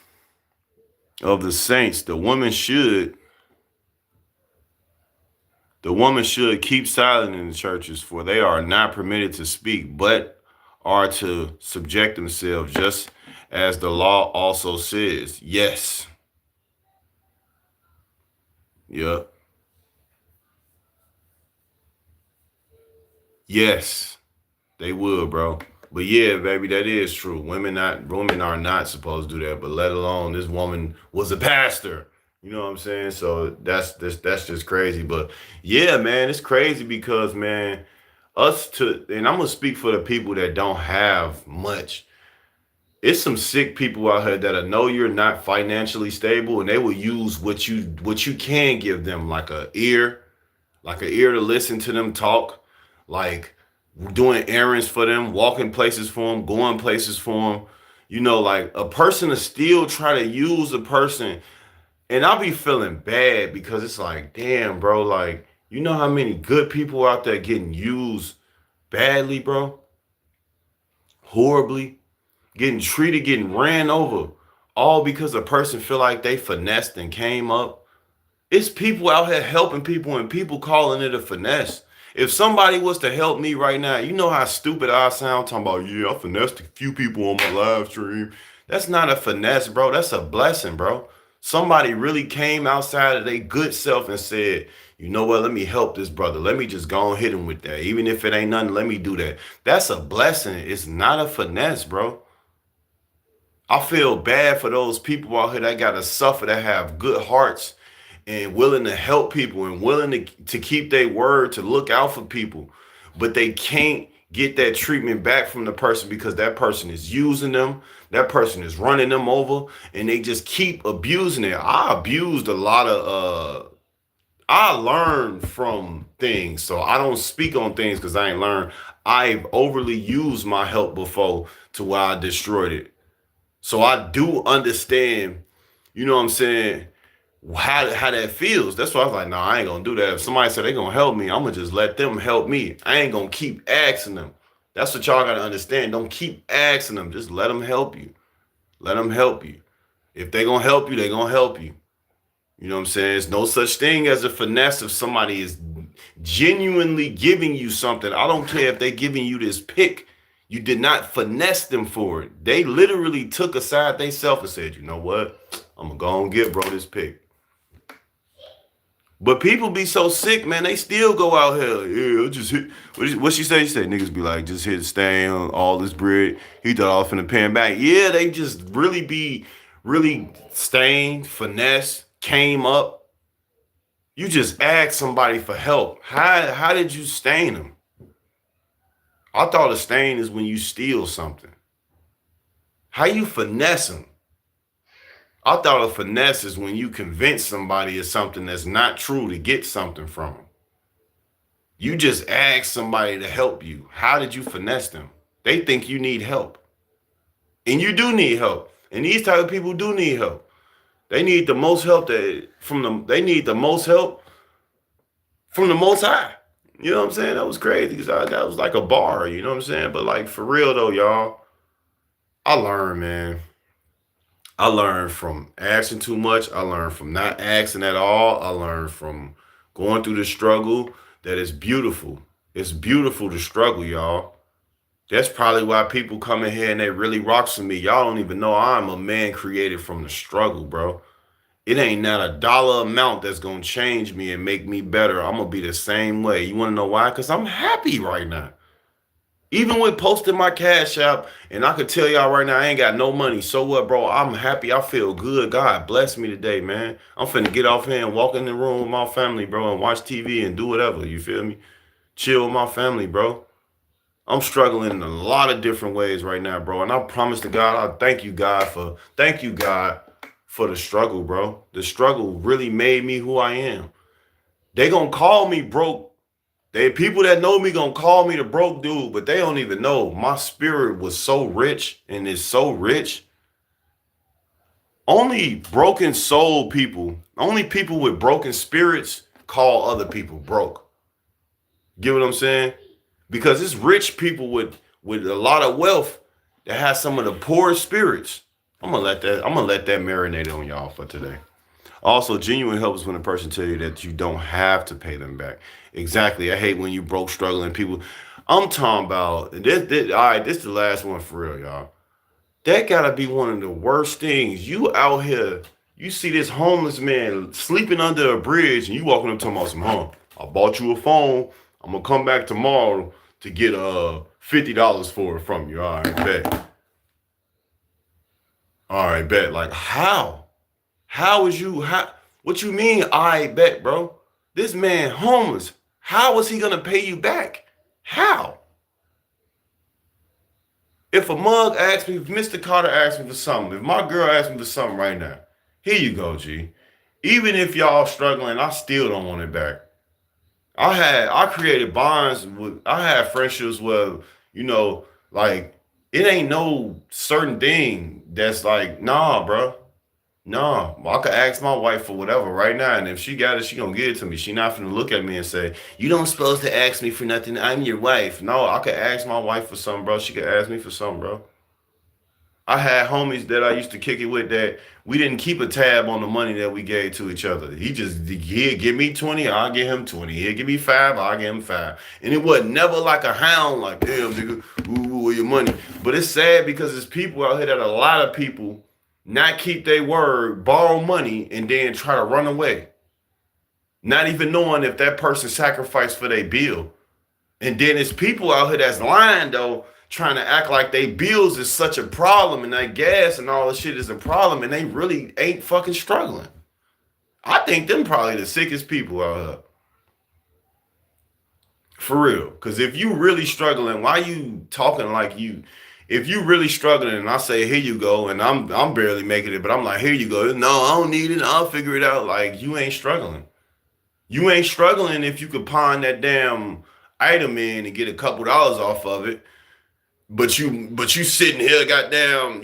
of the saints, the woman should keep silent in the churches, for they are not permitted to speak, but are to subject themselves, just as the law also says. Yes. Yep. Yes. They would, bro. But yeah, baby, that is true. Women are not supposed to do that, but let alone this woman was a pastor. You know what I'm saying? So that's just crazy. But yeah, man, it's crazy because man, and I'm gonna speak for the people that don't have much. It's some sick people out here that know you're not financially stable, and they will use what you can give them, like an ear to listen to them talk, like doing errands for them, walking places for them, going places for them. Like a person to still try to use a person, and I'll be feeling bad because it's like, damn, bro, like you know how many good people out there getting used badly, bro, horribly, getting treated, getting ran over, all because a person feel like they finessed and came up. It's people out here helping people and people calling it a finesse. If somebody was to help me right now, you know how stupid I sound talking about, yeah, I finessed a few people on my live stream. That's not a finesse, bro. That's a blessing, bro. Somebody really came outside of their good self and said, you know what, let me help this brother. Let me just go and hit him with that. Even if it ain't nothing, let me do that. That's a blessing. It's not a finesse, bro. I feel bad for those people out here that gotta suffer, that have good hearts and willing to help people and willing to keep their word, to look out for people, but they can't get that treatment back from the person because that person is using them, that person is running them over, and they just keep abusing it. I learned from things, so I don't speak on things because I ain't learned. I've overly used my help before to where I destroyed it. So I do understand, you know what I'm saying, how that feels. That's why I was like, no, I ain't gonna do that. If somebody said they gonna help me, I'm gonna just let them help me. I ain't gonna keep asking them. That's what y'all gotta understand. Don't keep asking them. Just let them help you. Let them help you. If they gonna help you, they gonna help you. You know what I'm saying? There's no such thing as a finesse if somebody is genuinely giving you something. I don't care if they giving you this pick. You did not finesse them for it. They literally took aside themselves and said, you know what? I'm gonna go and get bro this pick. But people be so sick, man. They still go out here. Yeah, I just hit. What she say? She said niggas be like, just hit stay on all this bread. He thought I was finna pay him back. Yeah, they just really stained, finesse, came up. You just asked somebody for help. How did you stain them? I thought a stain is when you steal something. How you finesse them? I thought a finesse is when you convince somebody of something that's not true to get something from them. You just ask somebody to help you. How did you finesse them? They think you need help. And you do need help. And these type of people do need help. They need the most help they need the most help from the most high. You know what I'm saying? That was crazy because that was like a bar, you know what I'm saying? But like for real though, y'all, I learned, man. I learned from asking too much. I learned from not asking at all. I learned from going through the struggle that is beautiful. It's beautiful to struggle, y'all. That's probably why people come in here and they really rocks with me. Y'all don't even know I'm a man created from the struggle, bro. It ain't not a dollar amount that's gonna change me and make me better. I'm gonna be the same way. You wanna know why? Because I'm happy right now. Even with posting my cash app, and I could tell y'all right now, I ain't got no money. So what, bro? I'm happy. I feel good. God bless me today, man. I'm finna get off here and walk in the room with my family, bro, and watch TV and do whatever. You feel me? chill with my family, bro. I'm struggling in a lot of different ways right now, bro. And I promise to God, I thank you, God, for the struggle, bro. The struggle really made me who I am. They gonna call me broke. They people that know me gonna call me the broke dude, but they don't even know my spirit was so rich and is so rich. Only broken soul people, only people with broken spirits call other people broke. Get what I'm saying? Because it's rich people with a lot of wealth that has some of the poorest spirits. I'm gonna let that marinate on y'all for today. Also, genuine help is when a person tell you that you don't have to pay them back. Exactly. I hate when you broke struggling people. I'm talking about this. All right, this is the last one for real, y'all. That gotta be one of the worst things. You out here, you see this homeless man sleeping under a bridge, and you walking up to him some I bought you a phone. I'm gonna come back tomorrow to get $50 for it from you. All right, bet. All right, bet. Like how? How is you how what you mean I bet, bro? This man homeless. How is he gonna pay you back? How? If a mug asks me, if Mr. Carter asks me for something, if my girl asks me for something right now, here you go, G. Even if y'all struggling, I still don't want it back. I created bonds with I had friendships where, you know, like it ain't no certain thing that's like, nah, bro. No, I could ask my wife for whatever right now, and if she got it, she gonna give it to me. She not gonna look at me and say, "You don't supposed to ask me for nothing. I'm your wife." No, I could ask my wife for something, bro. She could ask me for something, bro. I had homies that I used to kick it with that we didn't keep a tab on the money that we gave to each other. He'd give me 20, I'll give him 20. He'd give me 5, I'll give him 5. And it was never like a hound, like, damn, nigga, ooh, where your money? But it's sad because there's people out here that a lot of people not keep their word, borrow money, and then try to run away. Not even knowing if that person sacrificed for their bill. And then it's people out here that's lying though, trying to act like they bills is such a problem and that gas and all this shit is a problem, and they really ain't fucking struggling. I think them probably the sickest people out here. For real. Cause if you really struggling, why you talking like you? If you really struggling and I say, here you go, and I'm barely making it, but I'm like, here you go. No, I don't need it. I'll figure it out. Like you ain't struggling. You ain't struggling if you could pawn that damn item in and get a couple dollars off of it. But you sitting here, goddamn,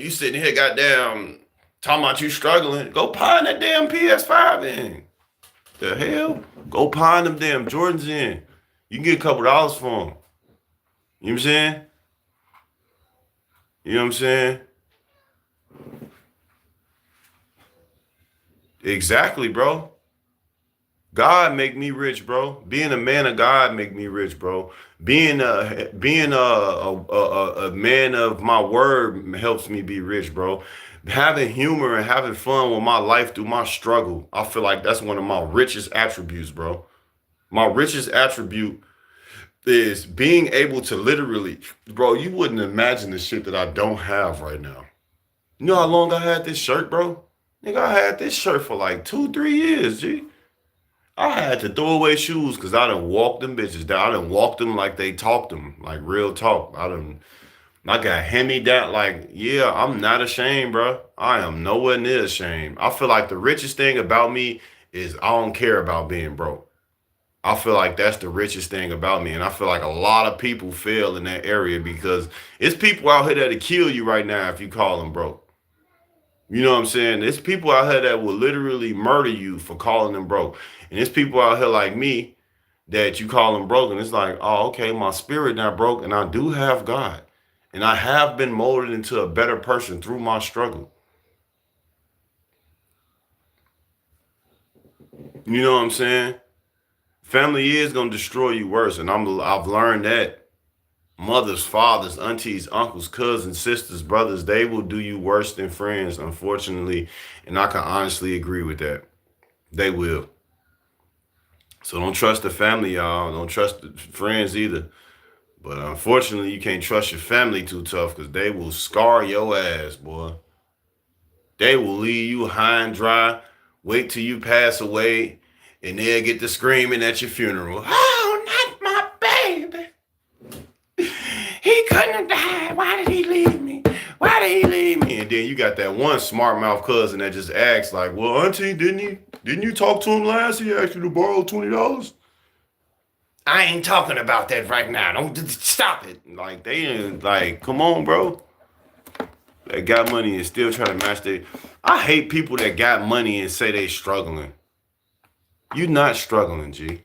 talking about you struggling. Go pawn that damn PS5 in. The hell? Go pawn them damn Jordans in. You can get a couple dollars for them. You know what I'm saying? You know what I'm saying? Exactly, bro. God make me rich, bro. Being a man of God make me rich, bro. Being a man of my word helps me be rich, bro. Having humor and having fun with my life through my struggle, I feel like that's one of my richest attributes, bro. My richest attribute is being able to literally, bro. You wouldn't imagine the shit that I don't have right now. You know how long I had this shirt, bro? Nigga, I had this shirt for like 2, 3 years, G. I had to throw away shoes because I done walked them bitches down. I done walked them like they talked them, like real talk. I got hand me down. Like, yeah, I'm not ashamed, bro. I am nowhere near ashamed. I feel like the richest thing about me is I don't care about being broke. I feel like that's the richest thing about me. And I feel like a lot of people fail in that area because it's people out here that'll kill you right now if you call them broke. You know what I'm saying? There's people out here that will literally murder you for calling them broke. And there's people out here like me that you call them broke. And it's like, oh, okay, my spirit not broke. And I do have God. And I have been molded into a better person through my struggle. You know what I'm saying? Family is gonna destroy you worse. And I've learned that mothers, fathers, aunties, uncles, cousins, sisters, brothers, they will do you worse than friends, unfortunately. And I can honestly agree with that. They will. So don't trust the family, y'all. Don't trust the friends either. But unfortunately, you can't trust your family too tough because they will scar your ass, boy. They will leave you high and dry, wait till you pass away, and they'll get to screaming at your funeral. Oh, not my why did he leave me? Why did he leave me? And then you got that one smart mouth cousin that just asks like, well, auntie, didn't you talk to him last? He asked you to borrow $20. I ain't talking about that right now. Don't stop it. Like they ain't like, come on, bro. That got money and still trying to match their. I hate people that got money and say they struggling. You not struggling, G.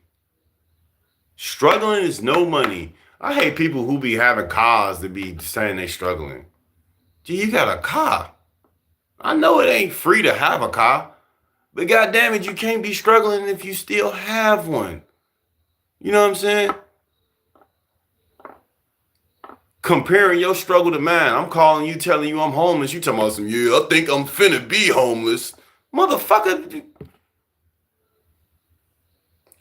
Struggling is no money. I hate people who be having cars to be saying they struggling. Gee, you got a car. I know it ain't free to have a car, but goddamn it, you can't be struggling if you still have one. You know what I'm saying? Comparing your struggle to mine. I'm calling you, telling you I'm homeless. You talking about some, yeah, I think I'm finna be homeless. Motherfucker.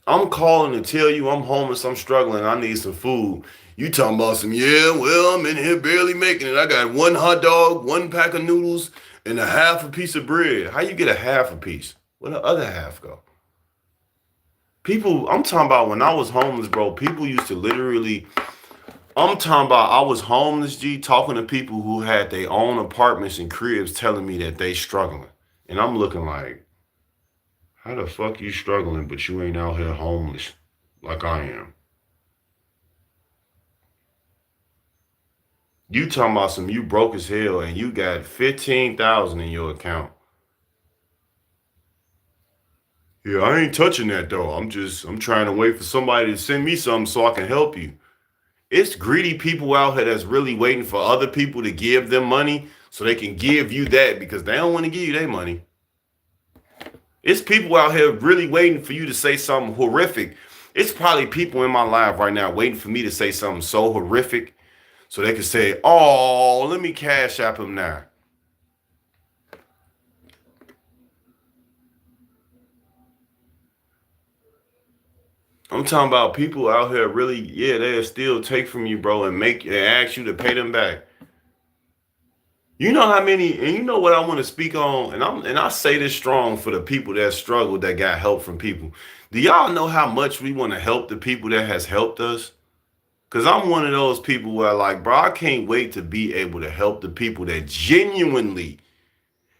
I'm calling to tell you I'm homeless, I'm struggling, I need some food. You talking about some, yeah, well, I'm in here barely making it. I got one hot dog, one pack of noodles, and a half a piece of bread. How you get a half a piece? Where the other half go? People, I'm talking about when I was homeless, bro, people used to literally, I'm talking about I was homeless, G, talking to people who had their own apartments and cribs telling me that they struggling. And I'm looking like, how the fuck you struggling, but you ain't out here homeless like I am? You talking about some you broke as hell and you got 15,000 in your account. Yeah, I ain't touching that though. I'm trying to wait for somebody to send me something so I can help you. It's greedy people out here that's really waiting for other people to give them money so they can give you that because they don't want to give you their money. It's people out here really waiting for you to say something horrific. It's probably people in my life right now waiting for me to say something so horrific so they can say, oh, let me cash app him now. I'm talking about people out here really, yeah, they'll still take from you, bro, and ask you to pay them back. You know how many, and you know what I want to speak on, and I say this strong for the people that struggle that got help from people. Do y'all know how much we want to help the people that has helped us? Cause I'm one of those people where like, bro, I can't wait to be able to help the people that genuinely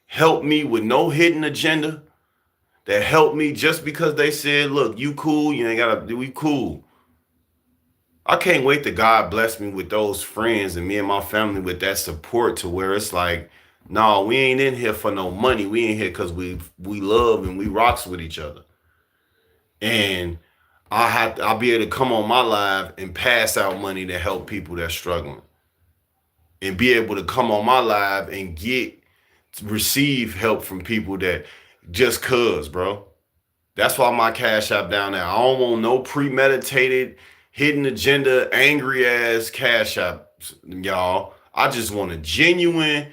help me with no hidden agenda, that help me just because they said, look, you cool, you ain't gotta do we cool. I can't wait to God bless me with those friends and me and my family with that support to where it's like, no, we ain't in here for no money. We in here because we love and we rocks with each other. And I'll be able to come on my live and pass out money to help people that's struggling. And be able to come on my live and receive help from people that just cuz, bro. That's why my cash app down there. I don't want no premeditated, hidden agenda, angry ass cash apps, y'all. I just want a genuine,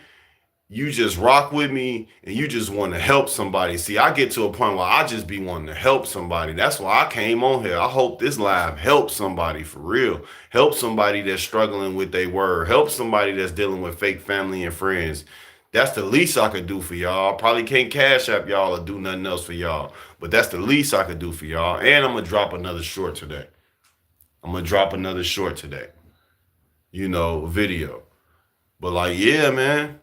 you just rock with me and you just want to help somebody. See, I get to a point where I just be wanting to help somebody. That's why I came on here. I hope this live helps somebody for real. Help somebody that's struggling with their word. Help somebody that's dealing with fake family and friends. That's the least I could do for y'all. I probably can't cash app y'all or do nothing else for y'all. But that's the least I could do for y'all. And I'm going to drop another short today. You know, video. But like, yeah, man.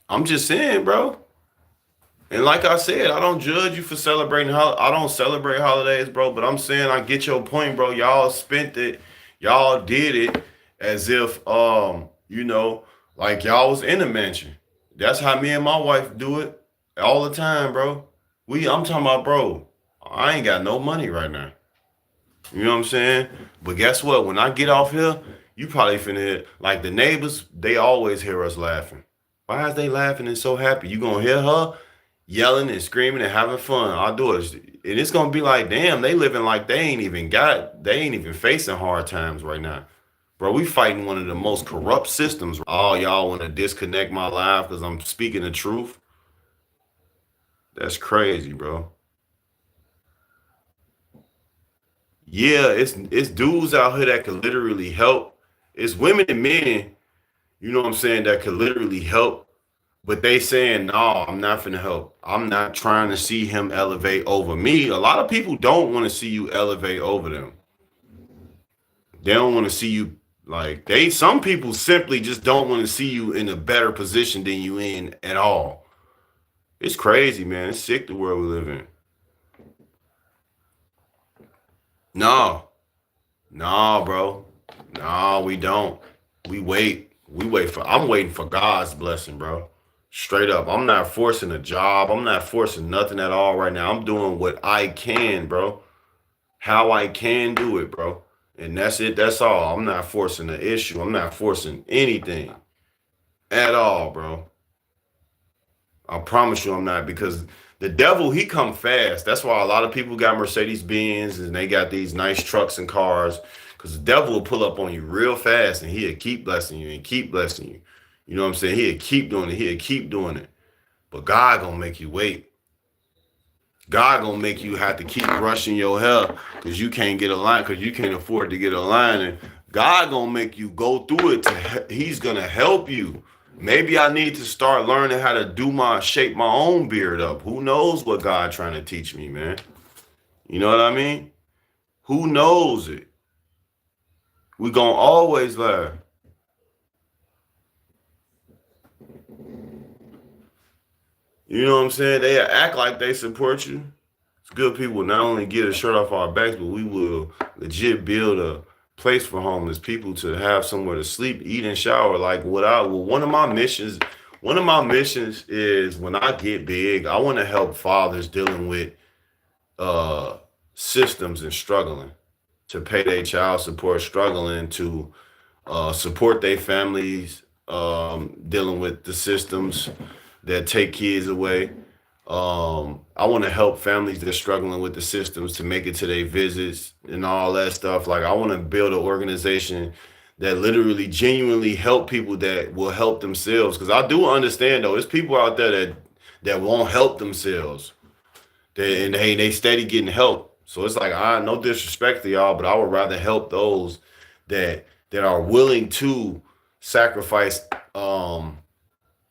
I'm just saying, bro. And like I said, I don't judge you for celebrating. I don't celebrate holidays, bro. But I'm saying I get your point, bro. Y'all spent it. Y'all did it as if, you know, like y'all was in a mansion. That's how me and my wife do it all the time, bro. I'm talking about, bro. I ain't got no money right now. You know what I'm saying? But guess what? When I get off here, you probably finna hear, like the neighbors, they always hear us laughing. Why is they laughing and so happy? You gonna hear her yelling and screaming and having fun. Our daughters. And it's gonna be like, damn, they living like they ain't even facing hard times right now. Bro, we fighting one of the most corrupt systems. Oh, y'all wanna disconnect my life because I'm speaking the truth? That's crazy, bro. Yeah, it's dudes out here that could literally help. It's women and men, you know what I'm saying, that could literally help But they saying, no, I'm not finna help. I'm not trying to see him elevate over me. A lot of people don't want to see you elevate over them. They don't want to see you like some people simply just don't want to see you in a better position than you in at all. It's crazy, man. It's sick the world we live in. No, no, bro. No, we don't. We wait. I'm waiting for God's blessing, bro. Straight up. I'm not forcing a job. I'm not forcing nothing at all right now. I'm doing what I can, bro. How I can do it, bro. And that's it. That's all. I'm not forcing the issue. I'm not forcing anything at all, bro. I promise you I'm not, because the devil, he come fast. That's why a lot of people got Mercedes Benz and they got these nice trucks and cars, because the devil will pull up on you real fast and he'll keep blessing you and keep blessing you. You know what I'm saying? He'll keep doing it. He'll keep doing it. But God gonna make you wait. God gonna make you have to keep brushing your hair because you can't get a line, because you can't afford to get a line. And God gonna make you go through it. He's gonna help you. Maybe I need to start learning how to shape my own beard up. Who knows what God trying to teach me, man? You know what I mean? Who knows it? We gonna always learn. You know what I'm saying? They act like they support you. It's good people not only get a shirt off our backs, but we will legit build a place for homeless people to have somewhere to sleep, eat, and shower. Like one of my missions is, when I get big, I want to help fathers dealing with uh systems and struggling to pay their child support, struggling to support their families, dealing with the systems that take kids away. I want to help families that are struggling with the systems to make it to their visits and all that stuff. Like, I want to build an organization that literally genuinely help people that will help themselves. Because I do understand, though, there's people out there that won't help themselves. And they steady getting help. So it's like, I no disrespect to y'all, but I would rather help those that are willing to sacrifice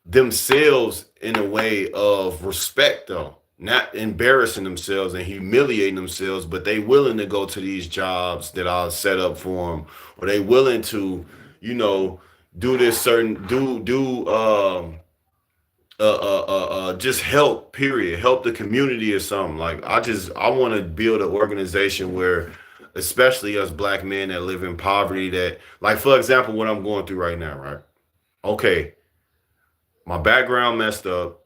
themselves in a way of respect, though, not embarrassing themselves and humiliating themselves, but they willing to go to these jobs that I'll set up for them, or they willing to, you know, do this certain do just help, period, help the community or something. Like, I want to build an organization where, especially us black men that live in poverty, that, like, for example, what I'm going through right now, right? Okay, my background messed up.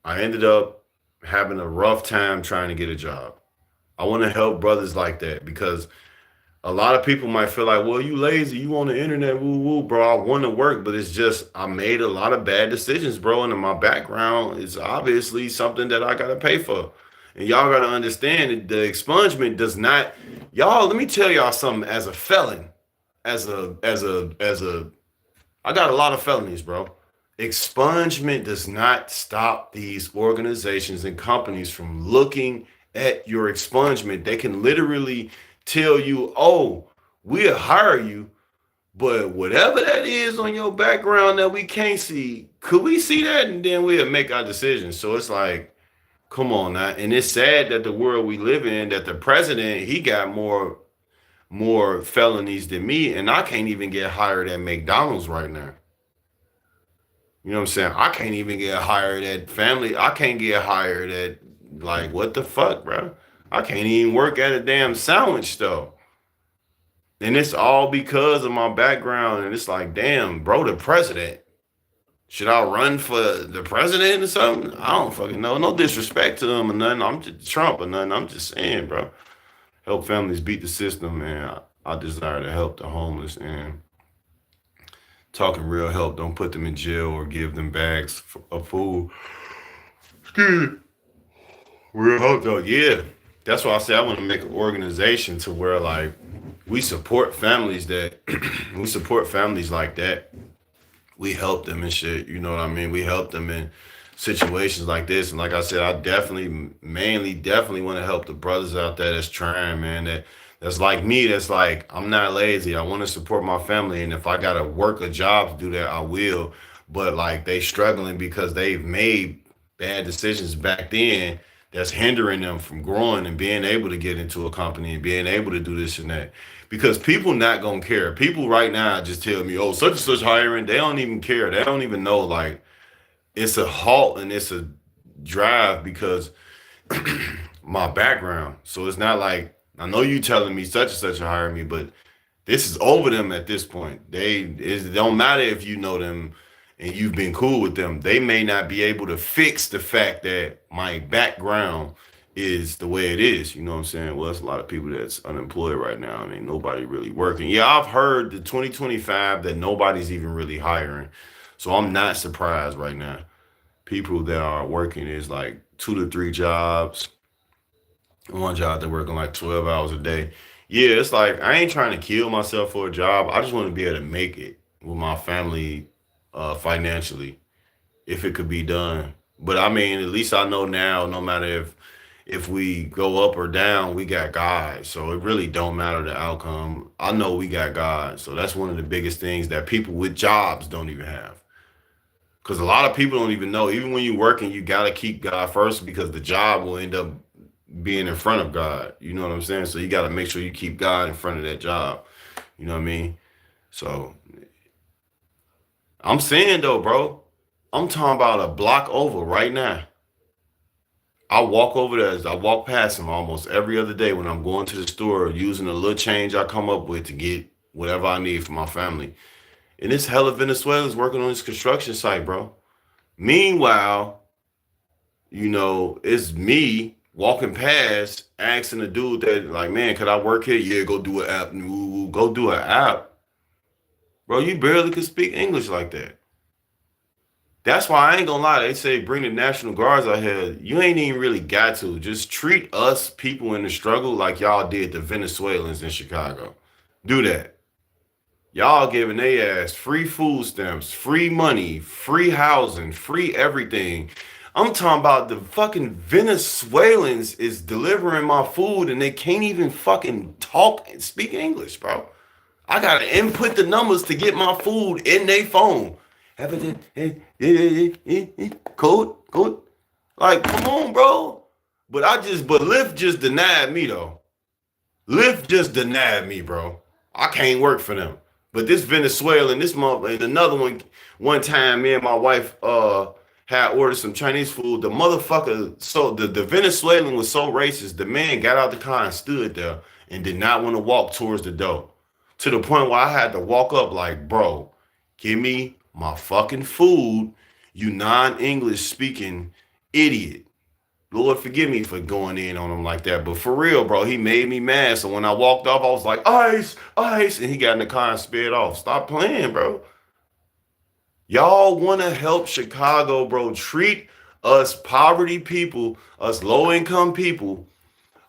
I ended up having a rough time trying to get a job. I want to help brothers like that, because a lot of people might feel like, well, you lazy, you on the internet, woo woo, bro. I want to work, but it's just I made a lot of bad decisions, bro. And my background is obviously something that I gotta pay for. And y'all gotta understand that the expungement does not, y'all, let me tell y'all something. As a felon, as a I got a lot of felonies, bro. Expungement does not stop these organizations and companies from looking at your expungement. They can literally tell you, oh, we'll hire you, but whatever that is on your background that we can't see, could we see that? And then we'll make our decision. So it's like, come on now. And it's sad that the world we live in, that the president, he got more felonies than me, and I can't even get hired at McDonald's right now. You know what I'm saying? I can't even get hired at family. I can't get hired at, like, what the fuck, bro? I can't even work at a damn sandwich store. And it's all because of my background. And it's like, damn, bro, the president. Should I run for the president or something? I don't fucking know. No disrespect to him or nothing. I'm just Trump or nothing. I'm just saying, bro. Help families beat the system, man. I desire to help the homeless, and talking real help. Don't put them in jail or give them bags of food. Real help, though. Yeah. That's why I say I want to make an organization to where, like, we support families that we support families like that. We help them and shit. You know what I mean? We help them in situations like this. And like I said, I definitely, mainly, definitely want to help the brothers out there that's trying, man. That's like me. That's like, I'm not lazy. I want to support my family, and if I gotta work a job to do that, I will. but like they struggling because they've made bad decisions back then that's hindering them from growing and being able to get into a company and being able to do this and that. Because people not gonna care. People right now just tell me, oh, such and such hiring. They don't even care. They don't even know like it's a halt and it's a drive because my background. So it's not like I know you telling me such and such to hire me, but this is over them at this point. It don't matter if you know them and you've been cool with them. They may not be able to fix the fact that my background is the way it is. You know what I'm saying? Well, there's a lot of people that's unemployed right now and ain't nobody really working. Yeah, I've heard the 2025 that nobody's even really hiring. So I'm not surprised right now. People that are working is like 2 to 3 jobs. One job they're working like 12 hours a day. Yeah, it's like I ain't trying to kill myself for a job. I just want to be able to make it with my family financially if it could be done. But I mean, at least I know now, no matter if we go up or down, we got God. So it really don't matter the outcome. I know we got God. So that's one of the biggest things that people with jobs don't even have. Because a lot of people don't even know. Even when you're working, you gotta keep God first because the job will end up being in front of God. You know what I'm saying? So you gotta make sure you keep God in front of that job. You know what I mean? So I'm saying though, bro, I'm talking about a block over right now. I walk over there. I walk past him almost every other day when I'm going to the store using the little change I come up with to get whatever I need for my family. And this hella Venezuelans working on this construction site, bro. Meanwhile, it's me walking past asking the dude that, like, man, could I work here? Yeah, go do an app. Ooh, go do an app. Bro, you barely could speak English like that. That's why I ain't gonna lie. They say bring the National Guards out here. You ain't even really got to. Just treat us people in the struggle like y'all did the Venezuelans in Chicago. Do that. Y'all giving they ass free food stamps, free money, free housing, free everything. I'm talking about the fucking Venezuelans is delivering my food and they can't even fucking talk and speak English, bro. I gotta input the numbers to get my food in their phone. Code. Like, come on, bro. But Lyft just denied me though. Lyft just denied me, bro. I can't work for them. But this Venezuelan, this month, and another one time, me and my wife had ordered some Chinese food. The motherfucker, so the Venezuelan was so racist. The man got out the car and stood there and did not want to walk towards the door. To the point where I had to walk up like, bro, give me my fucking food, you non-English speaking idiot. Lord forgive me for going in on him like that. But for real, bro, he made me mad. So when I walked off, I was like, ice, ice. And he got in the car and sped off. Stop playing, bro. Y'all want to help Chicago, bro. Treat us poverty people, us low-income people,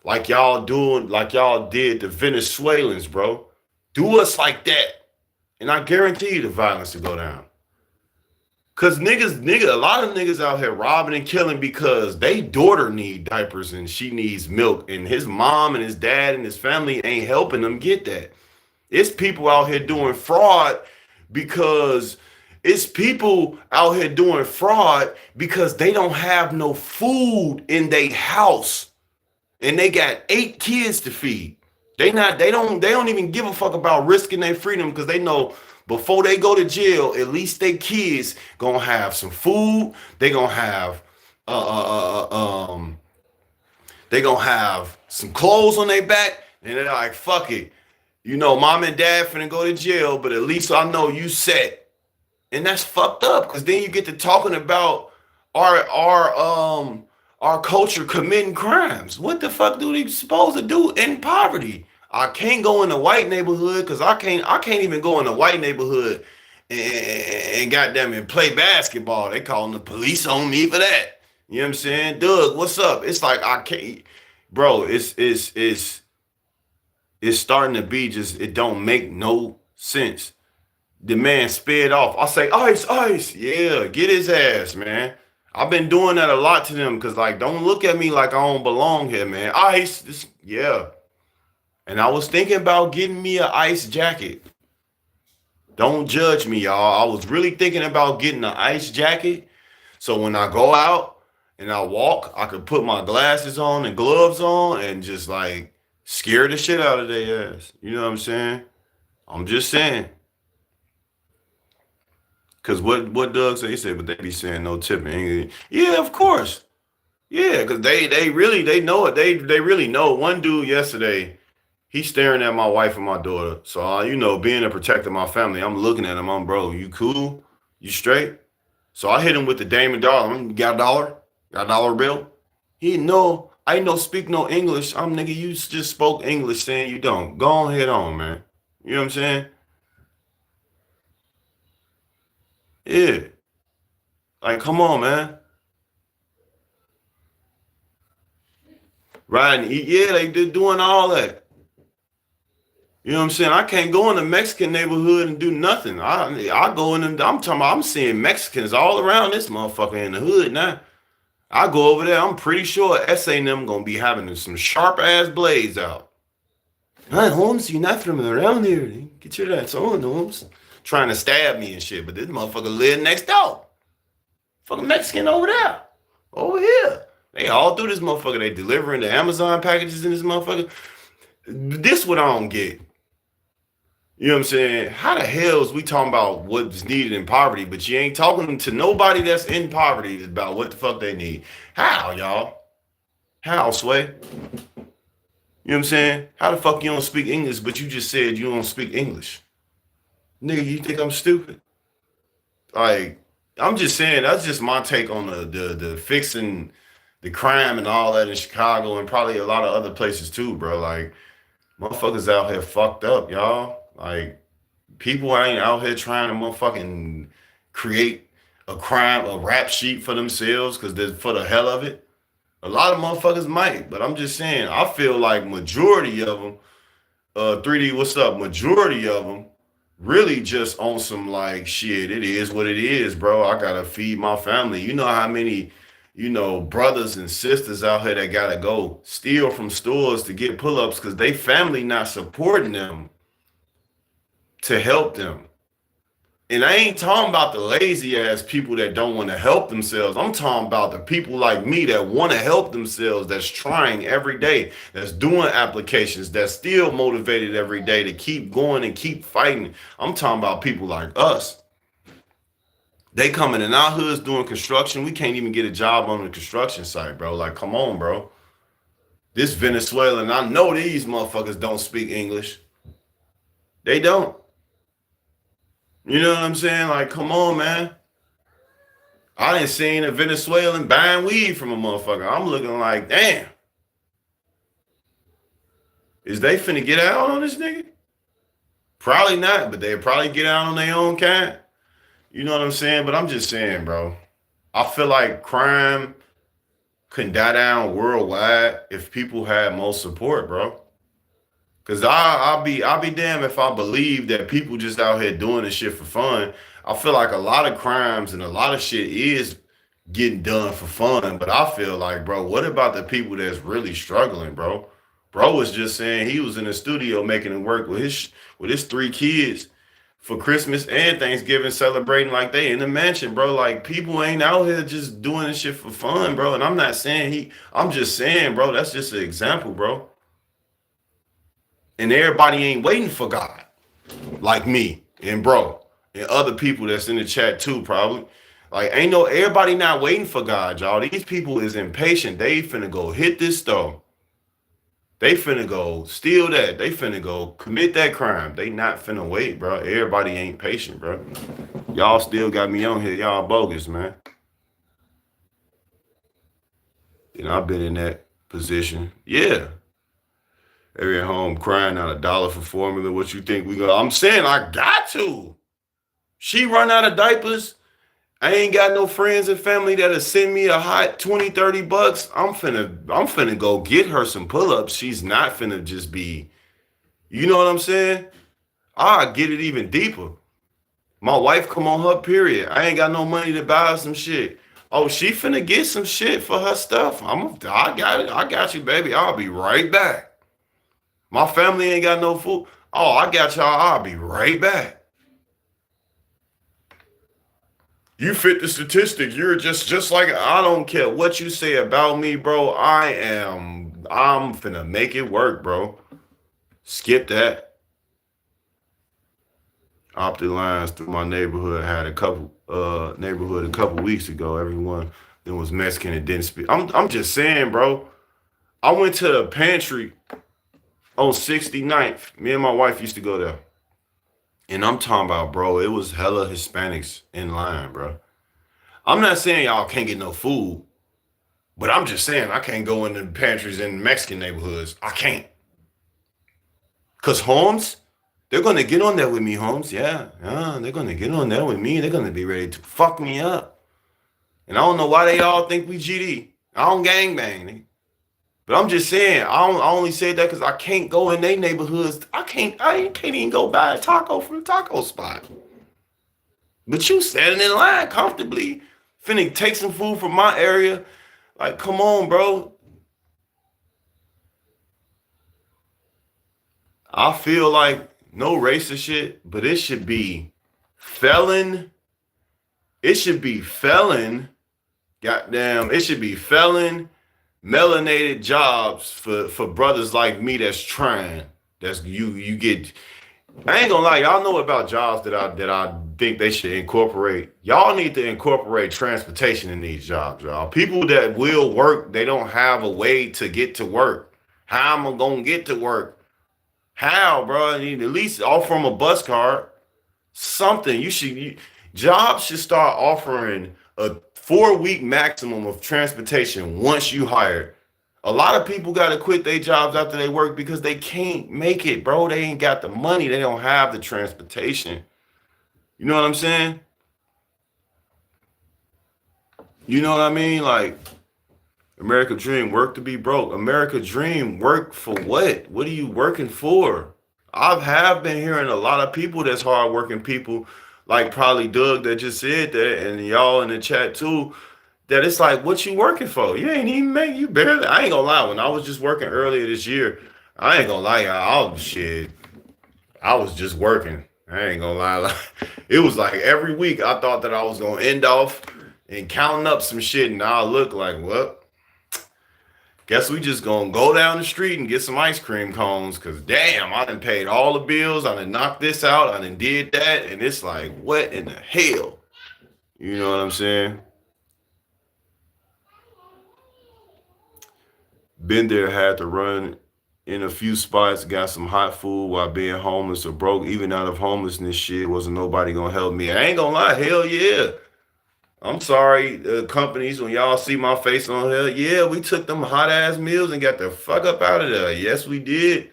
like y'all did the Venezuelans, bro. Do us like that. And I guarantee you the violence will go down. Cause a lot of niggas out here robbing and killing because they daughter need diapers and she needs milk, and his mom and his dad and his family ain't helping them get that. It's people out here doing fraud because they don't have no food in their house and they got 8 kids to feed. They don't even give a fuck about risking their freedom because they know before they go to jail, at least their kids gonna have some food. They gonna have some clothes on their back, and they're like, fuck it. Mom and dad finna go to jail, but at least I know you set. And that's fucked up because then you get to talking about our culture committing crimes. What the fuck do they supposed to do in poverty? I can't go in a white neighborhood because I can't even go in a white neighborhood and goddamn it play basketball. They calling the police on me for that. You know what I'm saying? Doug, what's up? It's like I can't, bro, it's starting to be just, it don't make no sense. The man sped off. I say, ice, ice. Yeah, get his ass, man. I've been doing that a lot to them because, like, don't look at me like I don't belong here, man. Ice, yeah. And I was thinking about getting me an ice jacket. Don't judge me, y'all. I was really thinking about getting an ice jacket. So when I go out and I walk, I could put my glasses on and gloves on and just like scare the shit out of their ass. You know what I'm saying? I'm just saying. Cause what Doug say? He said, but they be saying no tipping. Yeah, of course. Yeah, cause they know it. They really know. One dude yesterday, he's staring at my wife and my daughter. So being a protector of my family, I'm looking at him. I'm bro, you cool? You straight? So I hit him with the Damon dollar. You got a dollar? Got a dollar bill? He no, I no speak no English. I'm nigga. You just spoke English, saying you don't. Go on head on, man. You know what I'm saying? Yeah. Like, come on, man. Right? Yeah, they did doing all that. You know what I'm saying? I can't go in the Mexican neighborhood and do nothing. I go in and I'm talking about I'm seeing Mexicans all around this motherfucker in the hood now. I go over there, I'm pretty sure SA and them gonna be having some sharp ass blades out. Hi, Holmes, you're not from around here. Get your ass on, Holmes. Trying to stab me and shit, but this motherfucker live next door. Fucking Mexican over there. Over here. They all through this motherfucker. They delivering the Amazon packages in this motherfucker. This what I don't get. You know what I'm saying? How the hell is we talking about what's needed in poverty, but you ain't talking to nobody that's in poverty about what the fuck they need? How, y'all? How, Sway? You know what I'm saying? How the fuck you don't speak English, but you just said you don't speak English? Nigga, you think I'm stupid? Like, I'm just saying, that's just my take on the fixing the crime and all that in Chicago and probably a lot of other places too, bro. Like, motherfuckers out here fucked up, y'all. Like, people ain't out here trying to motherfucking create a crime, a rap sheet for themselves because they're for the hell of it. A lot of motherfuckers might, but I'm just saying, I feel like majority of them, 3D, what's up? Majority of them really just on some like shit. It is what it is, bro. I gotta feed my family. You know how many, brothers and sisters out here that gotta go steal from stores to get pull-ups because they family not supporting them to help them. And I ain't talking about the lazy ass people that don't want to help themselves. I'm talking about the people like me that want to help themselves, that's trying every day, that's doing applications, that's still motivated every day to keep going and keep fighting. I'm talking about people like us. They coming in our hoods doing construction. We can't even get a job on the construction site, bro. Like, come on, bro. This Venezuelan, I know these motherfuckers don't speak English. They don't. You know what I'm saying? Like, come on, man. I didn't seen a Venezuelan buying weed from a motherfucker. I'm looking like, damn. Is they finna get out on this nigga? Probably not, but they'll probably get out on their own kind. You know what I'm saying? But I'm just saying, bro. I feel like crime can die down worldwide if people had more support, bro. Cause I'll be damned if I believe that people just out here doing this shit for fun. I feel like a lot of crimes and a lot of shit is getting done for fun. But I feel like, bro, what about the people that's really struggling, bro? Bro was just saying he was in the studio making it work with his 3 kids for Christmas and Thanksgiving, celebrating like they in the mansion, bro. Like, people ain't out here just doing this shit for fun, bro. And I'm not saying I'm just saying, bro, that's just an example, bro. And everybody ain't waiting for God, like me and bro and other people that's in the chat too, probably. Like, everybody not waiting for God, y'all. These people is impatient. They finna go hit this store. They finna go steal that. They finna go commit that crime. They not finna wait, bro. Everybody ain't patient, bro. Y'all still got me on here. Y'all bogus, man. And I've been in that position. Yeah. Every at home crying out $1 for formula. What you think we gonna? I'm saying I got to. She run out of diapers. I ain't got no friends and family that'll send me a hot 20, 30 bucks. I'm finna go get her some pull-ups. She's not finna just be, you know what I'm saying? I'll get it even deeper. My wife come on her period. I ain't got no money to buy her some shit. Oh, she finna get some shit for her stuff. I got it. I got you, baby. I'll be right back. My family ain't got no food. Oh, I got y'all. I'll be right back. You fit the statistic. You're just like I don't care what you say about me, bro. I'm finna make it work, bro. Skip that. Optic lines through my neighborhood had a couple neighborhood a couple weeks ago. Everyone that was Mexican and didn't speak. I'm just saying, bro. I went to the pantry on 69th. Me and my wife used to go there. And I'm talking about, bro, it was hella Hispanics in line, bro. I'm not saying y'all can't get no food, but I'm just saying I can't go into the pantries in Mexican neighborhoods. I can't. Cause Holmes, they're gonna get on there with me, Holmes. Yeah, they're gonna get on there with me. They're gonna be ready to fuck me up. And I don't know why they all think we GD. I don't gang bang. But I'm just saying, I only say that because I can't go in their neighborhoods. I can't even go buy a taco from the taco spot. But you standing in line comfortably, finna take some food from my area. Like, come on, bro. I feel like no racist shit, but it should be felon. It should be felon. Goddamn, it should be felon melanated jobs for brothers like me that's trying. That's you get. I ain't gonna lie, y'all know about jobs that I think they should incorporate. Y'all need to incorporate transportation in these jobs, y'all. People that will work, they don't have a way to get to work. How am I gonna get to work? How, bro? I need at least offer them a bus card. Something jobs should start offering a 4-week maximum of transportation once you hire. A lot of people got to quit their jobs after they work because they can't make it, bro. They ain't got the money. They don't have the transportation. You know what I'm saying? You know what I mean? Like, America Dream, work to be broke. America Dream, work for what? What are you working for? I have been hearing a lot of people that's hardworking people, like probably Doug that just said that, and y'all in the chat too, that it's like, what you working for? You ain't even make you barely. I ain't gonna lie. When I was just working earlier this year, I ain't gonna lie, y'all. Shit, I was just working. I ain't gonna lie. Like, it was like every week I thought that I was gonna end off and counting up some shit, and now I look like, what? Guess we just gonna go down the street and get some ice cream cones, cause damn, I done paid all the bills, I done knocked this out, I done did that, and it's like, what in the hell? You know what I'm saying? Been there, had to run in a few spots, got some hot food while being homeless or broke. Even out of homelessness shit, wasn't nobody gonna help me. I ain't gonna lie, hell yeah. I'm sorry, companies, when y'all see my face on here, yeah, we took them hot ass meals and got the fuck up out of there. Yes, we did.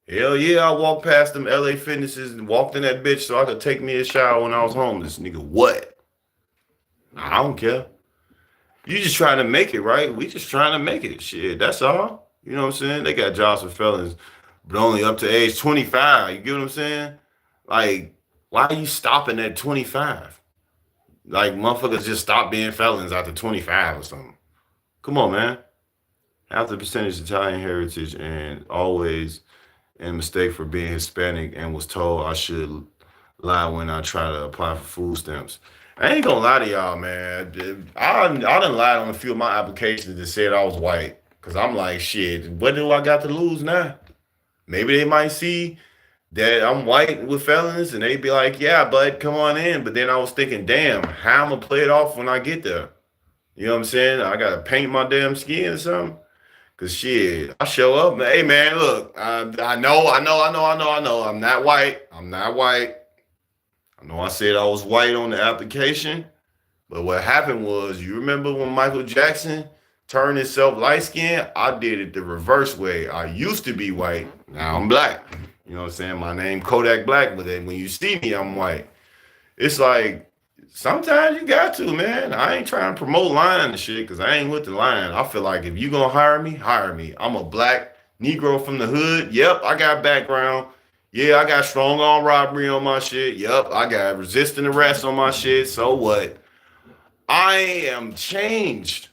Hell yeah, I walked past them LA Fitnesses and walked in that bitch so I could take me a shower when I was homeless. Nigga, what? I don't care. You just trying to make it, right? We just trying to make it. Shit, that's all. You know what I'm saying? They got jobs for felons, but only up to age 25. You get what I'm saying? Like, why are you stopping at 25? Like, motherfuckers just stop being felons after 25 or something. Come on, man. Half the percentage Italian heritage and always in mistake for being Hispanic and was told I should lie when I try to apply for food stamps. I ain't gonna lie to y'all, man. I done lied on a few of my applications that said I was white. Cause I'm like, shit, what do I got to lose now? Maybe they might see that I'm white with felons and they be like, yeah, bud, come on in. But then I was thinking, damn, how I'm gonna play it off when I get there? You know what I'm saying? I gotta paint my damn skin or something. Cause shit, I show up, hey man, look, I know. I'm not white. I'm not white. I know I said I was white on the application, but what happened was, you remember when Michael Jackson turned himself light skinned? I did it the reverse way. I used to be white. Now I'm black. You know what I'm saying? My name Kodak Black, but then when you see me, I'm white. It's like, sometimes you got to, man. I ain't trying to promote lying and shit because I ain't with the lying. I feel like if you gonna hire me, hire me. I'm a black Negro from the hood. Yep, I got background. Yeah, I got strong arm robbery on my shit. Yep, I got resisting arrest on my shit. So what? I am changed.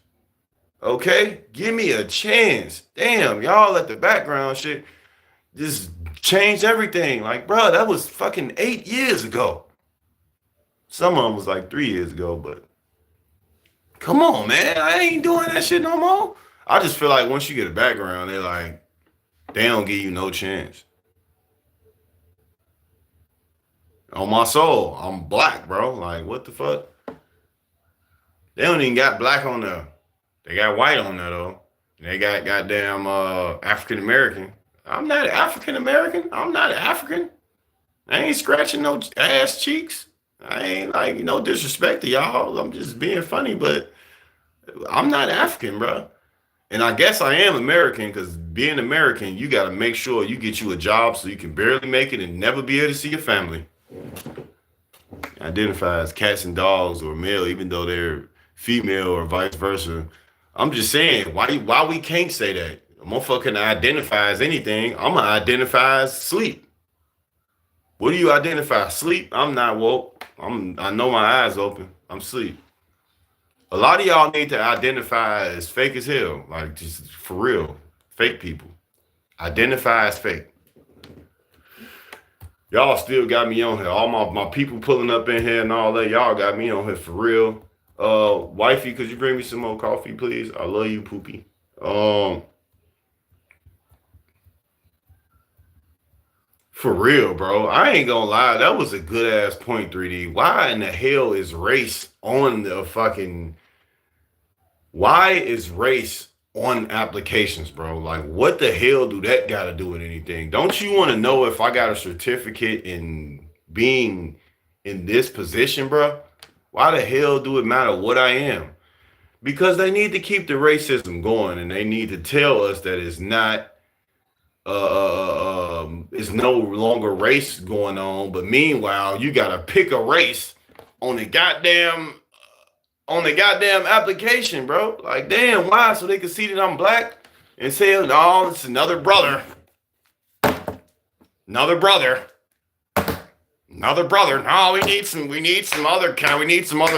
Okay? Give me a chance. Damn, y'all let the background shit just change everything. Like, bro, that was fucking 8 years ago. Some of them was like 3 years ago, but come on, man. I ain't doing that shit no more. I just feel like once you get a background, they're like, they don't give you no chance. On my soul, I'm black, bro. Like, what the fuck? They don't even got black on there. They got white on there though. And they got goddamn African American. I'm not African American. I'm not African. I ain't scratching no ass cheeks. I ain't like, no disrespect to y'all. I'm just being funny, but I'm not African, bro. And I guess I am American because being American, you got to make sure you get you a job so you can barely make it and never be able to see your family. Identify as cats and dogs or male, even though they're female or vice versa. I'm just saying, why we can't say that? A motherfucker can identify as anything. I'm gonna identify as sleep. What do you identify? Sleep? I'm not woke. I know my eyes open. I'm sleep. A lot of y'all need to identify as fake as hell. Like just for real. Fake people. Identify as fake. Y'all still got me on here. All my people pulling up in here and all that. Y'all got me on here for real. Wifey, could you bring me some more coffee, please? I love you, Poopy. For real, bro. I ain't gonna lie. That was a good ass point, 3D. Why in the hell is race on the fucking why is race on applications, bro? Like, what the hell do that got to do with anything? Don't you want to know if I got a certificate in being in this position, bro? Why the hell do it matter what I am? Because they need to keep the racism going, and they need to tell us that it's not, it's no longer race going on. But meanwhile, you got to pick a race on the goddamn application, bro. Like, damn, why? So they can see that I'm black and say, no, it's another brother. Another brother. Another brother. No, we need some other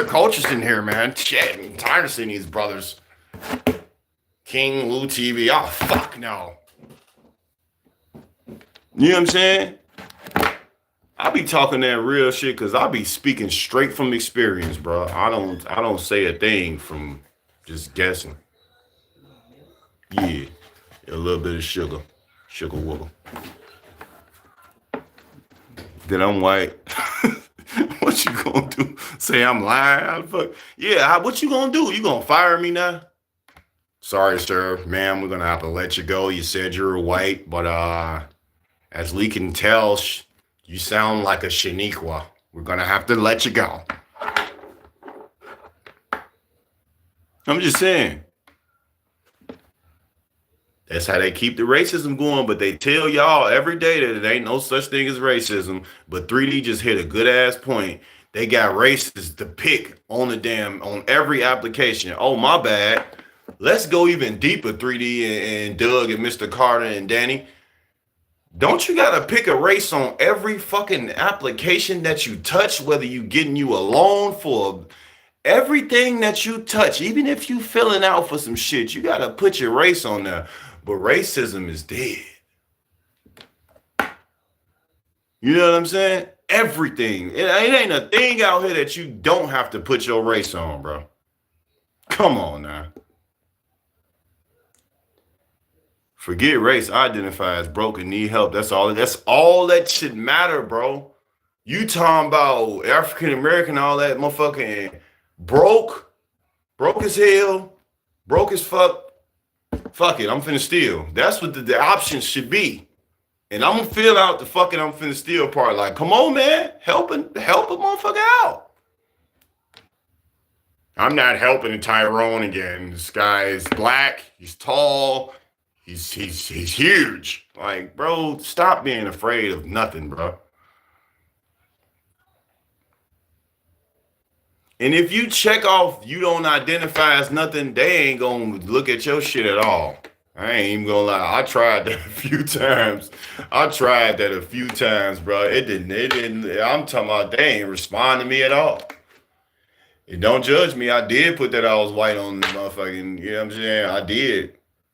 cultures in here, man. Shit, I'm tired of seeing these brothers. King Lou TV. Oh, fuck no. You know what I'm saying? I be talking that real shit because I be speaking straight from experience, bro. I don't say a thing from just guessing. Yeah, a little bit of sugar wuggle. Then I'm white. What you gonna do? Say I'm lying? How the fuck? Yeah, what you gonna do? You gonna fire me now? Sorry, sir, ma'am. We're gonna have to let you go. You said you were white, but as we can tell, you sound like a Shaniqua. We're gonna have to let you go. I'm just saying. That's how they keep the racism going, but they tell y'all every day that it ain't no such thing as racism. But 3D just hit a good ass point. They got racists to pick on on every application. Oh, my bad. Let's go even deeper, 3D and Doug and Mr. Carter and Danny. Don't you gotta pick a race on every fucking application that you touch, whether you getting you a loan for everything that you touch, even if you filling out for some shit, you gotta put your race on there. But racism is dead. You know what I'm saying? Everything. It ain't a thing out here that you don't have to put your race on, bro. Come on now. Forget race. Identify as broke and need help. That's all that should matter, bro. You talking about African American, all that motherfucking broke as hell, broke as fuck. Fuck it, I'm finna steal. That's what the options should be. And I'm gonna fill out the fucking I'm finna steal part. Like, come on, man, help a motherfucker out. I'm not helping Tyrone again. This guy is black. He's tall. He's huge. Like, bro, stop being afraid of nothing, bro. And if you check off you don't identify as nothing, they ain't gonna look at your shit at all. I ain't even gonna lie. I tried that a few times. Bro. It didn't. I'm talking about they ain't respond to me at all. And don't judge me. I did put that I was white on the motherfucking, you know what I'm saying?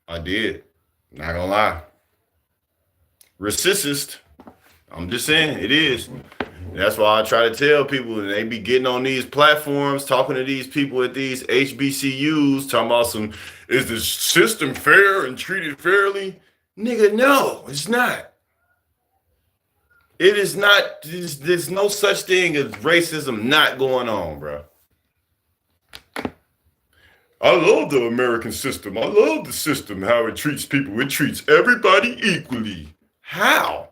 I did. Not gonna lie. Racist. I'm just saying it is. That's why I try to tell people, and they be getting on these platforms, talking to these people at these HBCUs, talking about some, is the system fair and treated fairly? Nigga, no, it's not. It is not. There's no such thing as racism not going on, bro. I love the American system. I love the system, how it treats people. It treats everybody equally. How?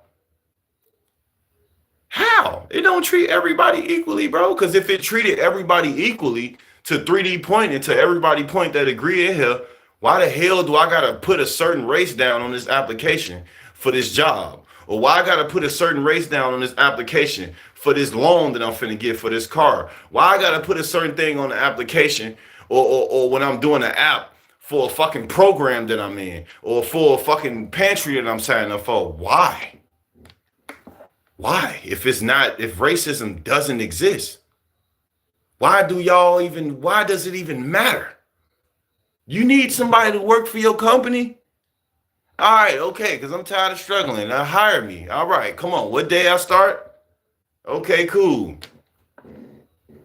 How? It don't treat everybody equally, bro. Because if it treated everybody equally, to 3D point and to everybody point that agree in here, why the hell do I gotta put a certain race down on this application for this job? Or why I gotta put a certain race down on this application for this loan that I'm finna get for this car? Why I gotta put a certain thing on the application or when I'm doing an app for a fucking program that I'm in or for a fucking pantry that I'm signing up for? Why? Why? If racism doesn't exist, why does it even matter? You need somebody to work for your company? All right, okay, because I'm tired of struggling. Now hire me. All right, come on. What day I start? Okay, cool.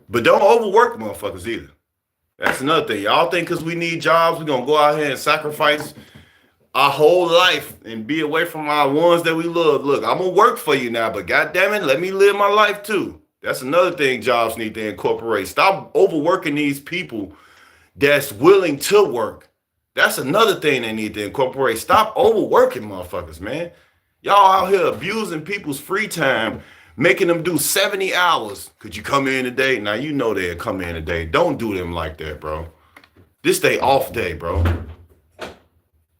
But don't overwork motherfuckers either. That's another thing. Y'all think because we need jobs, we're going to go out here and sacrifice our whole life and be away from our ones that we love. Look, I'm going to work for you now, but goddamn it, let me live my life too. That's another thing jobs need to incorporate. Stop overworking these people that's willing to work. That's another thing they need to incorporate. Stop overworking motherfuckers, man. Y'all out here abusing people's free time, making them do 70 hours. Could you come in today? Now, you know they'll come in today. Don't do them like that, bro. This day off day, bro.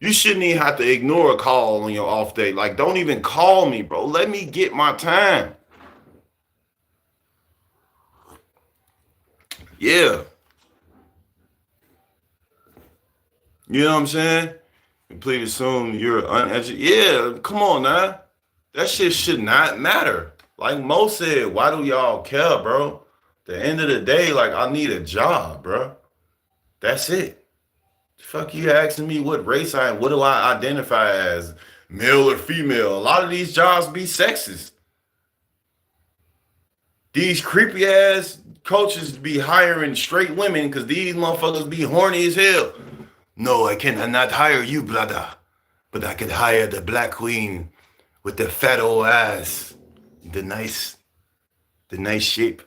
You shouldn't even have to ignore a call on your off day. Like, don't even call me, bro. Let me get my time. Yeah. You know what I'm saying? Please assume you're uneducated. Yeah, come on now. That shit should not matter. Like Mo said, why do y'all care, bro? The end of the day, like, I need a job, bro. That's it. Fuck you asking me what race I am. What do I identify as? Male or female? A lot of these jobs be sexist. These creepy ass coaches be hiring straight women because these motherfuckers be horny as hell. No, I cannot hire you, brother. But I could hire the black queen with the fat old ass. The nice shape.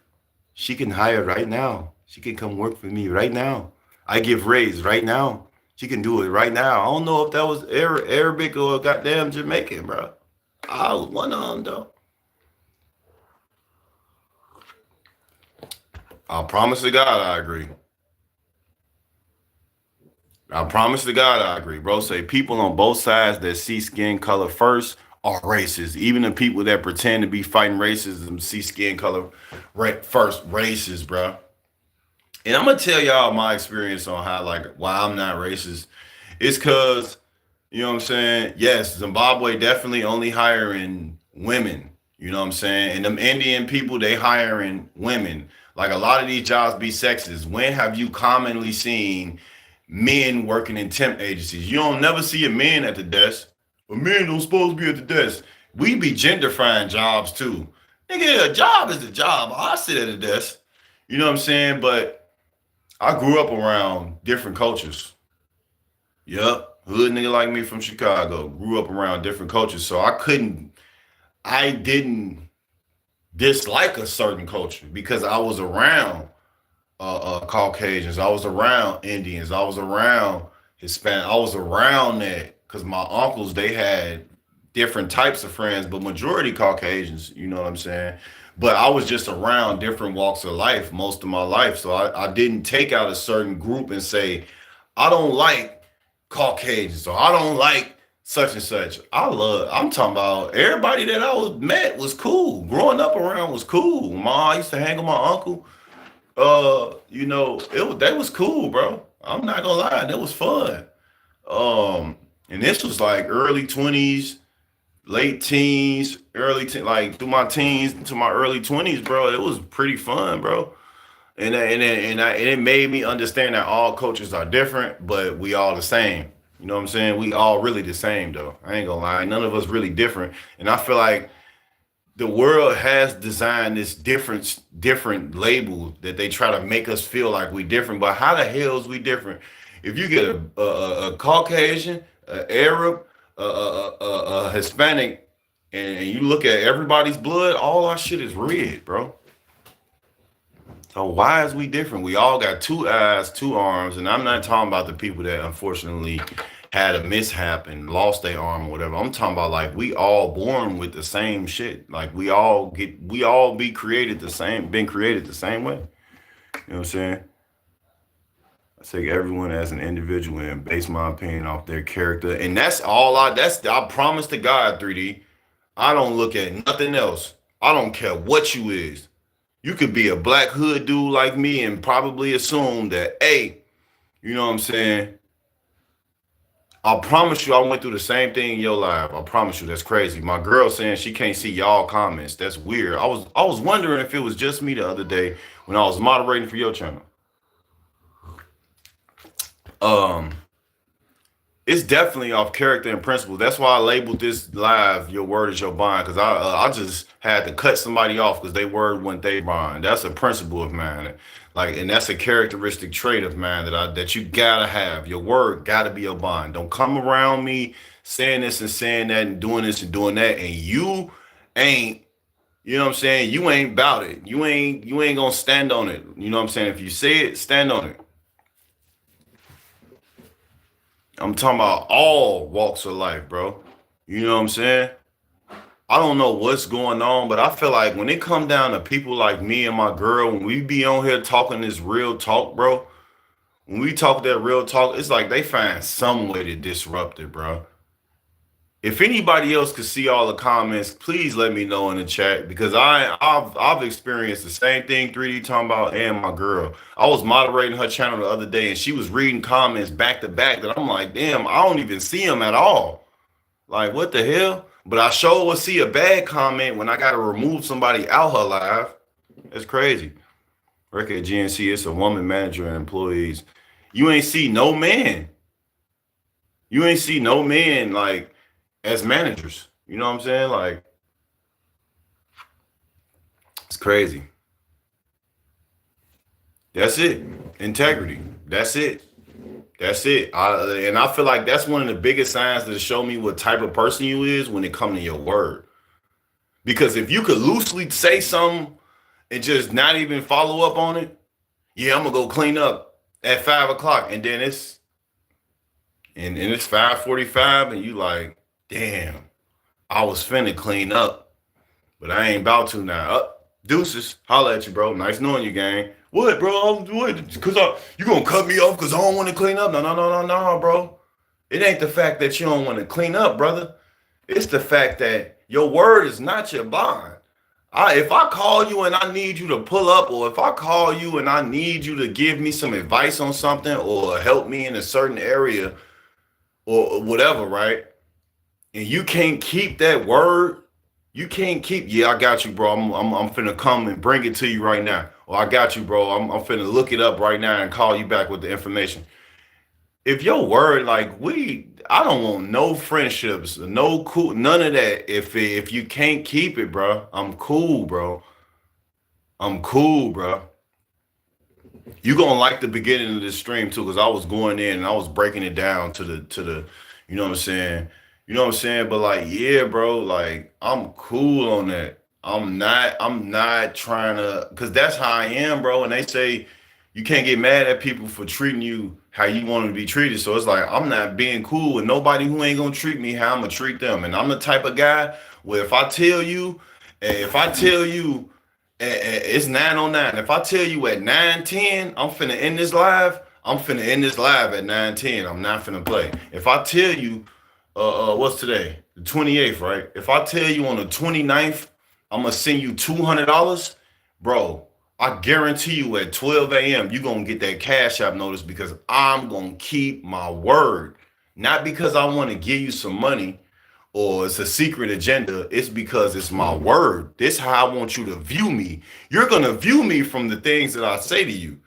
She can hire right now. She can come work for me right now. I give raise right now. She can do it right now. I don't know if that was Arabic or goddamn Jamaican, bro. I was one of them, though. I promise to God I agree. I promise to God I agree, bro. Say people on both sides that see skin color first are racist. Even the people that pretend to be fighting racism see skin color first racist, bro. And I'm gonna tell y'all my experience on how, like, why I'm not racist. It's cause, you know what I'm saying? Yes, Zimbabwe definitely only hiring women. You know what I'm saying? And them Indian people, they hiring women. Like, a lot of these jobs be sexist. When have you commonly seen men working in temp agencies? You don't never see a man at the desk. A man don't supposed to be at the desk. We be genderfying jobs too. Nigga, a job is a job. I sit at a desk. You know what I'm saying? But I grew up around different cultures. Yup. Hood nigga like me from Chicago. Grew up around different cultures. So I didn't dislike a certain culture because I was around Caucasians. I was around Indians. I was around Hispanic. I was around that because my uncles, they had different types of friends, but majority Caucasians, you know what I'm saying? But I was just around different walks of life most of my life. So I didn't take out a certain group and say, I don't like Caucasians or I don't like such and such. I'm talking about everybody that met was cool. Growing up around was cool. I used to hang with my uncle. That was cool, bro. I'm not gonna lie, that was fun. And this was like early 20s, late teens, like through my teens to my early 20s, bro. It was pretty fun, bro. And it made me understand that all cultures are different, but we all the same. You know what I'm saying? We all really the same, though. I ain't gonna lie. None of us really different. And I feel like the world has designed this different label that they try to make us feel like we different. But how the hell is we different? If you get a Caucasian, an Arab, a Hispanic, and you look at everybody's blood, all our shit is red, bro. So why is we different? We all got two eyes, two arms, and I'm not talking about the people that unfortunately had a mishap and lost their arm or whatever. I'm talking about like we all born with the same shit. Like we all be created the same, been created the same way. You know what I'm saying? I take everyone as an individual and base my opinion off their character. And that's all I promise to God, 3D. I don't look at nothing else. I don't care what you is. You could be a black hood dude like me and probably assume that, hey, you know what I'm saying? I promise you, I went through the same thing in your life. I promise you, that's crazy. My girl saying she can't see y'all comments. That's weird. I was wondering if it was just me the other day when I was moderating for your channel. Um, it's definitely off character and principle. That's why I labeled this live "Your Word Is Your Bond" because I just had to cut somebody off because they word wasn't they bond. That's a principle of mine, like, and that's a characteristic trait of mine that you gotta have. Your word gotta be your bond. Don't come around me saying this and saying that and doing this and doing that, and you ain't. You know what I'm saying? You ain't about it. You ain't gonna stand on it. You know what I'm saying? If you say it, stand on it. I'm talking about all walks of life, bro. You know what I'm saying? I don't know what's going on, but I feel like when it come down to people like me and my girl, when we be on here talking this real talk, bro, when we talk that real talk, it's like they find some way to disrupt it, bro. If anybody else could see all the comments, please let me know in the chat because I've experienced the same thing 3D talking about and my girl. I was moderating her channel the other day and she was reading comments back to back that I'm like, damn, I don't even see them at all. Like, what the hell? But I sure will see a bad comment when I gotta remove somebody out her live. That's crazy. Work at GNC, it's a woman manager and employees. You ain't see no man. You ain't see no man like as managers. You know what I'm saying? Like, it's crazy. That's it. Integrity. That's it. That's it. And I feel like that's one of the biggest signs to show me what type of person you is when it comes to your word. Because if you could loosely say something and just not even follow up on it, yeah, I'm gonna go clean up at 5 o'clock, and then it's 5:45, and you like, damn, I was finna clean up, but I ain't about to now. Deuces, holla at you, bro. Nice knowing you, gang. What, bro? What? Cause you gonna cut me off because I don't want to clean up? No, no, no, no, no, bro. It ain't the fact that you don't want to clean up, brother. It's the fact that your word is not your bond. If I call you and I need you to pull up, or if I call you and I need you to give me some advice on something or help me in a certain area or whatever, right? And you can't keep that word, you can't keep, yeah, I got you, bro. I'm finna come and bring it to you right now. Or I got you, bro. I'm finna look it up right now and call you back with the information. If your word, like I don't want no friendships, no cool, none of that. If you can't keep it, bro, I'm cool, bro. I'm cool, bro. You gonna like the beginning of this stream too, because I was going in and I was breaking it down to the, you know what I'm saying? You know what I'm saying? But like, yeah, bro, like I'm cool on that. I'm not trying to, because that's how I am, bro. And they say you can't get mad at people for treating you how you want to be treated. So it's like I'm not being cool with nobody who ain't gonna treat me how I'm gonna treat them. And I'm the type of guy where if I tell you it's 9:09. If I tell you at 9:10, I'm finna end this live. I'm finna end this live at 9:10. I'm not finna play. If I tell you, what's today? The 28th, right? If I tell you on the 29th, I'm gonna send you $200, bro. I guarantee you at 12 a.m. you're gonna get that Cash App notice because I'm gonna keep my word. Not because I want to give you some money or it's a secret agenda. It's because it's my word. This is how I want you to view me. You're gonna view me from the things that I say to you.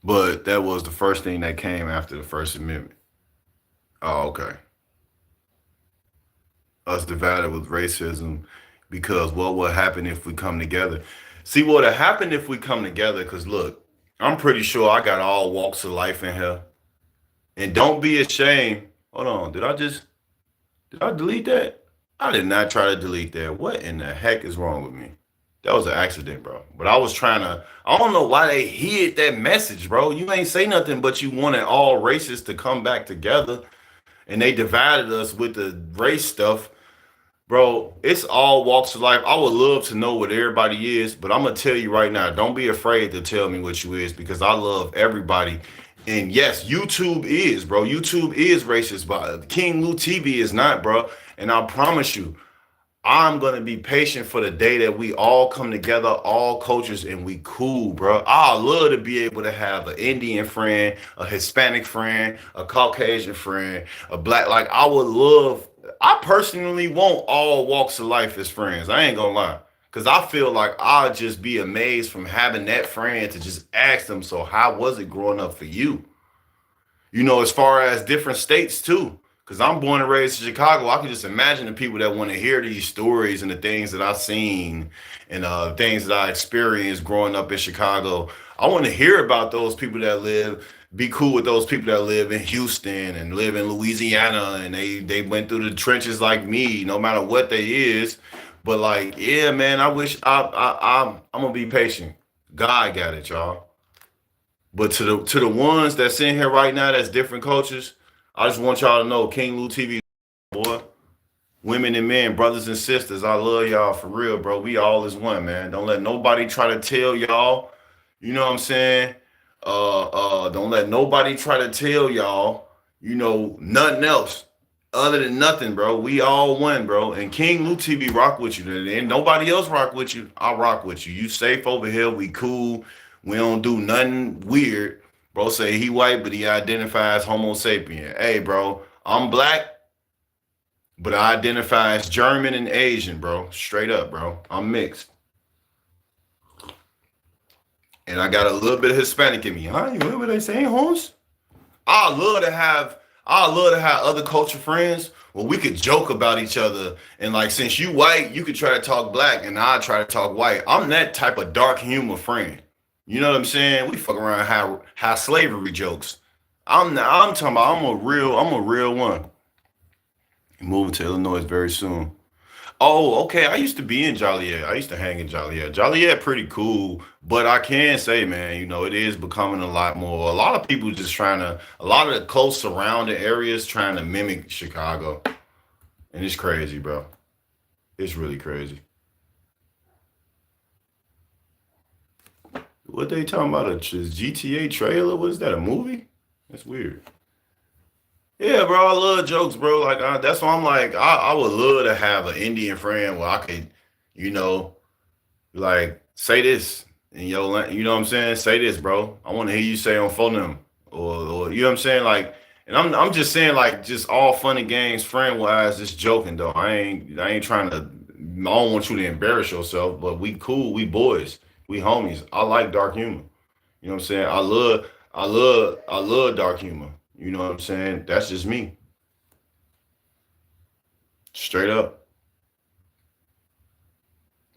But that was the first thing that came after the First Amendment. Oh, okay. us divided with racism because what will happen if we come together? See, what will happen if we come together? Because look, I'm pretty sure I got all walks of life in here. And don't be ashamed. Hold on, did I delete that? I did not try to delete that. What in the heck is wrong with me? That was an accident, bro. But I was trying to. I don't know why they hid that message, bro. You ain't say nothing, but you wanted all races to come back together, and they divided us with the race stuff. Bro, it's all walks of life. I would love to know what everybody is, but I'm gonna tell you right now, don't be afraid to tell me what you is because I love everybody. And yes, YouTube is, bro. YouTube is racist, but King Lou TV is not, bro. And I promise you, I'm gonna be patient for the day that we all come together, all cultures, and we cool, bro. I love to be able to have an Indian friend, a Hispanic friend, a Caucasian friend, a black. Like I would love. I personally want all walks of life as friends. I ain't gonna lie, cause I feel like I'll just be amazed from having that friend to just ask them. So how was it growing up for you? As far as different states too. Because I'm born and raised in Chicago, I can just imagine the people that want to hear these stories and the things that I've seen and things that I experienced growing up in Chicago. I want to hear about those people that be cool with those people that live in Houston and live in Louisiana and they went through the trenches like me, no matter what they is. But like, yeah, man, I wish I'm gonna be patient. God got it, y'all. But to the ones that's in here right now, that's different cultures. I just want y'all to know, King Lou TV, boy, women and men, brothers and sisters, I love y'all for real, bro. We all is one, man. Don't let nobody try to tell y'all. You know what I'm saying? Don't let nobody try to tell y'all, nothing else other than nothing, bro. We all one, bro. And King Lou TV rock with you. And nobody else rock with you. I rock with you. You safe over here. We cool. We don't do nothing weird. Bro say he white, but he identifies Homo sapien. Hey, bro, I'm black, but I identify as German and Asian, bro. Straight up, bro. I'm mixed. And I got a little bit of Hispanic in me. Huh? You hear what they saying, Holmes? I love to have I love to have other culture friends where we could joke about each other. And like since you white, you could try to talk black and I try to talk white. I'm that type of dark humor friend. You know what I'm saying? We fuck around how slavery jokes. I'm talking about I'm a real one. Moving to Illinois very soon. Oh, okay. I used to be in Joliet. I used to hang in Joliet. Joliet pretty cool, but I can say, man, it is becoming a lot more. A lot of people just a lot of the close surrounding areas trying to mimic Chicago. And it's crazy, bro. It's really crazy. What they talking about? A GTA trailer? What is that? A movie? That's weird. Yeah, bro. I love jokes, bro. Like that's why I'm like, I would love to have an Indian friend where I could, you know, like say this in your, you know what I'm saying? Say this, bro. I want to hear you say on phone them, or you know what I'm saying? Like, and I'm just saying like just all fun and games, friend wise, just joking though. I ain't trying to. I don't want you to embarrass yourself, but we cool, we boys, we homies. I like dark humor. You know what I'm saying? I love dark humor. You know what I'm saying? That's just me, straight up.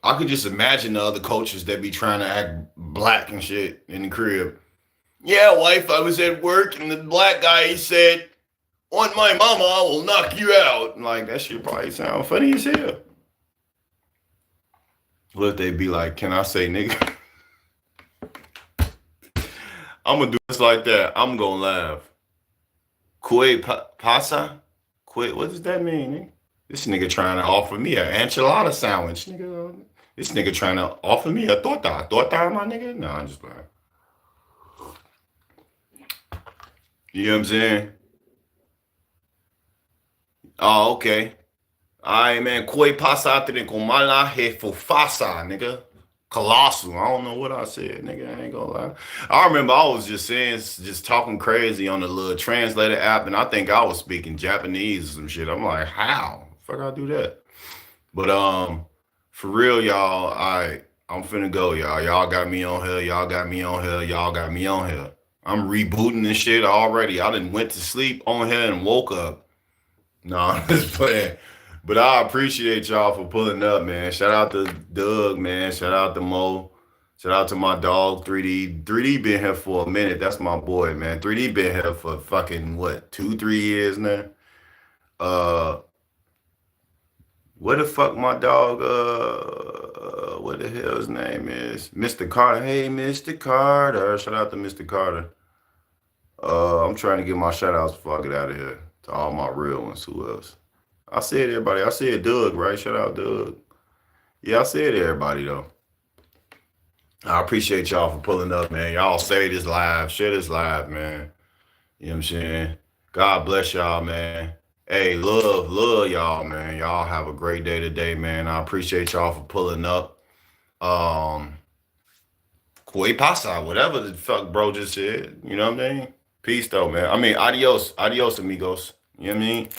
I could just imagine the other coaches that be trying to act black and shit in the crib. Yeah, wife, I was at work and the black guy he said, "On my mama, I will knock you out." Like that shit probably sound funny as hell. What if they be like, "Can I say nigga?" I'm gonna do this like that. I'm gonna laugh. Kue pasa? Kue, what does that mean? Nigga? This nigga trying to offer me an enchilada sandwich. Nigga, this nigga trying to offer me a torta. Torta, my nigga? No, I'm just playing. You know what I'm saying? Oh, okay. All right, man. Koi pasa con mala fufasa, nigga. Colossal. I don't know what I said, nigga. I ain't gonna lie. I remember I was just saying, just talking crazy on the little translator app, and I think I was speaking Japanese or some shit. I'm like, how? Fuck, I do that. But for real, y'all. I'm finna go, y'all. Y'all got me on here. Y'all got me on here. Y'all got me on here. I'm rebooting this shit already. I done went to sleep on here and woke up. No, I'm just playing. But I appreciate y'all for pulling up, man. Shout out to Doug, man. Shout out to Mo. Shout out to my dog 3D. 3D been here for a minute. That's my boy, man. 3D been here for fucking what, 2, 3 years now. Uh, what the fuck my dog? What the hell his name is? Mr. Carter. Hey, Mr. Carter. Shout out to Mr. Carter. I'm trying to get my shout outs before I get out of here to all my real ones. Who else? I said everybody. I said Doug, right? Shout out Doug. Yeah, I said everybody though. I appreciate y'all for pulling up, man. Y'all say this live, share this live, man. You know what I'm saying? God bless y'all, man. Hey, love y'all, man. Y'all have a great day today, man. I appreciate y'all for pulling up. Um, Kue pasa, whatever the fuck bro just said. You know what I mean? Peace though, man. I mean, adios, amigos. You know what I mean?